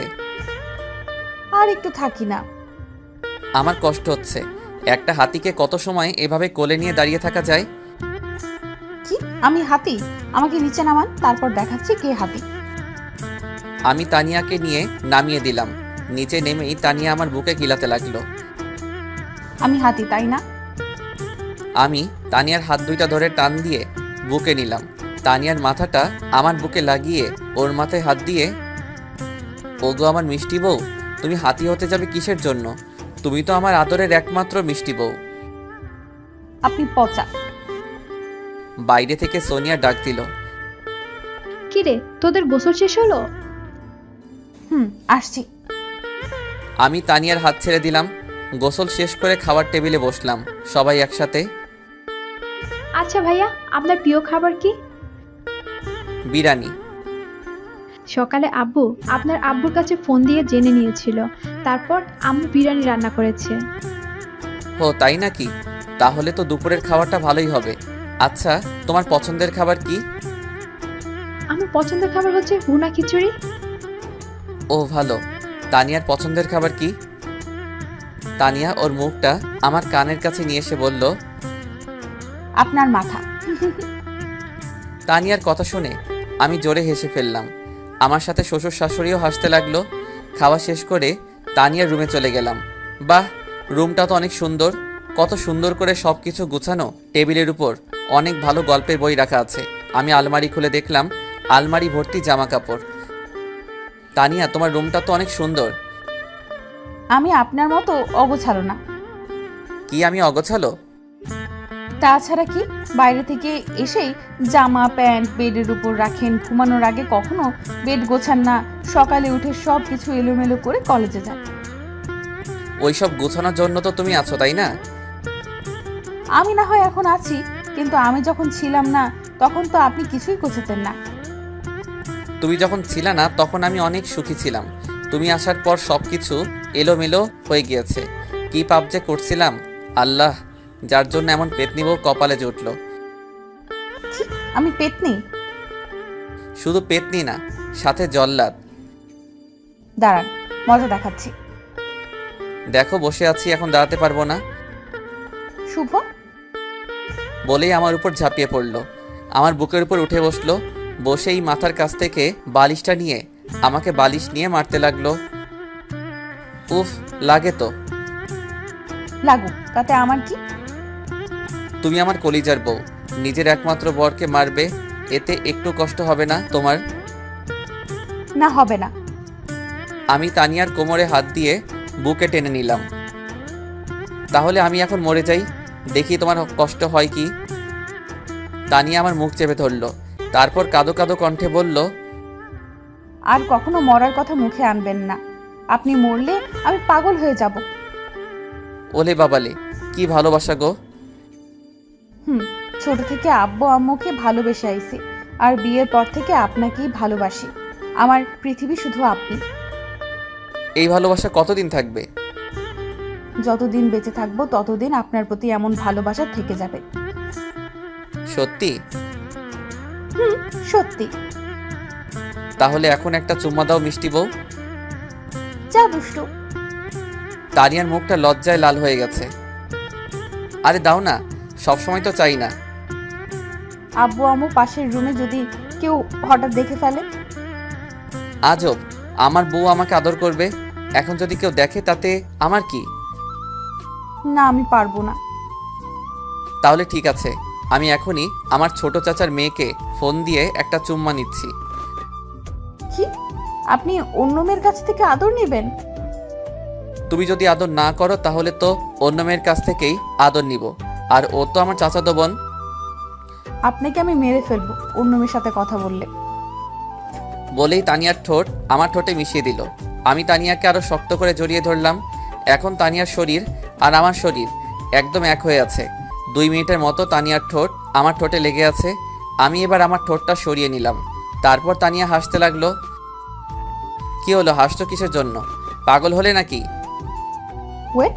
আর একটু থাকি না। আমার কষ্ট হচ্ছে। একটা হাতিকে কত সময় এভাবে কোলে নিয়ে দাঁড়িয়ে থাকা যায়? কি, আমি হাতি? আমাকে নিচে নামান, তারপর দেখাচ্ছি কে হাতি। আমি তানিয়াকে নিয়ে নামিয়ে দিলাম। নিচে নেমেই তানিয়া আমার বুকে গিলাতে লাগলো। আমি হাতি, তাই না? আমি তানিয়ার হাত দুইটা ধরে টান দিয়ে বুকে নিলাম। তানিয়ার মাথাটা আমার বুকে লাগিয়ে ওর মাথায় হাত দিয়ে, ওগো আমার মিষ্টি বউ, তুমি হাতি হতে যাবে কিসের জন্য? তুমি তো আমার আদরের একমাত্র মিষ্টি বউ। আপনি পচা। বাইরে থেকে সোনিয়া ডাক দিল। কিরে, তোদের গোসল শেষ হলো? আসছি। আমি তানিয়ার হাত ছেড়ে দিলাম। গোসল শেষ করে খাবার টেবিলে বসলাম সবাই একসাথে। আচ্ছা ভাইয়া, আপনার প্রিয় খাবার কি? বিরিয়ানি। সকালে আব্বু আপনার আব্বুর কাছে ফোন দিয়ে জেনে নিয়েছিল, তারপর আম্মু বিরিয়ানি রান্না করেছে। ও তাই নাকি? তাহলে তো দুপুরের খাবারটা ভালোই হবে। আচ্ছা, তোমার পছন্দের খাবার কি? আমার পছন্দের খাবার হচ্ছে ভুনা খিচুড়ি। ও ভালো। তানিয়ার পছন্দের খাবার কি? তানিয়া ওর মুখটা আমার কানের কাছে নিয়ে এসে বলল। আপনার মাথা। তানিয়ার কথা শুনে আমি জোরে হেসে ফেললাম। আমার সাথে শ্বশুর শাশুড়িও হাসতে লাগলো। খাওয়া শেষ করে তানিয়ার রুমে চলে গেলাম। বাহ, রুমটা তো অনেক সুন্দর। কত সুন্দর করে সব কিছু গুছানো। টেবিলের উপর অনেক ভালো গল্পের বই রাখা আছে। আমি আলমারি খুলে দেখলাম আলমারি ভর্তি জামা কাপড়। তানিয়া, তোমার রুমটা তো অনেক সুন্দর। আমি আপনার মতো অগোছালো না। কি আমি অগোছালো? তাছাড়া কি, বাইরে থেকে এসেই জামা প্যান্ট বেডের উপর রাখেন, ঘুমানোর আগে কখনো বেড গোছান না, সকালে উঠে সব কিছু এলোমেলো করে কলেজে যান। ওইসব গোছানোর জন্য তো তুমি আছো, তাই না? আমি না হয় এখন আছি, কিন্তু আমি যখন ছিলাম না তখন তো আপনি কিছুই গোছাতেন না। তুমি যখন ছিলে না তখন আমি অনেক সুখী ছিলাম। তুমি আসার পর সব কিছু এলোমেলো হয়ে গিয়েছে। কি পাপ যে করছিলাম আল্লাহ, যার জন্য এমন পেতনি বউ কপালে জুটলো। আমি পেতনি? শুধু পেতনি না, সাথে জল্লাদ। দাঁড়ান, মজা দেখাচ্ছি। দেখো, বসে আছি, এখন দাঁড়াতে পারবো না। শুভ? বলেই আমার উপর ঝাঁপিয়ে পড়লো। আমার বুকের উপর উঠে বসলো। বসেই মাথার কাছ থেকে বালিশটা নিয়ে আমাকে বালিশ নিয়ে মারতে লাগলো। উফ, লাগে তো। লাগুক, তাতে আমার কি? তুমি আমার কলিজার বউ, নিজের একমাত্র বরকে মারবে, এতে একটু কষ্ট হবে না তোমার? না, হবে না। আমি তানিয়ার কোমরে হাত দিয়ে বুকে টেনে নিলাম। তাহলে আমি এখন মরে যাই, দেখি তোমার কষ্ট হয় কি। তানিয়া আমার মুখ চেপে ধরলো, তারপর কাঁদো কাঁদো কণ্ঠে বলল, আর কখনো মরার কথা মুখে আনবেন না। আপনি মরলে আমি পাগল হয়ে যাব। ওলে বাবালে, কি ভালোবাসা গো। ছোট থেকে আব্বু আম্মুকে ভালোবেসে আইছি, আর বিয়ের পর থেকে আপনাকেই ভালোবাসি। আমার পৃথিবী শুধু আপনি। এই ভালোবাসা কতদিন থাকবে? যতদিন বেঁচে থাকবো ততদিন আপনার প্রতি এমন ভালোবাসা থেকে যাবে। সত্যি? সত্যি। তাহলে এখন একটা চুম্মা দাও মিষ্টি বউ। যা দুষ্টু। তানিয়ার মুখটা লজ্জায় লাল হয়ে গেছে। আরে দাও না, সবসময় তো চাই না। আব্বু আম্মু পাশের রুমে যদি কেউ হঠাৎ দেখে ফেলে? আজব, আমার বউ আমাকে আদর করবে, এখন যদি কেউ দেখে তাতে আমার কি? না, আমি পারবো না। তাহলে ঠিক আছে, আমি এখনই আমার ছোট চাচার মেয়েকে ফোন দিয়ে একটা চুম্মা নিচ্ছি। কি? আপনি অন্য মেয়ের কাছ থেকে আদর নেবেন? তুমি যদি আদর না করো তাহলে তো অন্য মেয়ের কাছ থেকেই আদর নিব, আর ও তো আমার চাচাতো বোন। আপনাকে আমি মেরে ফেলবো অন্য মেয়ের সাথে কথা বললে। বলেই তানিয়ার ঠোঁট আমার ঠোঁটে মিশিয়ে দিল। আমি তানিয়াকে আরো শক্ত করে জড়িয়ে ধরলাম। এখন তানিয়ার শরীর আর আমার শরীর একদম এক হয়ে আছে। 2 মিনিটের মতো তানিয়ার ঠোঁট আমার ঠোঁটে লেগে আছে। আমি এবার আমার ঠোঁটটা সরিয়ে নিলাম। তারপর তানিয়া হাসতে লাগলো। কি হলো, হাসছো কিসের জন্য? পাগল হলে নাকি? ওয়েট।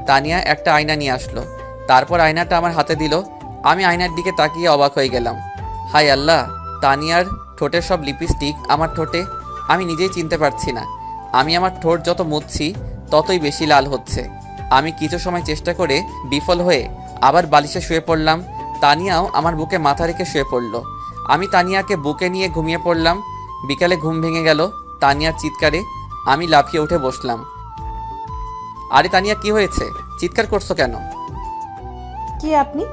তানিয়া একটা আয়না নিয়ে আসলো। তারপর আয়নাটা আমার হাতে দিল। আমি আয়নার দিকে তাকিয়ে অবাক হয়ে গেলাম। হায় আল্লাহ, তানিয়ার ঠোঁটের সব লিপস্টিক আমার ঠোঁটে। আমি নিজেই চিনতে পারছি না। আমি আমার ঠোঁট যত মুছছি ততই বেশি লাল হচ্ছে। আমি কিছু সময় চেষ্টা করে বিফল হয়ে আবার বালিশে শুয়ে পড়লাম। তানিয়াও আমার বুকে মাথা রেখে শুয়ে পড়ল। আমি তানিয়াকে বুকে নিয়ে ঘুমিয়ে পড়লাম। বিকালে ঘুম ভেঙে গেল তানিয়ার চিৎকারে। আমি লাফিয়ে উঠে বসলাম। আরে তানিয়া, কি হয়েছে? চিৎকার করছো কেন? কি আপনি?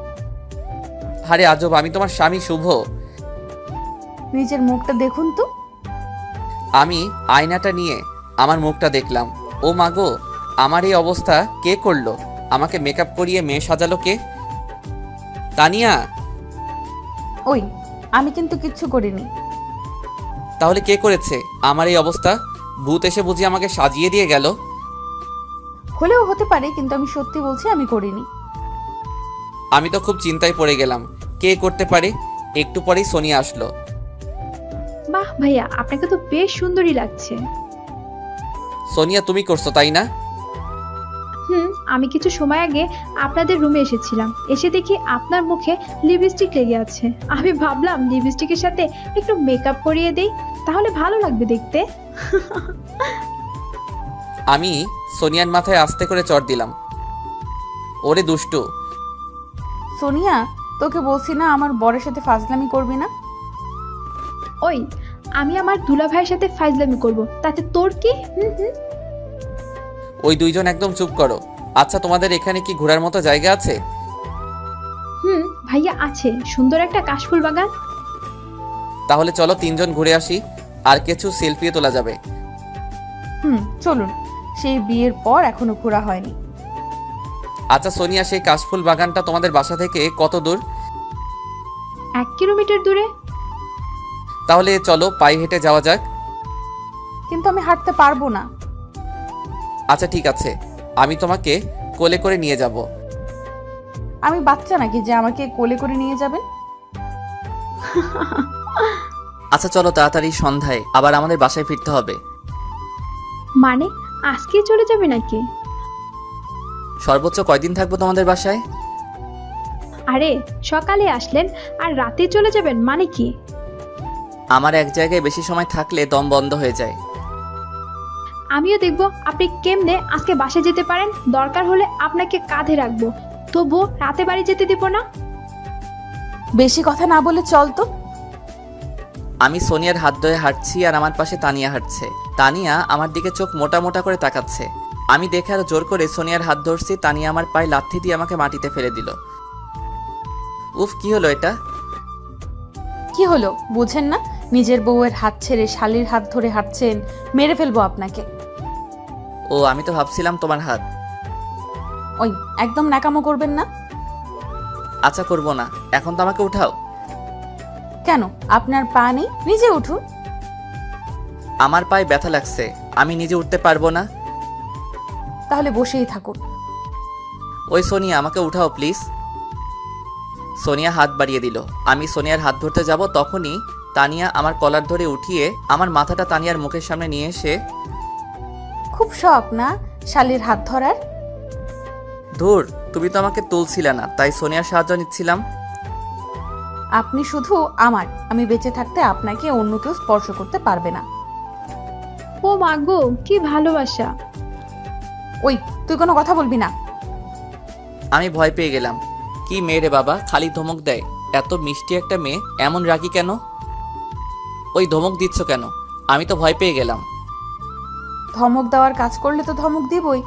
আরে আজব, আমি তোমার স্বামী শুভ। নিজের মুখটা দেখুন তো। আমি আয়নাটা নিয়ে আমার মুখটা দেখলাম। ও মাগো, আমার এই অবস্থা কে করলো? আমাকে মেকআপ করিয়ে মেয়ে সাজালো কে? তানিয়া! ওই, আমি কিন্তু কিচ্ছু করিনি। তাহলে কে করেছে আমার এই অবস্থা? ভূত এসে বুঝি আমাকে সাজিয়ে দিয়ে গেল? হলেও হতে পারে, কিন্তু আমি সত্যি বলছি আমি করিনি। আমি তো খুব চিন্তায় পড়ে গেলাম, কে করতে পারে। একটু পরেই সোনিয়া আসলো। বাহ ভাইয়া, আপনাকে তো বেশ সুন্দরী লাগছে। সোনিয়া, তুমি করছো তাই না? আমি কিছু সময় আগে আপনাদের রুমে এসেছিলাম, এসে দেখি আপনার মুখে লিপস্টিক লেগে আছে। আমি ভাবলাম লিপস্টিকের সাথে একটু মেকআপ করিয়ে দেই, তাহলে ভালো লাগবে দেখতে। আমি সোনিয়ার মাথায় আস্তে করে চড় দিলাম। ওরে দুষ্টু। সোনিয়া, তোকে বলছি না আমার বরের সাথে ফাজলামি করবি না। ওই, আমি আমার দুলা ভাইয়ের সাথে ফাইজলামি করব, তাতে তোর কি? হুম হুম। ওই দুইজন একদম চুপ করো। আচ্ছা, তোমাদের এখানে কি ঘোরার মতো জায়গা আছে? হুম ভাইয়া, আছে সুন্দর একটা কাশফুল বাগান। তাহলে চলো তিনজন ঘুরে আসি, আর কিছু সেলফিও তোলা যাবে। চলুন। সেই বিয়ের পর এখনো ঘোরা হয়নি। আচ্ছা সোনিয়া, সেই কাশফুল বাগানটা তোমাদের বাসা থেকে কত দূর? 1 কিলোমিটার দূরে। তাহলে চলো পায়ে হেঁটে যাওয়া যাক। কিন্তু আমি হাঁটতে পারবো না। আচ্ছা ঠিক আছে, আমি তোমাকে কোলে করে নিয়ে যাব। আমি বাচ্চা নাকি যে আমাকে কোলে করে নিয়ে যাবেন? আচ্ছা চলো, তাড়াতাড়ি সন্ধ্যায় আবার আমাদের বাসায় ফিরতে হবে। মানে আজকেই চলে যাবে নাকি? সর্বোচ্চ কয়দিন থাকবো তোমাদের বাসায়? আরে সকালে আসলেন আর রাতে চলে যাবেন মানে কি? আমার এক জায়গায় বেশি সময় থাকলে দম বন্ধ হয়ে যায়। আমিও দেখবো আপনি কেমনে আজকে বাসে যেতে পারেন। দরকার হলে আপনাকে কাঁধে রাখবো, তবুও রাতে বাড়ি যেতে দিব না। বেশি কথা না বলে চল তো। আমি সোনিয়ার হাত ধরে হাঁটছি আর আমার পাশে তানিয়া হাঁটছে। তানিয়া আমার দিকে চোখ মোটা মোটা করে তাকাচ্ছে। আমি দেখে আর জোর করে সোনিয়ার হাত ধরছি। তানিয়া আমার পায়ে লাথি দিয়ে আমাকে মাটিতে ফেলে দিল। উফ, কি হলো এটা? কি হলো বুঝেন না? নিজের বউয়ের হাত ছেড়ে শালির হাত ধরে হাঁটছেন, মেরে ফেলবো আপনাকে। ও, আমি তো ভাবছিলাম তোমার হাত। ওই, একদম ন্যাকামো করবেন না। আচ্ছা করবো না, এখন তো আমাকে উঠাও। কেন, আপনার পা নেই? নিজে উঠুন। আমার পায়ে ব্যথা লাগছে, আমি নিজে উঠতে পারবো না। তাহলে বসেই থাকুন। ওই সোনিয়া, আমাকে উঠাও প্লিজ। সোনিয়া হাত বাড়িয়ে দিল। আমি সোনিয়ার হাত ধরতে যাব, তখনই তানিয়া আমার কলার ধরে উঠিয়ে আমার মাথাটা তানিয়ার মুখের সামনে নিয়ে এসে, খুব শখ না শালির হাত ধরার? ধুর, তুমি তো আমাকে তুলছিলে না, তাই সোনিয়ার সাহায্য নিচ্ছিলাম। আপনি শুধু আমার, আমি বেঁচে থাকতে আপনাকে অন্য কেউ স্পর্শ করতে পারবে না। ও মা গো, কি ভালোবাসা! ওই, তুই কোনো কথা বলবি না। আমি ভয় পেয়ে গেলাম। কি মেয়ে রে বাবা, খালি ধমক দেয়। এত মিষ্টি একটা মেয়ে, এমন রাগি কেন? ওই ধমক দিচ্ছ কেন? আমি তো ভয় পেয়ে গেলাম। ধমক দেওয়ার কাজ করলে তো ধমক দিবই।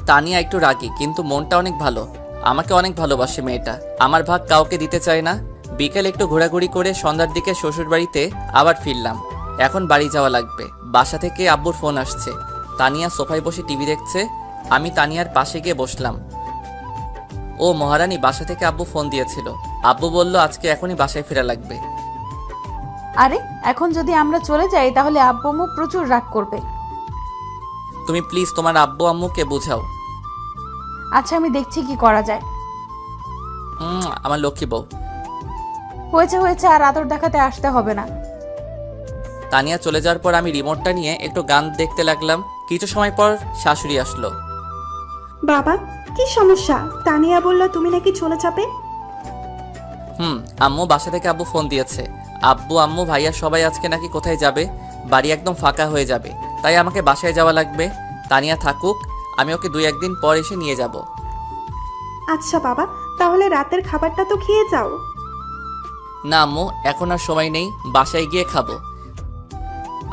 তানিয়া একটু রাগী, কিন্তু মনটা অনেক ভালো। আমাকে অনেক ভালোবাসে মেয়েটা। আমার ভাগ কাউকে দিতে চায় না। বিকেল একটু ঘোরাঘুরি করে সন্ধ্যার দিকে শ্বশুর বাড়িতে আবার ফিরলাম। এখন বাড়ি যাওয়া লাগবে। বাসা থেকে আব্বুর ফোন আসছে। তানিয়া সোফায় বসে টিভি দেখছে। আমি তানিয়ার পাশে গিয়ে বসলাম। ও মহারানী, বাসা থেকে আব্বু ফোন দিয়েছিল। আব্বু বলল আজকে এখনই বাসায় ফেরা লাগবে। আরে, এখন যদি আমরা চলে যাই তাহলে আব্বু আম্মু প্রচুর রাগ করবে। তুমি প্লিজ তোমার আব্বু আম্মুকে বোঝাও। আচ্ছা, আমি দেখছি কি করা যায়। আমার লক্ষ্মী বউ। হয়েছে হয়েছে, আর আদর দেখাতে আসতে হবে না। তানিয়া চলে যাওয়ার পর আমি রিমোটটা নিয়ে একটু গান দেখতে লাগলাম। কিছু সময় পর শাশুড়ি আসলো। বাবা, কি সমস্যা? তানিয়া বলল তুমি নাকি চলে যাবে। আম্মু, বাসা থেকে আব্বু ফোন দিয়েছে। আব্বু আম্মু ভাইয়া সবাই আজকে নাকি কোথায় যাবে। বাড়ি একদম ফাঁকা হয়ে যাবে, তাই আমাকে বাসায় যাওয়া লাগবে। তানিয়া থাকুক, আমি ওকে 2-1 দিন পর এসে নিয়ে যাব। আচ্ছা বাবা, তাহলে রাতের খাবারটা তো খেয়ে যাও। না আম্মু, এখন আর সময় নেই, বাসায় গিয়ে খাবো।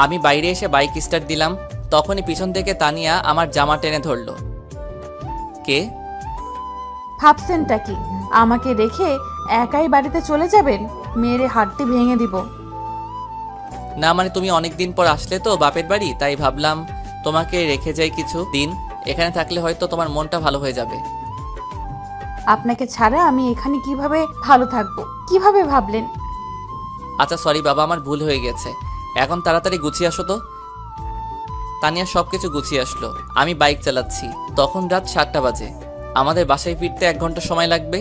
আমি বাইরে এসে বাইক স্টার্ট দিলাম, তখনই পিছন থেকে তানিয়া আমার জামা টেনে ধরলো। কে? ভাবছেনটা কি আমাকে রেখে একাই বাড়িতে চলে যাবেন? মেরে হাড্ডি ভেঙে দিব। না মানে তুমি অনেক দিন পর আসলে তো বাপের বাড়ি, তাই ভাবলাম তোমাকে রেখে যাই কিছু দিন। এখানে থাকলে হয়তো তোমার মনটা ভালো হয়ে যাবে। আপনাকে ছাড়া আমি এখানে কিভাবে ভালো থাকবো? কিভাবে ভাবলেন? আচ্ছা সরি বাবা, আমার ভুল হয়ে গেছে। এখন তাড়াতাড়ি গুছিয়ে আসো তো। তানিয়া সবকিছু গুছিয়ে আসলো। আমি বাইক চালাচ্ছি। তখন রাত 7টা বাজে। আমাদের বাসায় ফিরতে 1 ঘন্টা সময় লাগবে।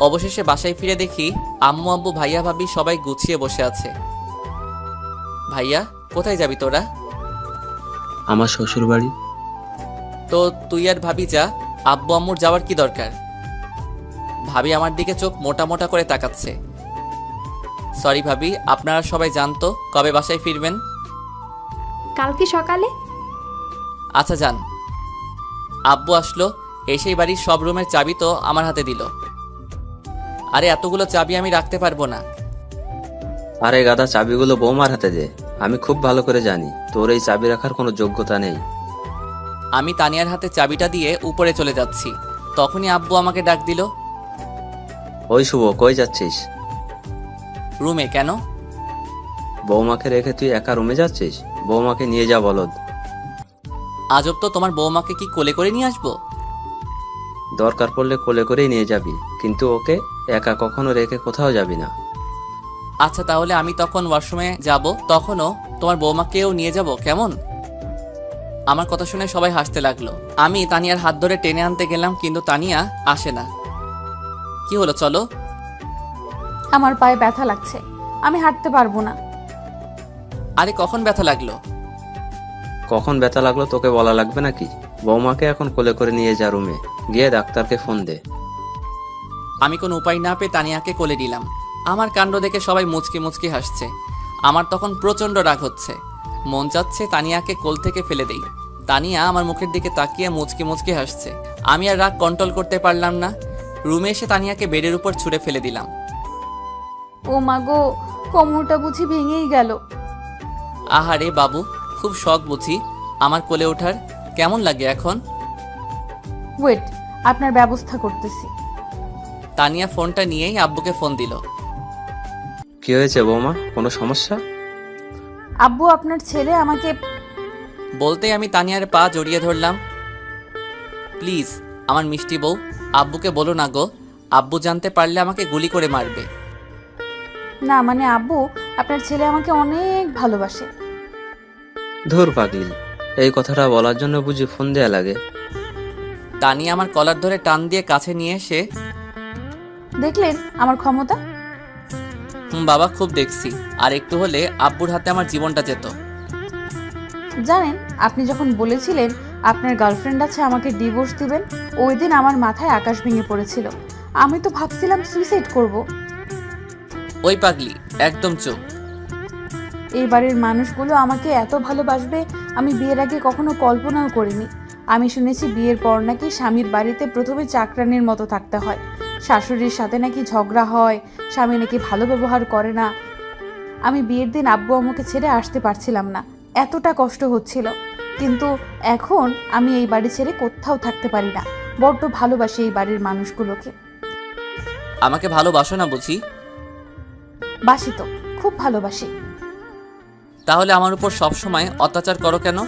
অবশেষে বাসায় ফিরে দেখি আম্মু আব্বু ভাইয়া ভাবি সবাই গুছিয়ে বসে আছে। ভাইয়া, কোথায় যাবি তোরা? আমার শ্বশুর বাড়ি। তো তুই আর ভাবি যা, আব্বু আম্মুর যাওয়ার কি দরকার? ভাবি আমার দিকে চোখ মোটা মোটা করে তাকাচ্ছে। সরি ভাবি, আপনারা সবাই জানতো কবে বাসায় ফিরবেন? কালকে সকালে। আচ্ছা যান। আব্বু আসলো, এসেই বাড়ির সব রুমের চাবি তো আমার হাতে দিল। আরে এতগুলো চাবি আমি রাখতে পারবো না। আরে গাদা, চাবিগুলো বৌমার হাতে দে। আমি খুব ভালো করে জানি তোর এই চাবি রাখার কোনো যোগ্যতা নেই। আমি তানিয়ার হাতে চাবিটা দিয়ে উপরে চলে যাচ্ছি, তখনই আব্বু আমাকে ডাক দিল। ওই শুভ, কই যাচ্ছিস? রুমে। কেন? বৌমাকে রেখে তুই একা রুমে যাচ্ছিস? বৌমাকে নিয়ে যা বলদ। আজব তো, তোমার বৌমাকে কি কোলে করে নিয়ে আসবো? দরকার পড়লে কোলে করেই নিয়ে যাবি, কিন্তু ওকে একা কখনো রেখে কোথাও যাবি না। আচ্ছা তাহলে আমি তখন ওয়াশরুমে যাব, তখনও তোমার বৌমাকেও নিয়ে যাব, কেমন? আমার কথা শুনে সবাই হাসতে লাগলো। আমি তানিয়ার হাত ধরে টেনে আনতে গেলাম, কিন্তু তানিয়া আসে না। কি হলো, চলো। আমার পায়ে ব্যথা লাগছে, আমি হাঁটতে পারবো না। আরে কখন ব্যথা লাগলো? কখন ব্যথা লাগলো তোকে বলা লাগবে নাকি? বৌমাকে এখন কোলে করে নিয়ে যা রুমে, গিয়ে ডাক্তারকে ফোন দে। আমি কোনো উপায় না পেয়ে তানিয়াকে কোলে নিলাম। আমার কাণ্ড দেখে সবাই মুচকি মুচকি হাসছে। আমার তখন প্রচণ্ড রাগ হচ্ছে, মন চাচ্ছে তানিয়াকে কোল থেকে ফেলে দেই। তানিয়া আমার মুখের দিকে তাকিয়ে মুচকি মুচকি হাসছে। আমি আর রাগ কন্ট্রোল করতে পারলাম না। রুমে এসে তানিয়াকে বেডের উপর ছুঁড়ে ফেলে দিলাম। ও মা গো, কোমরটা বুঝি ভেঙেই গেল। আহারে বাবু, খুব শখ বুঝি আমার কোলে ওঠার? কেমন লাগে এখন? ওয়েট, আপনার ব্যবস্থা করতেছি। তানিয়া ফোনটা নিয়েই আব্বুকে ফোন দিল। কি হয়েছে বৌমা, কোনো সমস্যা? আব্বু, আপনার ছেলে আমাকে। বলতেই আমি তানিয়ার পা জড়িয়ে ধরলাম। প্লিজ আমার মিষ্টি বউ, আব্বুকে বলো না গো, আব্বু জানতে পারলে আমাকে গুলি করে মারবে। না মানে আব্বু, আপনার ছেলে আমাকে অনেক ভালোবাসে। ধুর পাগলি, এই কথাটা বলার জন্য বুঝি ফোন দেয়া লাগে? তানিয়া আমার কলার ধরে টান দিয়ে কাছে নিয়ে এসে, দেখলেন আমার ক্ষমতা? বাবা খুব দেখছি, আর একটু হলে আব্বুর হাতে আমার জীবনটা যেত। জানেন, আপনি যখন বলেছিলেন আপনার গার্লফ্রেন্ড আছে, আমাকে ডিভোর্স দিবেন, ওই দিন আমার মাথায় আকাশ ভেঙে পড়েছিল। আমি তো ভাবছিলাম সুইসাইড করব। ওই পাগলি, একদম চুপ। এই বাড়ির মানুষগুলো আমাকে এত ভালোবাসবে আমি বিয়ের আগে কখনো কল্পনাও করিনি। আমি শুনেছি বিয়ের পর নাকি স্বামীর বাড়িতে প্রথমে চাকরানির মতো থাকতে হয়, শাশুড়ির সাথে নাকি ঝগড়া হয়, স্বামী নাকি ভালো ব্যবহার করে না। আমি বিয়ের দিন আব্বু আম্মুকে ছেড়ে আসতে পারছিলাম না, এতটা কষ্ট হচ্ছিল। কিন্তু এখন আমি এই বাড়ি ছেড়ে কোথাও থাকতে পারি না। বড্ড ভালোবাসি এই বাড়ির মানুষগুলোকে। আমাকে ভালোবাসো না বুঝি? বাসি তো, খুব ভালোবাসি। তাহলে আমার উপর সবসময় অত্যাচার করো কেন?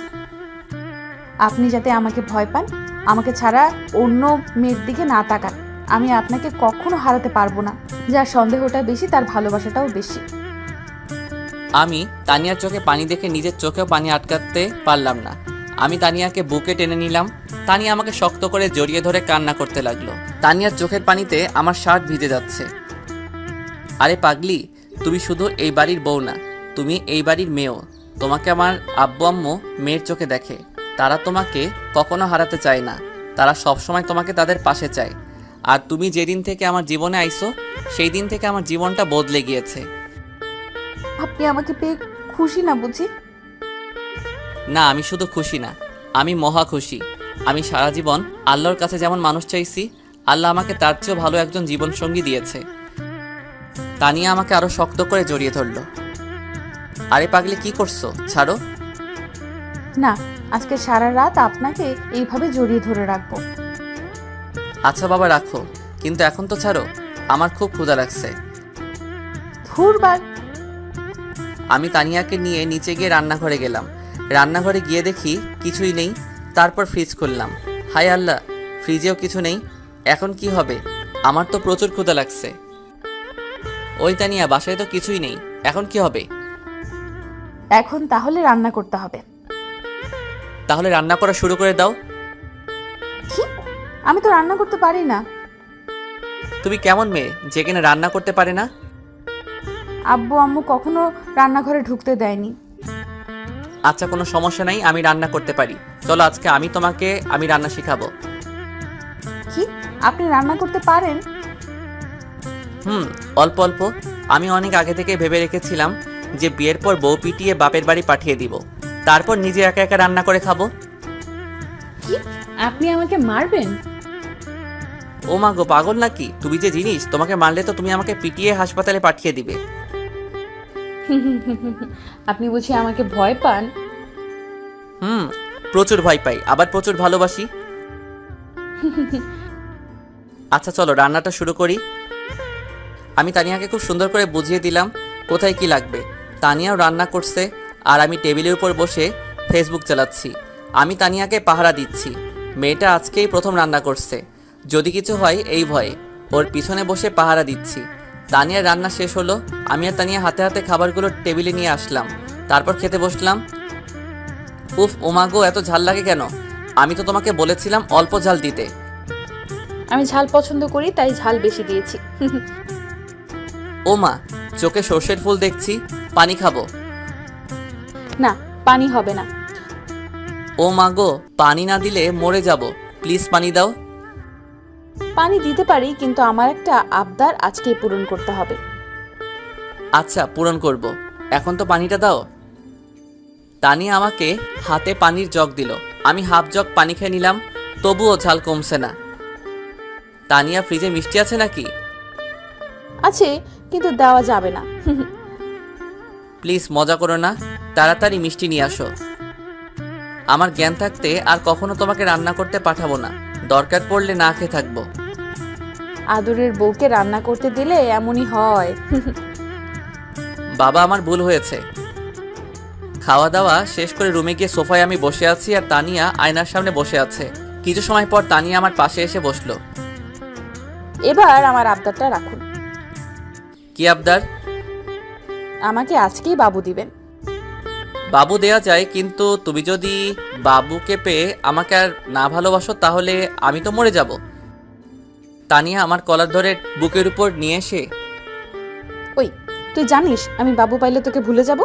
আপনি যাতে আমাকে ভয় পান, আমাকে ছাড়া অন্য মেয়ের দিকে না তাকান। আমি আপনাকে কখনো হারাতে পারবো না। যার সন্দেহটা বেশি তার ভালোবাসাটাও বেশি। আমি তানিয়ার চোখে পানি দেখে নিজের চোখেও পানি আটকাতে পারলাম না। আমি তানিয়াকে বুকে টেনে নিলাম। তানিয়া আমাকে শক্ত করে জড়িয়ে ধরে কান্না করতে লাগলো। তানিয়ার চোখের পানিতে আমার শার্ট ভিজে যাচ্ছে। আরে পাগলি, তুমি শুধু এই বাড়ির বউ না, তুমি এই বাড়ির মেয়েও। তোমাকে আমার আব্বু আম্মু মেয়ের চোখে দেখে। তারা তোমাকে কখনো হারাতে চায় না, তারা সবসময় তোমাকে তাদের পাশে চায়। আর তুমি যেদিন থেকে আমার জীবনে আইছো, সেই দিন থেকে আমার জীবনটা বদলে গিয়েছে। আপনি আমাকে পেয়ে খুশি না বুঝি? না, আমি শুধু খুশি না, আমি মহা খুশি। আমি সারা জীবন আল্লাহর কাছে যেমন মানুষ চাইছি, আল্লাহ আমাকে তার চেয়েও ভালো একজন জীবনসঙ্গী দিয়েছে। তানিয়া আমাকে আরো শক্ত করে জড়িয়ে ধরলো। আরে পাগলি, কি করছো? ছাড়ো। না, আজকে সারা রাত আপনাকে এইভাবে জড়িয়ে ধরে রাখবো। আচ্ছা বাবা, রাখো, কিন্তু এখন তো ছাড়ো, আমার খুব ক্ষুধা লাগছে। ধুরবার। আমি তানিয়াকে নিয়ে নিচে গিয়ে রান্নাঘরে গেলাম। রান্নাঘরে গিয়ে দেখি কিছুই নেই। তারপর ফ্রিজ খুললাম। হায় আল্লাহ, ফ্রিজেও কিছু নেই। এখন কি হবে? আমার তো প্রচুর ক্ষুধা লাগছে। ওই তানিয়া, বাসায় তো কিছুই নেই, এখন কি হবে? এখন তাহলে রান্না করতে হবে। তাহলে রান্না করা শুরু করে দাও। কি? আমি তো রান্না করতে পারি না। তুমি কেমন মেয়ে যে কিনা রান্না করতে পারে না? আব্বু আম্মু কখনো রান্নাঘরে ঢুকতে দেয়নি। আচ্ছা কোনো সমস্যা নাই, আমি রান্না করতে পারি। চলো আজকে আমি রান্না শেখাবো। কি, আপনি রান্না করতে পারেন? অল্প অল্প। আমি অনেক আগে থেকে ভেবে রেখেছিলাম যে বিয়ের পর বউ পিটিয়ে বাপের বাড়ি পাঠিয়ে দিব, তারপর নিজে একা একা রান্না করে খাবো। কি, আপনি আমাকে মারবেন? ও মা গো, পাগল নাকি? তুমি যে জিনিস, তোমাকে মারলে তো তুমি আমাকে পিটিয়ে হাসপাতালে পাঠিয়ে দিবে। আপনি বুঝি আমাকে ভয় পান? প্রচুর ভয় পাই, আবার প্রচুর ভালোবাসি। আচ্ছা চলো রান্নাটা শুরু করি। আমি তানিয়াকে খুব সুন্দর করে বুঝিয়ে দিলাম কোথায় কি লাগবে। তানিয়াও রান্না করছে আর আমি টেবিলের উপর বসে ফেসবুক চালাচ্ছি। আমি তানিয়াকে পাহারা দিচ্ছি। মেয়েটা আজকেই প্রথম রান্না করছে, যদি কিছু হয় এই ভয়ে ওর পিছনে বসে পাহারা দিচ্ছি। তানিয়ার রান্না শেষ হলো, আমি আর তানিয়া হাতে হাতে খাবারগুলো টেবিলে নিয়ে আসলাম, তারপর খেতে বসলাম। উফ ওমাগো, এত ঝাল লাগে কেন? আমি তো তোমাকে বলেছিলাম অল্প ঝাল দিতে। আমি ঝাল পছন্দ করি তাই ঝাল বেশি দিয়েছি। ও মা, চোখে সর্ষের ফুল দেখছি, পানি খাবো। না, পানি হবে না। ও মা গো, পানি না দিলে মরে যাব, প্লিজ পানি দাও। পানি দিতে পারি, কিন্তু আমার একটা আবদার আজকেই পূরণ করতে হবে। আচ্ছা পূরণ করব, এখন তো পানিটা দাও। তানিয়া আমাকে হাতে পানির জগ দিল, আমি হাফ জগ পানি খেয়ে নিলাম, তবুও ঝাল কমছে না। তানিয়া, ফ্রিজে মিষ্টি আছে নাকি? আছে, কিন্তু দেওয়া যাবে না। প্লিজ মজা করো না, তাড়াতাড়ি মিষ্টি নিয়ে আসো। আমার জ্ঞান থাকতে আর কখনো তোমাকে রান্না করতে পাঠাবো না, দরকার পড়লে না খেয়ে থাকবো। আদরের বউকে রান্না করতে দিলে এমনই হয়। বাবা, আমার ভুল হয়েছে। খাওয়া দাওয়া শেষ করে রুমে গিয়ে সোফায় আমি বসে আছি আর তানিয়া আয়নার সামনে বসে আছে। কিছু সময় পর তানিয়া আমার পাশে এসে বসলো। এবার আমার আবদারটা রাখুন। কি আবদার? আমাকে আজকেই বাবু দিবেন। বাবু দেয়া যায়, কিন্তু তুমি যদি বাবুকে পেয়ে আমাকে আর না ভালোবাসো তাহলে আমি তো মরে যাব। তানিয়া আমার কলার ধরে বুকের উপর নিয়ে এসে, ওই, তুই জানিস আমি বাবু পাইলে তোকে ভুলে যাব?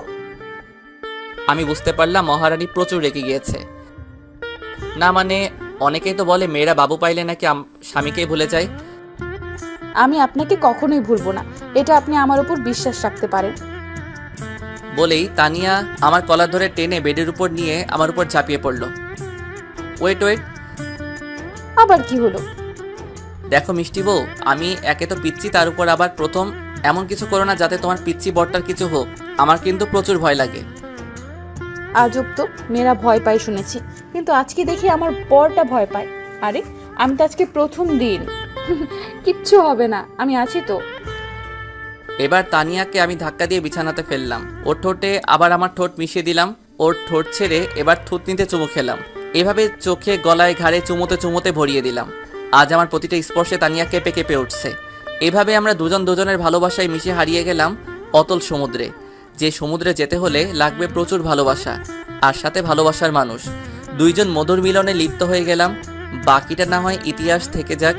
আমি বুঝতে পারলাম মহারানী প্রচুর রেগে গিয়েছে। না মানে, অনেকেই তো বলে মেয়েরা বাবু পাইলে নাকি স্বামীকেই ভুলে যায়। আমি আপনাকে কখনোই ভুলবো না, এটা আপনি আমার উপর বিশ্বাস রাখতে পারেন। বলেই তানিয়া আমার কলার ধরে টেনে বেডের উপর নিয়ে আমার উপর ঝাঁপিয়ে পড়লো। ওয়েট ওয়েট, আবার কি হলো? দেখো মিষ্টি বউ, আমি একে তো পিচ্ছি, তার উপর আবার প্রথম, এমন কিছু করো না যাতে তোমার পিচ্ছি বরটার কিছু হোক। আমার কিন্তু প্রচুর ভয় লাগে। আজব তো, মেয়েরা ভয় পায় শুনেছি, কিন্তু আজকে দেখি আমার বরটা ভয় পায়। আরে, আমি তো আজকে প্রথম দিন। কিচ্ছু হবে না, আমি আছি তো। এবার তানিয়াকে আমি ধাক্কা দিয়ে বিছানাতে ফেললাম, ওর ঠোঁটে আবার আমার ঠোঁট মিশিয়ে দিলাম, ওর ঠোঁট ছেড়ে এবার থুতনিতে চুমু খেলাম। এভাবে চোখে গলায় ঘাড়ে চুমোতে চুমোতে ভরিয়ে দিলাম। আজ আমার প্রতিটা স্পর্শে তানিয়া কেঁপে কেঁপে উঠছে। এভাবে আমরা দুজন দুজনের ভালোবাসায় মিশে হারিয়ে গেলাম অতল সমুদ্রে, যে সমুদ্রে যেতে হলে লাগবে প্রচুর ভালোবাসা আর সাথে ভালোবাসার মানুষ। দুইজন মধুর মিলনে লিপ্ত হয়ে গেলাম, বাকিটা না হয় ইতিহাস থেকে যাক।